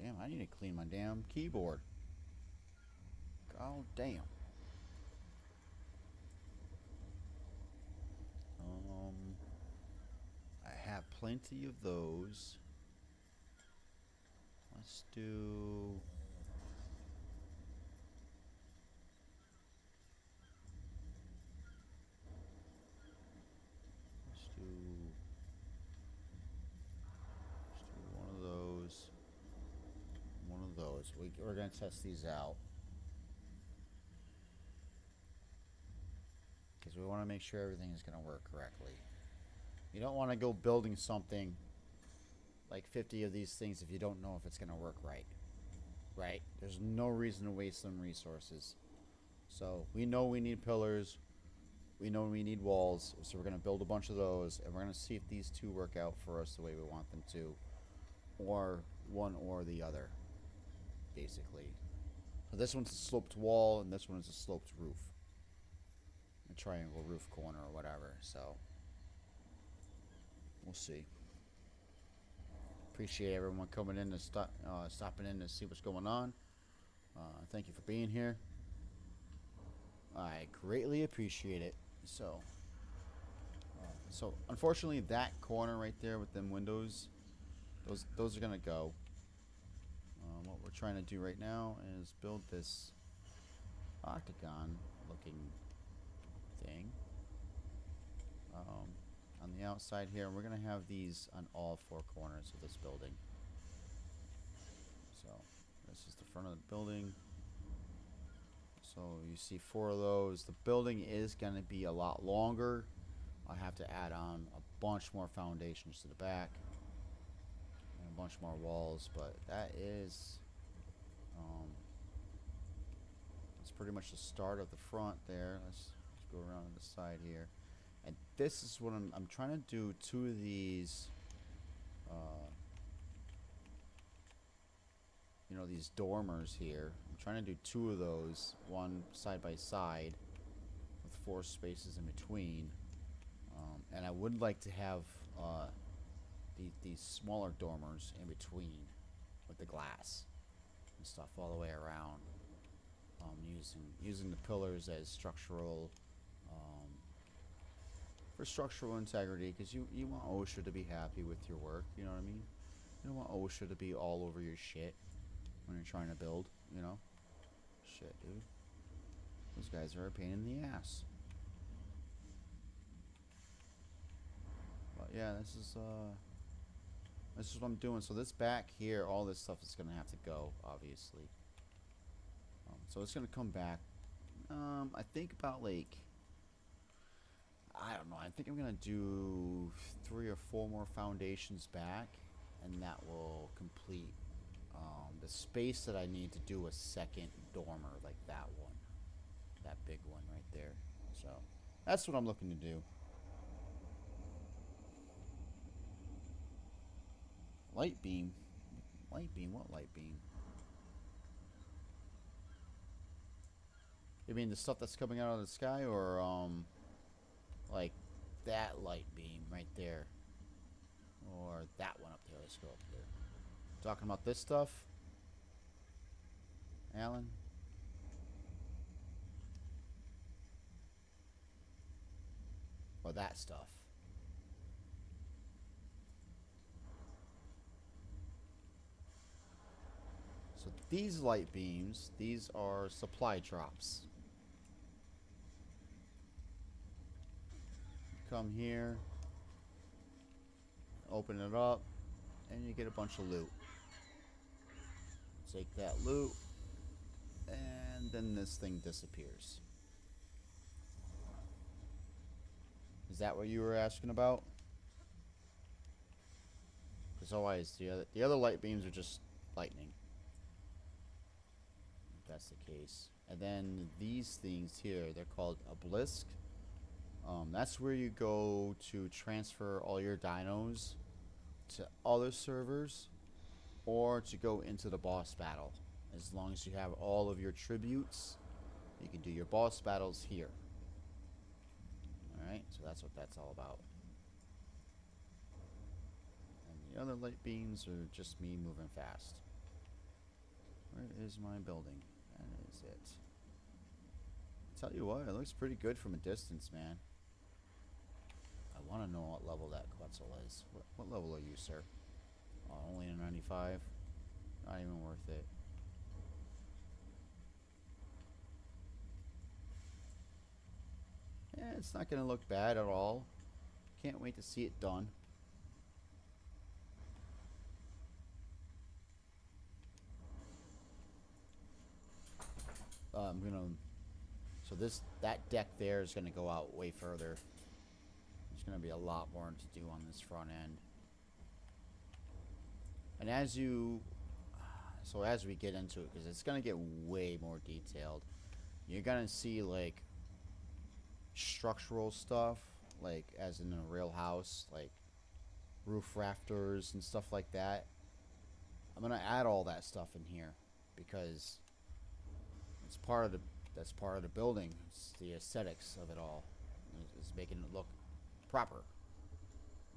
A: Damn, I need to clean my damn keyboard. God damn. I have plenty of those. Let's do, one of those. One of those. We're gonna test these out. Because we want to make sure everything is going to work correctly. You don't want to go building something like 50 of these things if you don't know if it's going to work right. Right? There's no reason to waste some resources. So we know we need pillars. We know we need walls. So we're going to build a bunch of those. And we're going to see if these two work out for us the way we want them to. Or one or the other. Basically. So this one's a sloped wall and this one is a sloped roof. A triangle roof corner or whatever, so we'll see. Appreciate everyone coming in to stopping in to see what's going on. Thank you for being here. I greatly appreciate it. So unfortunately that corner right there with them windows, those are gonna go. What we're trying to do right now is build this octagon looking thing on the outside here. We're gonna have these on all four corners of this building. So this is the front of the building. So you see 4 of those. The building is gonna be a lot longer. I have to add on a bunch more foundations to the back and a bunch more walls, but that is It's pretty much the start of the front there. Let's go around to the side here. And this is what I'm trying to do. Two of these, you know, these dormers here. I'm trying to do two of those, one side by side, with 4 spaces in between. And I would like to have these smaller dormers in between with the glass and stuff all the way around. Using the pillars as structural, for structural integrity, because you want OSHA to be happy with your work. You know what I mean? You don't want OSHA to be all over your shit when you're trying to build. You know? Shit, dude. Those guys are a pain in the ass. But yeah, this is what I'm doing. So this back here, all this stuff is gonna have to go, obviously. So it's gonna come back. I think about like, I don't know. I think I'm gonna do 3 or 4 more foundations back, and that will complete the space that I need to do a second dormer like that one, that big one right there. So that's what I'm looking to do. Light beam, light beam. What light beam? You mean the stuff that's coming out of the sky, or like that light beam right there, or that one up there? Let's go up there. Talking about this stuff, Alan? Or that stuff? So these light beams, these are supply drops. Come here, open it up, and you get a bunch of loot. Take that loot, and then this thing disappears. Is that what you were asking about? Because otherwise, the other light beams are just lightning. If that's the case. And then these things here, they're called obelisk. That's where you go to transfer all your dinos to other servers, or to go into the boss battle. As long as you have all of your tributes, you can do your boss battles here. Alright, so that's what that's all about. And the other light beams are just me moving fast. Where is my building? That is it. Tell you what, it looks pretty good from a distance, man. I want to know what level that Quetzal is. What level are you, sir? Oh, only a 95? Not even worth it. Yeah, it's not going to look bad at all. Can't wait to see it done. I'm going to... So that deck there is going to go out way further. There's going to be a lot more to do on this front end. And as we get into it, because it's going to get way more detailed, you're going to see like structural stuff, like as in a real house, like roof rafters and stuff like that. I'm going to add all that stuff in here because it's that's part of the building. It's the aesthetics of it all. It's making it look proper.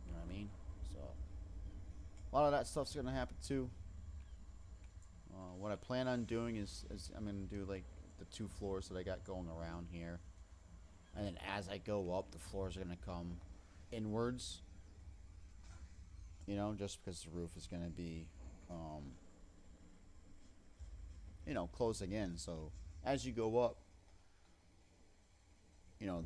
A: You know what I mean? So a lot of that stuff's gonna happen too. What I plan on doing is I'm gonna do like the 2 floors that I got going around here, and then as I go up, the floors are gonna come inwards. You know, just because the roof is gonna be, you know, closing in. So as you go up, you know,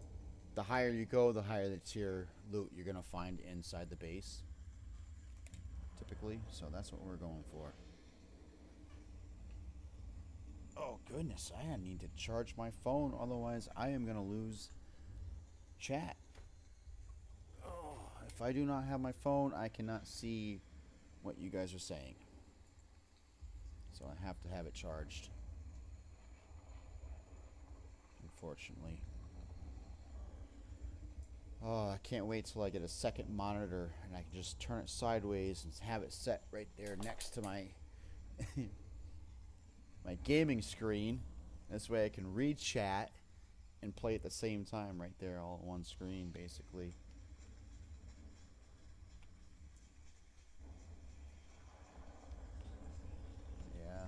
A: the higher you go, the higher the tier loot you're gonna find inside the base, typically. So that's what we're going for. Oh goodness, I need to charge my phone, otherwise I am gonna lose chat. Oh, if I do not have my phone, I cannot see what you guys are saying. So I have to have it charged. Unfortunately. Oh, I can't wait till I get a second monitor and I can just turn it sideways and have it set right there next to my my gaming screen. This way I can read chat and play at the same time right there, all on one screen, basically. Yeah.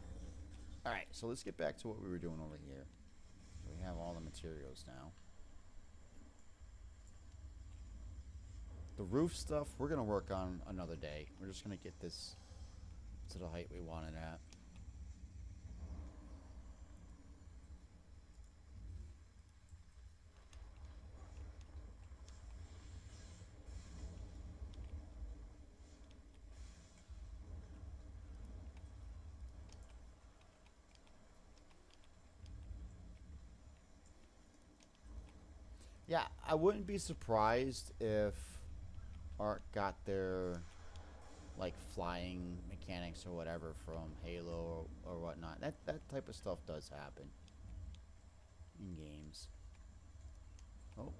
A: Alright, so let's get back to what we were doing over here. So we have all the materials now. The roof stuff, we're going to work on another day. We're just going to get this to the height we want it at. Yeah, I wouldn't be surprised if Ark got their like flying mechanics or whatever from Halo or whatnot. That type of stuff does happen in games. Oh.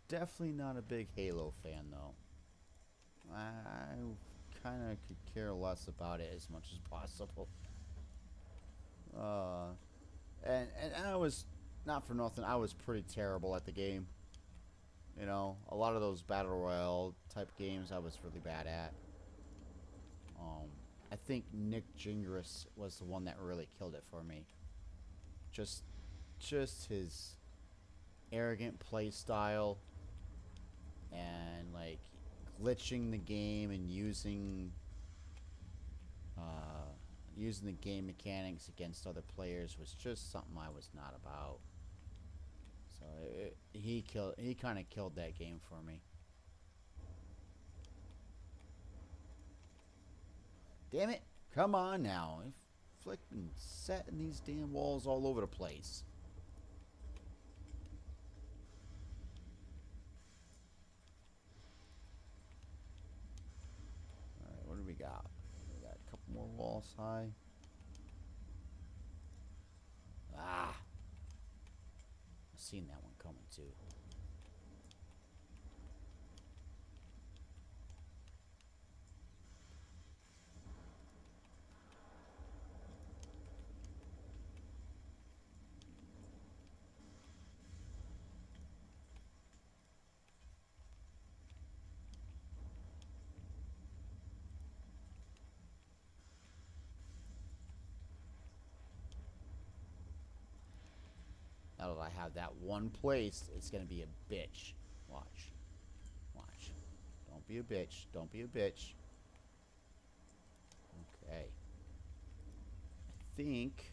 A: Definitely not a big Halo fan though. I kind of could care less about it as much as possible. And I was, not for nothing, I was pretty terrible at the game. You know, a lot of those battle royale type games I was really bad at. I think Nick Gingras was the one that really killed it for me. Just his arrogant play style and like glitching the game and using the game mechanics against other players was just something I was not about. So he kind of killed that game for me. Damn it! Come on now, flipping setting these damn walls all over the place. All right, what do we got? We got a couple more walls high. Ah! I've seen that one coming too. Now that I have that one place, it's gonna be a bitch. Watch. Watch. Don't be a bitch. Don't be a bitch. Okay. I think...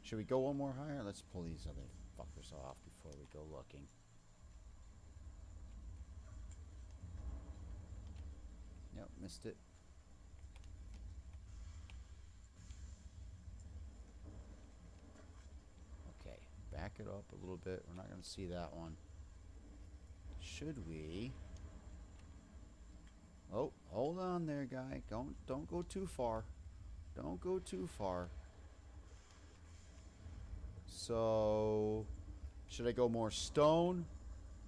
A: Should we go one more higher? Let's pull these other fuckers off before we go looking. Yep, missed it. Okay, back it up a little bit. We're not going to see that one. Should we... Oh, hold on there, guy. Don't go too far. Don't go too far. So, should I go more stone,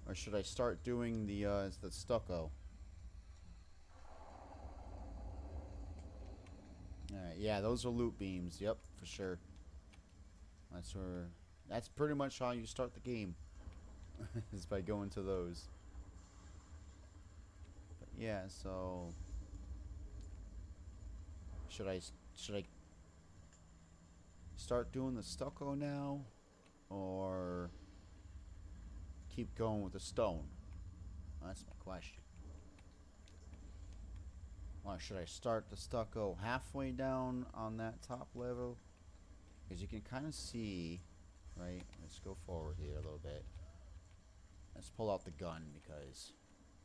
A: or should I start doing the stucco? All right, yeah, those are loot beams. Yep, for sure. That's pretty much how you start the game, is by going to those. But yeah, so should I start doing the stucco now, or keep going with the stone? That's my question. Or should I start the stucco halfway down on that top level? Because you can kind of see, right? Let's go forward here a little bit. Let's pull out the gun because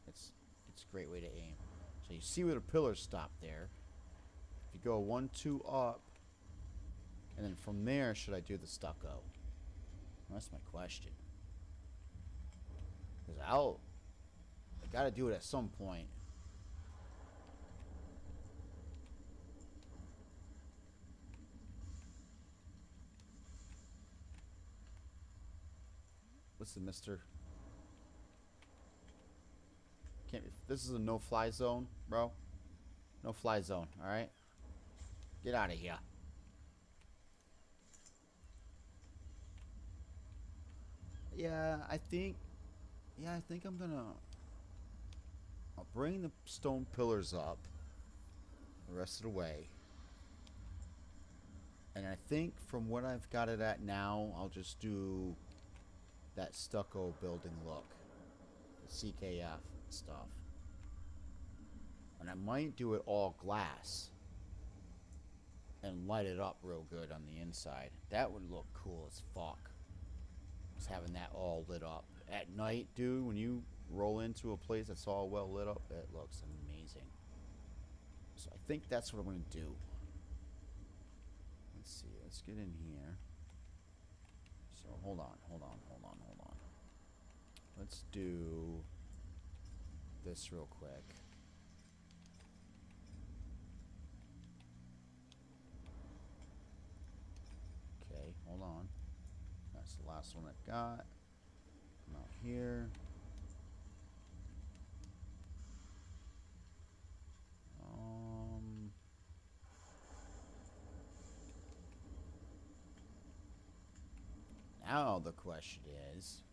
A: it's a great way to aim. So you see where the pillars stop there. If you go 1, 2 up, and then from there, should I do the stucco? Well, that's my question. Because I gotta do it at some point. Listen, mister. This is a no-fly zone, bro. No-fly zone, alright? Get out of here. Yeah, I think I'm gonna... I'll bring the stone pillars up the rest of the way. And I think from what I've got it at now, I'll just do that stucco building look. The CKF stuff. And I might do it all glass. And light it up real good on the inside. That would look cool as fuck. Just having that all lit up. At night, dude, when you roll into a place that's all well lit up, it looks amazing. So I think that's what I'm going to do. Let's see. Let's get in here. So hold on. Let's do this real quick. Okay, hold on. That's the last one I've got. Come out here. Now the question is,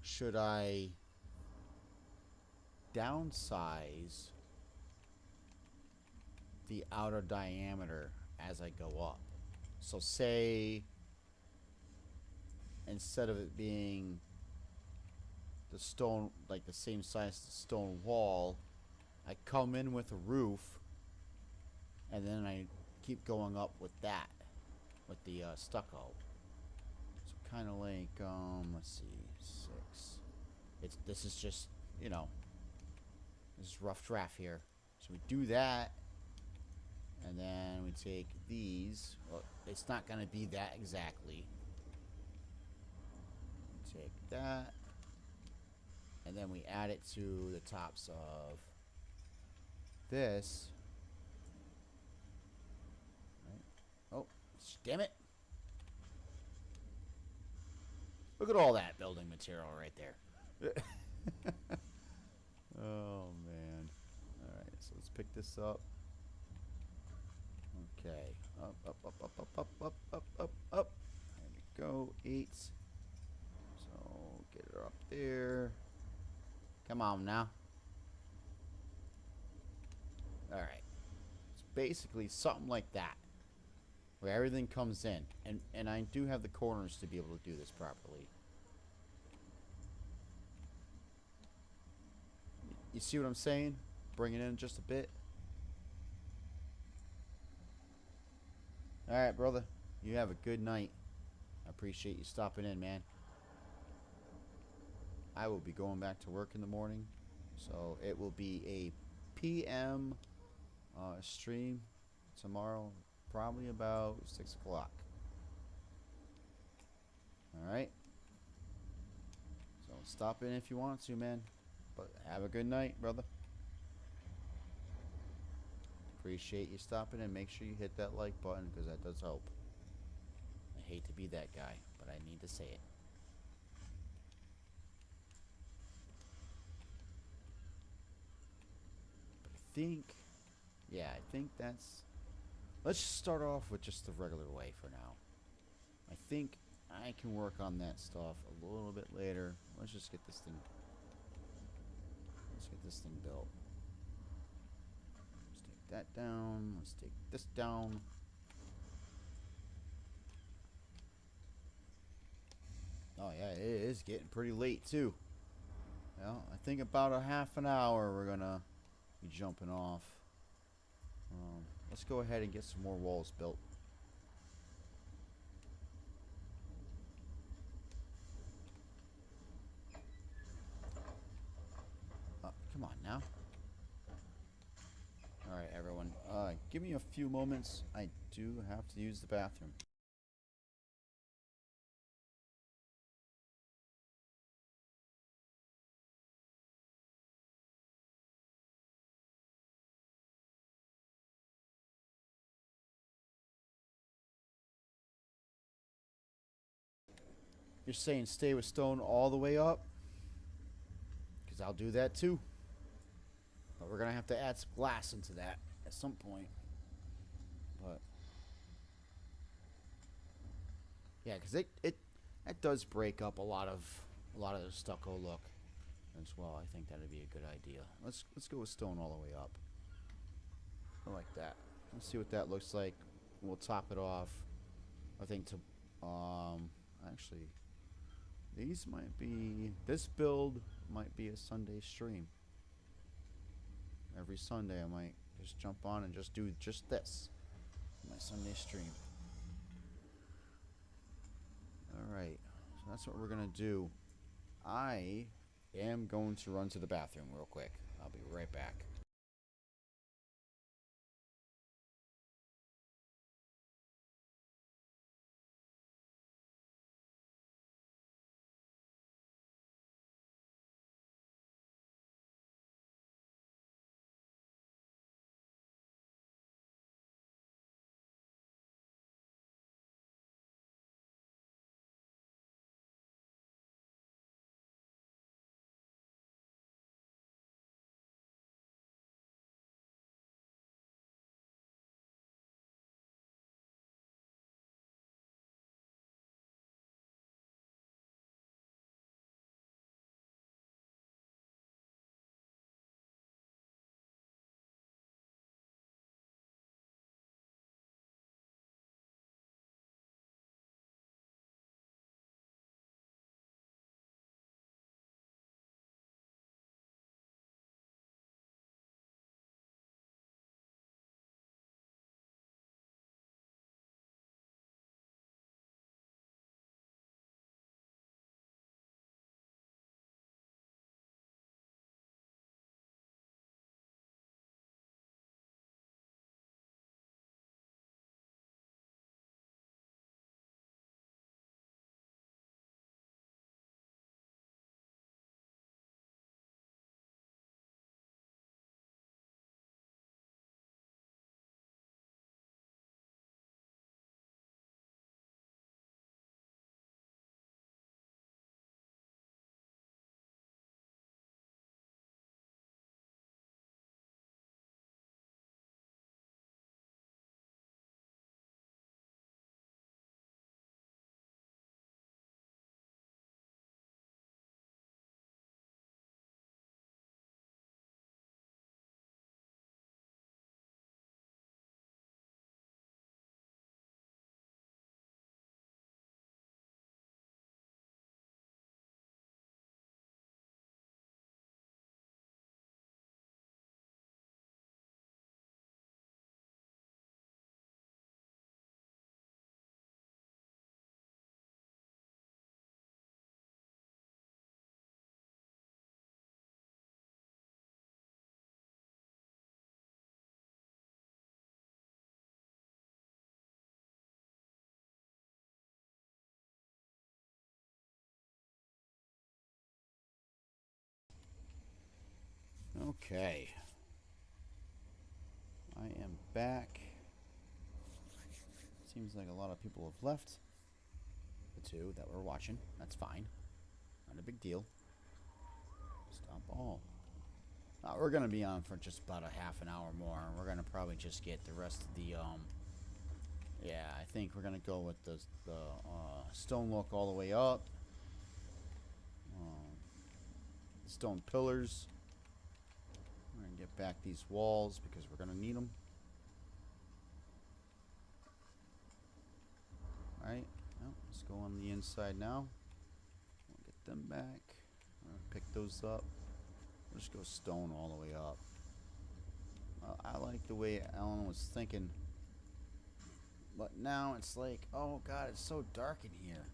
A: should I downsize the outer diameter as I go up? So say instead of it being the stone, like the same size as the stone wall, I come in with a roof and then I keep going up with that, with the stucco. So kind of like, let's see, 6. This is just, you know, this is rough draft here. So we do that, and then we take these. Well, it's not going to be that exactly. Take that, and then we add it to the tops of this. Right. Oh, damn it. Look at all that building material right there. Oh, man. Alright, so let's pick this up. Okay. Up. There we go. 8. So, get her up there. Come on now. Alright. It's basically something like that. Where everything comes in. And I do have the corners to be able to do this properly. You see what I'm saying? Bring it in just a bit. Alright, brother. You have a good night. I appreciate you stopping in, man. I will be going back to work in the morning. So it will be a PM stream tomorrow. Probably about 6 o'clock. Alright. So stop in if you want to, man. But have a good night, brother. Appreciate you stopping in. Make sure you hit that like button because that does help. I hate to be that guy, but I need to say it. But I think, yeah, I think that's... Let's just start off with just the regular way for now. I think I can work on that stuff a little bit later. Let's just get this thing... Let's get this thing built. Let's take that down. Let's take this down. Oh yeah, it is getting pretty late too. Well, I think about a half an hour we're gonna be jumping off. Let's go ahead and get some more walls built. Come on now. Alright, everyone. Give me a few moments. I do have to use the bathroom. You're saying stay with stone all the way up? Because I'll do that too. But we're going to have to add some glass into that at some point. But yeah, because it does break up a lot of the stucco look as well. I think that'd be a good idea. Let's go with stone all the way up. I like that. Let's see what that looks like. We'll top it off. I think to actually this build might be a Sunday stream. Every Sunday I might just jump on and just do just this. My Sunday stream. Alright. So that's what we're gonna do. I am going to run to the bathroom real quick. I'll be right back. Okay. I am back. Seems like a lot of people have left. The two that were watching. That's fine. Not a big deal. Stop all. We're going to be on for just about a half an hour more. We're going to probably just get the rest of the, yeah, I think we're going to go with the stone look all the way up. Stone pillars. We're going to get back these walls because we're going to need them. Alright, well, let's go on the inside now. We'll get them back. We're going to pick those up. We'll just go stone all the way up. I like the way Alan was thinking. But now it's like, oh god, it's so dark in here.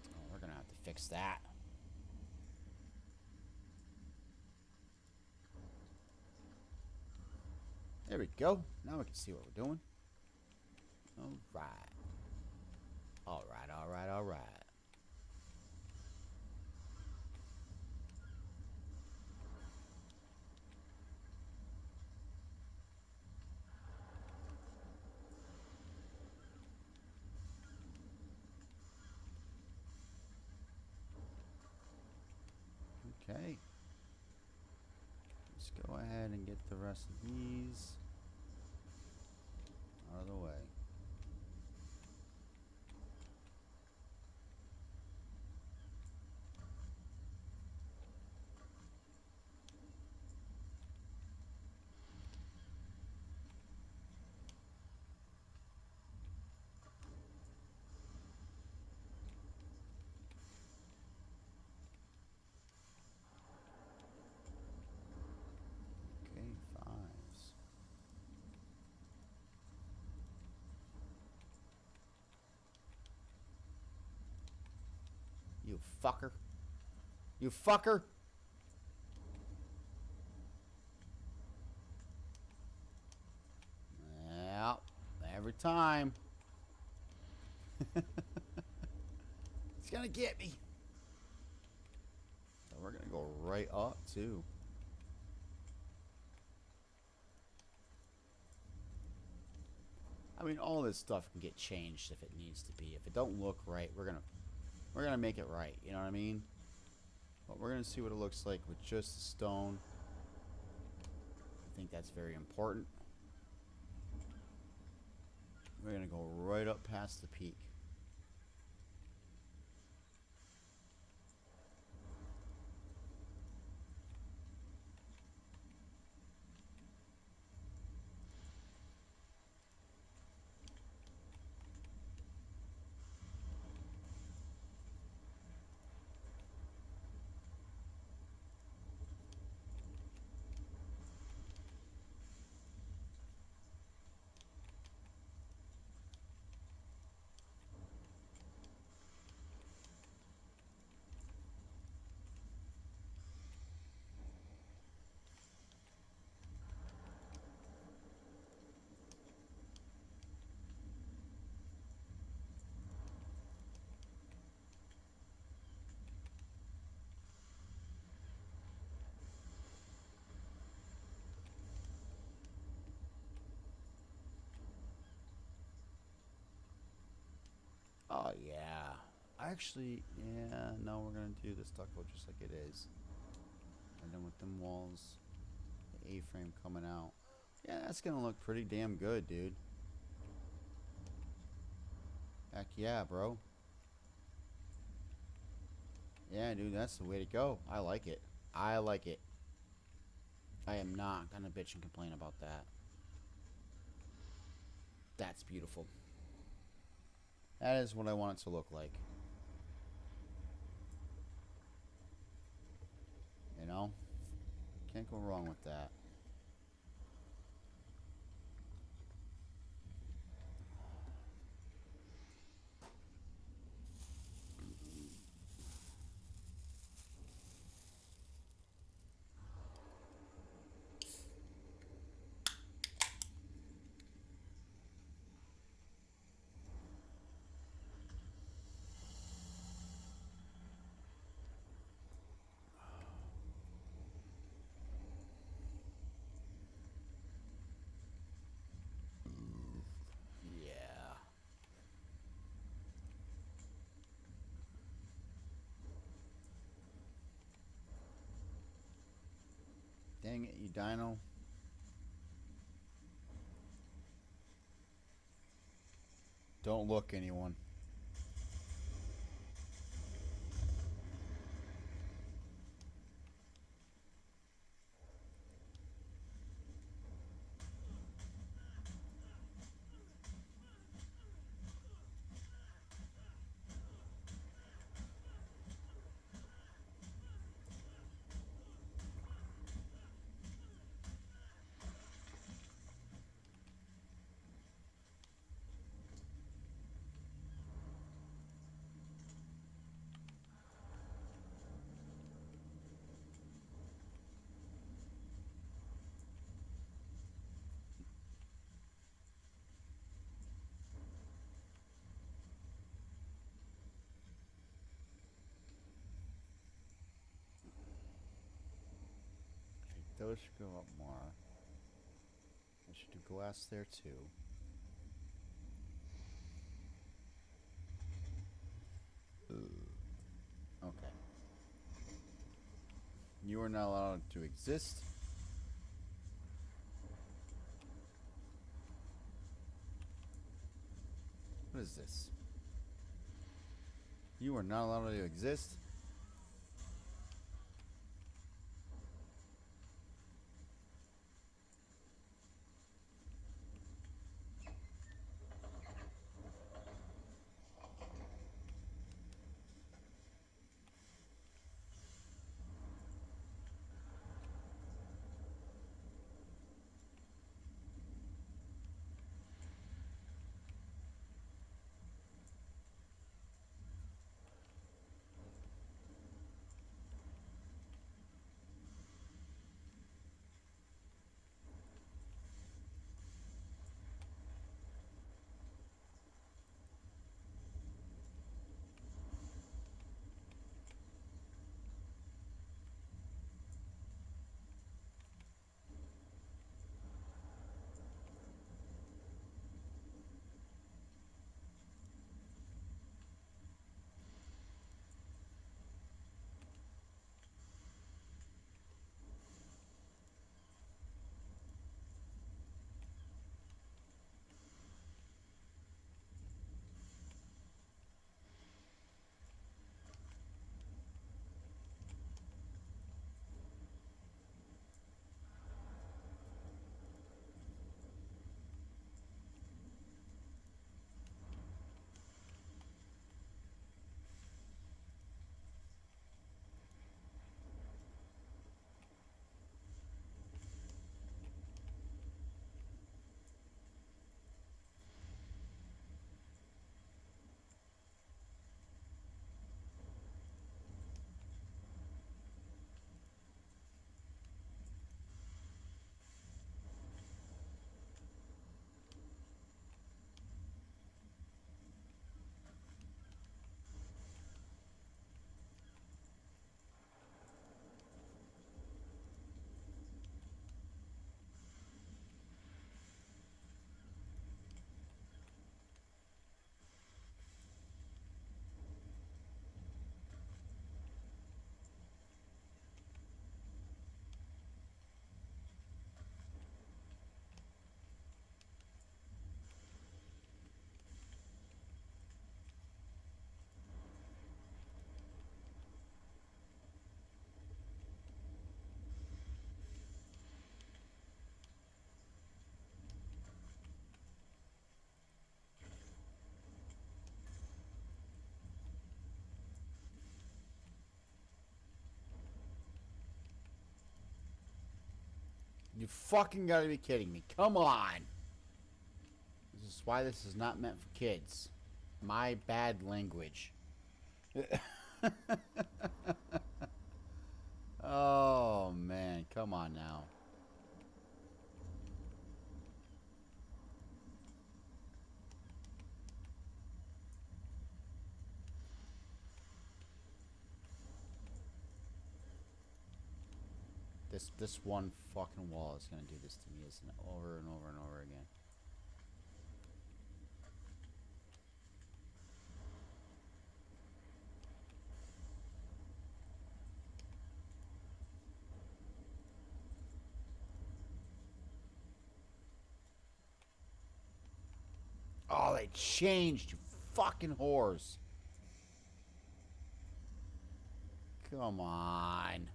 A: Oh, we're going to have to fix that. There we go. Now we can see what we're doing. Alright. Alright, alright, alright. get the rest of these out of the way. Okay, fives. You fucker. You fucker. Yeah, every time. It's gonna get me. So we're gonna go right up too. I mean, all this stuff can get changed if it needs to be. If it don't look right, we're gonna make it right. You know what I mean? But we're gonna see what it looks like with just the stone. I think that's very important. We're gonna go right up past the peak. Oh yeah. Actually, yeah. No, we're gonna do the stucco just like it is. And then with them walls, the A-frame coming out. Yeah, that's gonna look pretty damn good, dude. Heck yeah, bro. Yeah, dude, that's the way to go. I like it. I like it. I am not gonna bitch and complain about that. That's beautiful. That is what I want it to look like. You know? Can't go wrong with that. Yeah. Dang it, you dino. Don't look, anyone. Those should go up more. I should do glass there too. Okay. You are not allowed to exist. What is this? You are not allowed to exist? You fucking gotta be kidding me. Come on. This is why this is not meant for kids. My bad language. Oh, man. Come on now. This one fucking wall is gonna do this to me, isn't it? Over and over and over again. Oh, they changed, you fucking whores. Come on.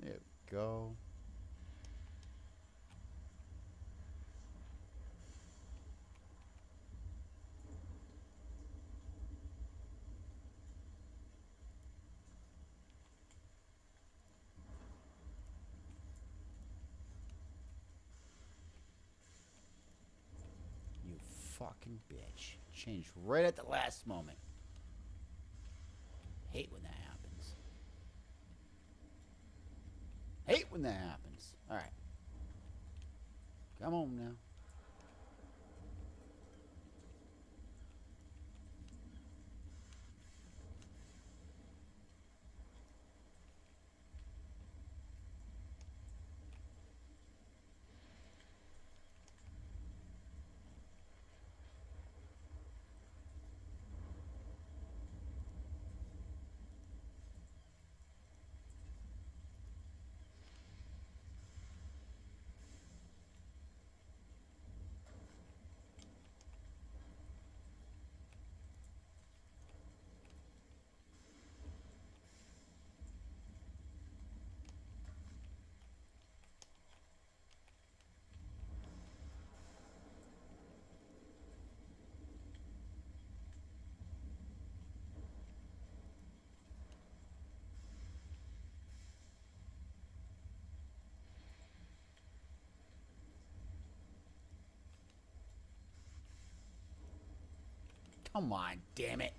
A: There we go. You fucking bitch. Changed right at the last moment. Hate when that happens. Hate when that happens. Alright. Come on now. Come on, damn it.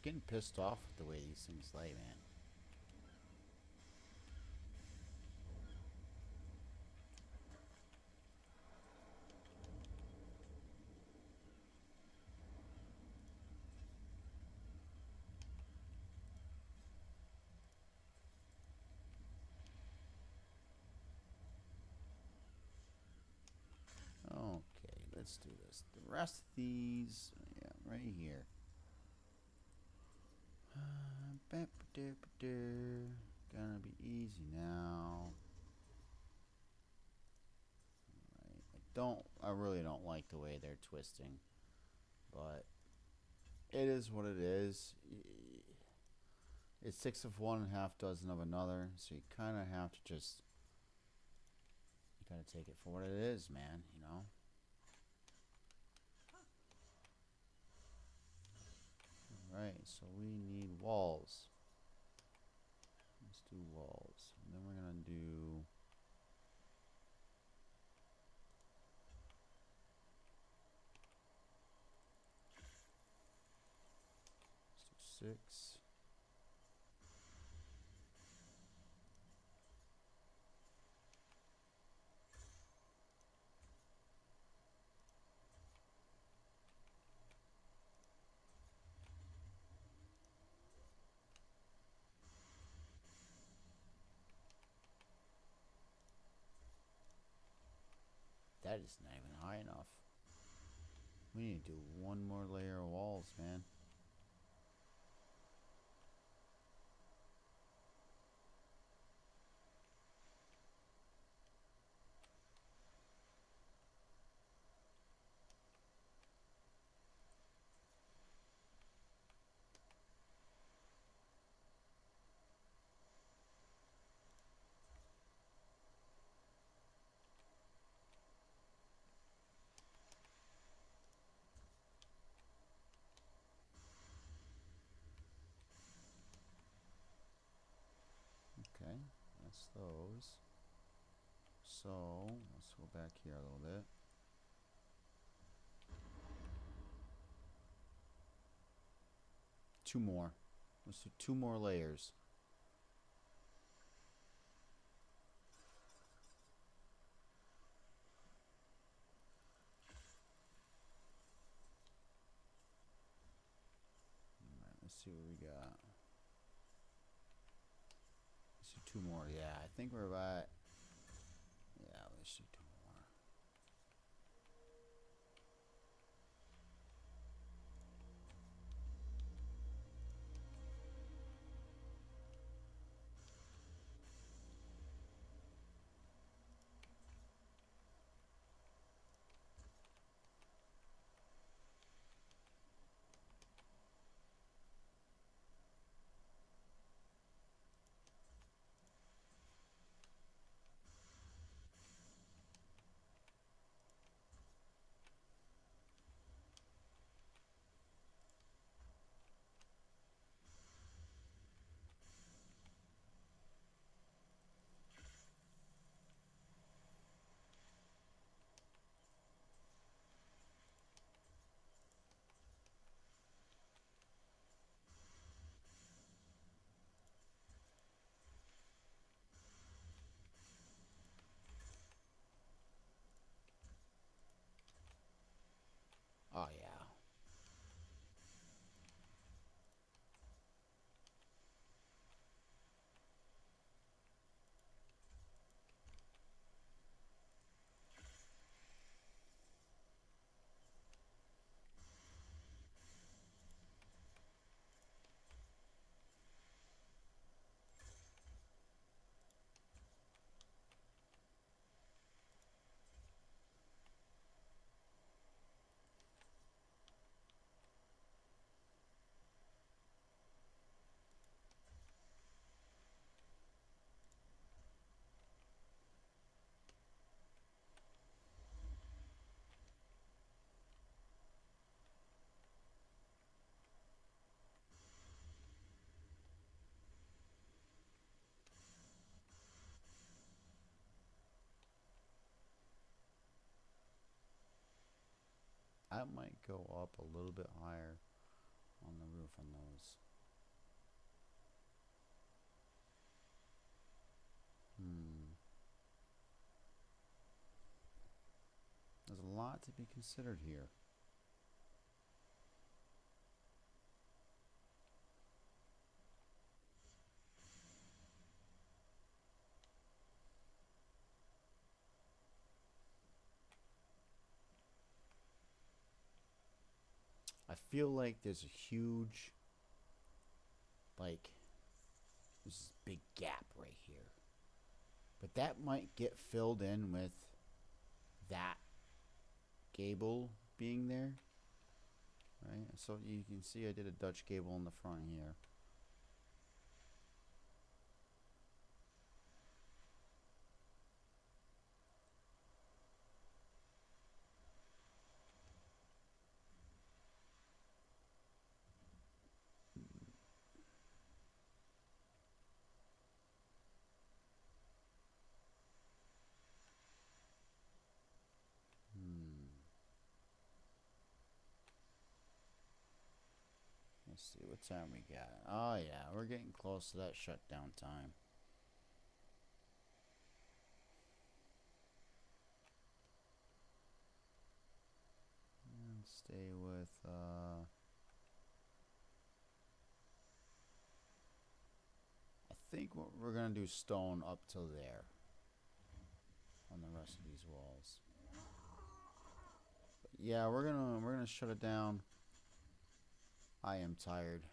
A: Getting pissed off with the way these things lay, man. Okay, let's do this. The rest of these, yeah, right here. Gonna be easy now. Right. I really don't like the way they're twisting, but it is what it is. It's 6 of one and half dozen of another, so you kind of have to just, you gotta take it for what it is, man, you know? Alright, so we need walls. Let's do walls. And then we're gonna do six. That is not even high enough. We need to do one more layer of walls, man. Okay, that's those. So, let's go back here a little bit. Two more. Let's do two more layers. Alright, let's see what we got. Let's do two more. Yeah, I think we're about... Yeah, let's do two more. I might go up a little bit higher on the roof on those. There's a lot to be considered here. I feel like there's a huge, like, this big gap right here. But that might get filled in with that gable being there. Right? So you can see I did a Dutch gable in the front here. Let's see what time we got. Oh yeah, we're getting close to that shutdown time. And stay with I think what we're gonna do stone up till there on the rest of these walls. But yeah, we're gonna shut it down. I am tired.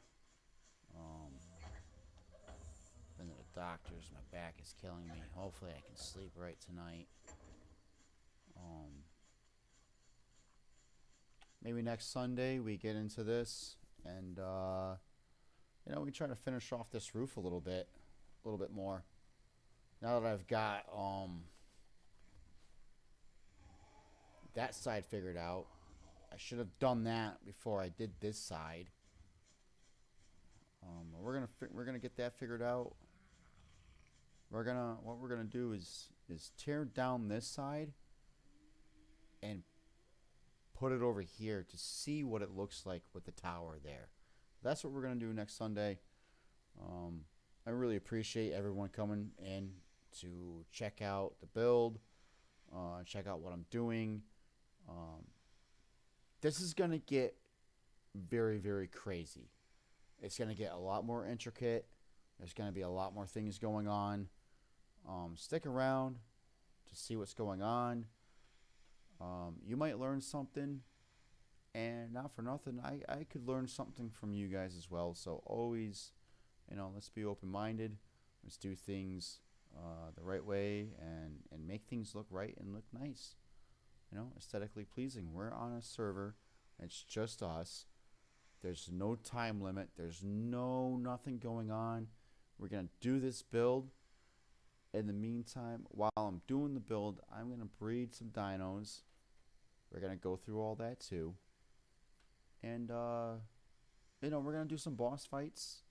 A: Been to the doctors. My back is killing me. Hopefully, I can sleep right tonight. Maybe next Sunday we get into this, and you know, we try to finish off this roof a little bit more. Now that I've got that side figured out, I should have done that before I did this side. We're gonna get that figured out. What we're gonna do is tear down this side and put it over here to see what it looks like with the tower there. That's what we're gonna do next Sunday. I really appreciate everyone coming in to check out the build, check out what I'm doing. This is gonna get very, very crazy. It's gonna get a lot more intricate. There's gonna be a lot more things going on. Stick around to see what's going on. You might learn something, and not for nothing, I could learn something from you guys as well. So always, you know, let's be open-minded. Let's do things the right way and make things look right and look nice. You know, aesthetically pleasing. We're on a server. It's just us. There's no time limit. There's nothing going on. We're going to do this build. In the meantime, while I'm doing the build, I'm going to breed some dinos. We're going to go through all that too. And, you know, we're going to do some boss fights.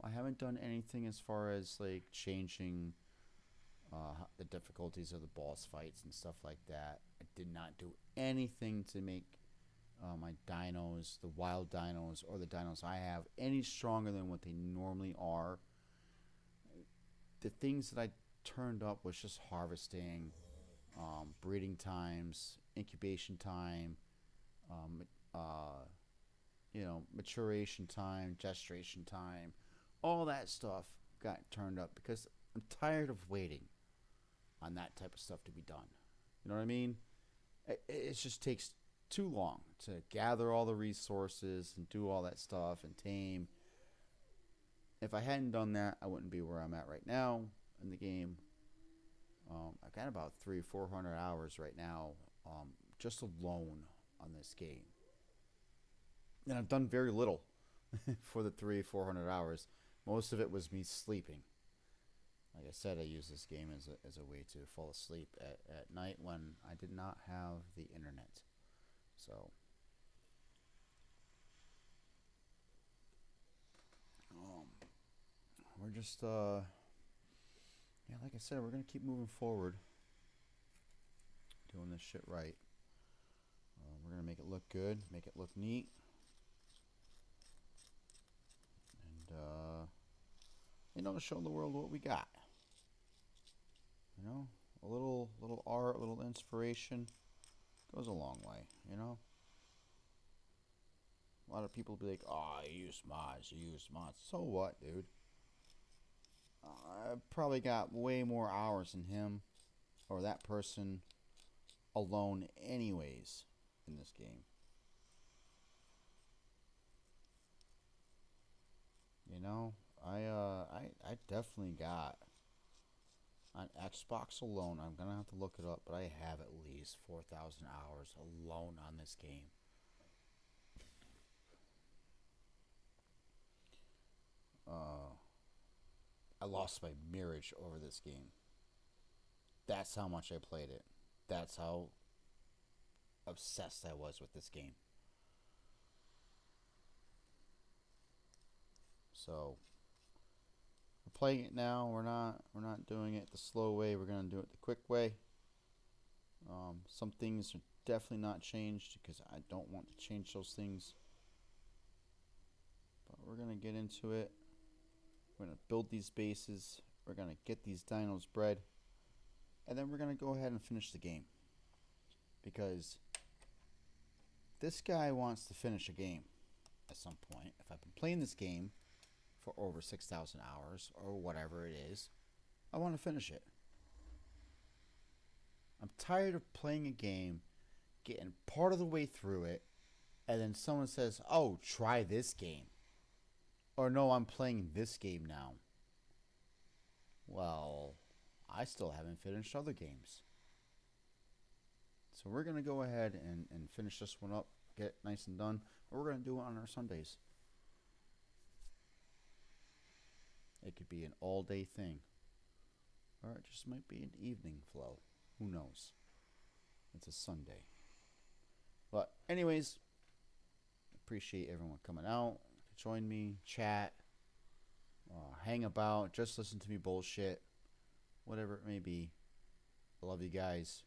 A: I haven't done anything as far as, like, changing the difficulties of the boss fights and stuff like that. I did not do anything to make my dinos, the wild dinos, or the dinos I have, any stronger than what they normally are. The things that I turned up was just harvesting, breeding times, incubation time, you know, maturation time, gestation time, all that stuff got turned up because I'm tired of waiting on that type of stuff to be done. You know what I mean? It just takes too long to gather all the resources and do all that stuff and tame. If I hadn't done that, I wouldn't be where I'm at right now in the game. I've got about 300-400 hours right now, just alone on this game. And I've done very little for the 300-400 hours. Most of it was me sleeping. Like I said, I use this game as a way to fall asleep at night when I did not have the internet. So, we're just, yeah, like I said, we're going to keep moving forward, doing this shit right. We're going to make it look good, make it look neat. And, you know, show the world what we got. You know, a little art, a little inspiration goes a long way, you know. A lot of people be like, oh, you use mods, you use mods. So what, dude? I've probably got way more hours than him or that person alone anyways in this game. You know, I definitely got on Xbox alone. I'm gonna have to look it up, but I have at least 4,000 hours alone on this game. I lost my marriage over this game. That's how much I played it. That's how obsessed I was with this game. So we're playing it now. We're not doing it the slow way. We're gonna do it the quick way. Some things are definitely not changed because I don't want to change those things. But we're gonna get into it. We're gonna build these bases. We're gonna get these dinos bred, and then we're gonna go ahead and finish the game. Because this guy wants to finish a game at some point. If I've been playing this game for over 6,000 hours or whatever it is, I want to finish it. I'm tired of playing a game, getting part of the way through it, and then someone says, oh, try this game. Or no, I'm playing this game now. Well, I still haven't finished other games. So we're going to go ahead and finish this one up, get it nice and done. Or we're going to do it on our Sundays. It could be an all-day thing. Or it just might be an evening flow. Who knows? It's a Sunday. But anyways, appreciate everyone coming out to join me, chat, hang about, just listen to me bullshit, whatever it may be. I love you guys.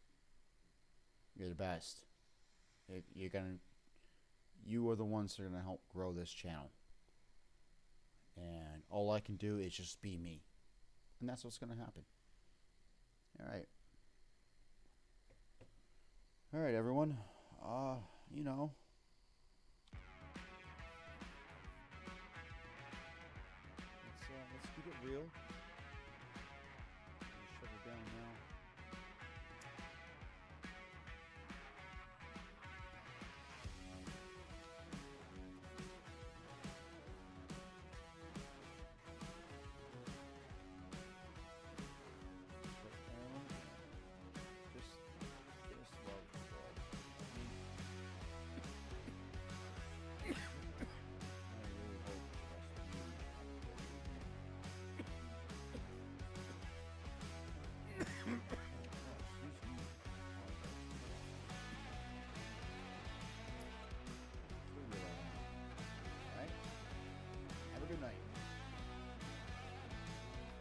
A: You're the best. You are the ones that are gonna help grow this channel. And all I can do is just be me. And that's what's gonna happen. Alright, everyone. You know,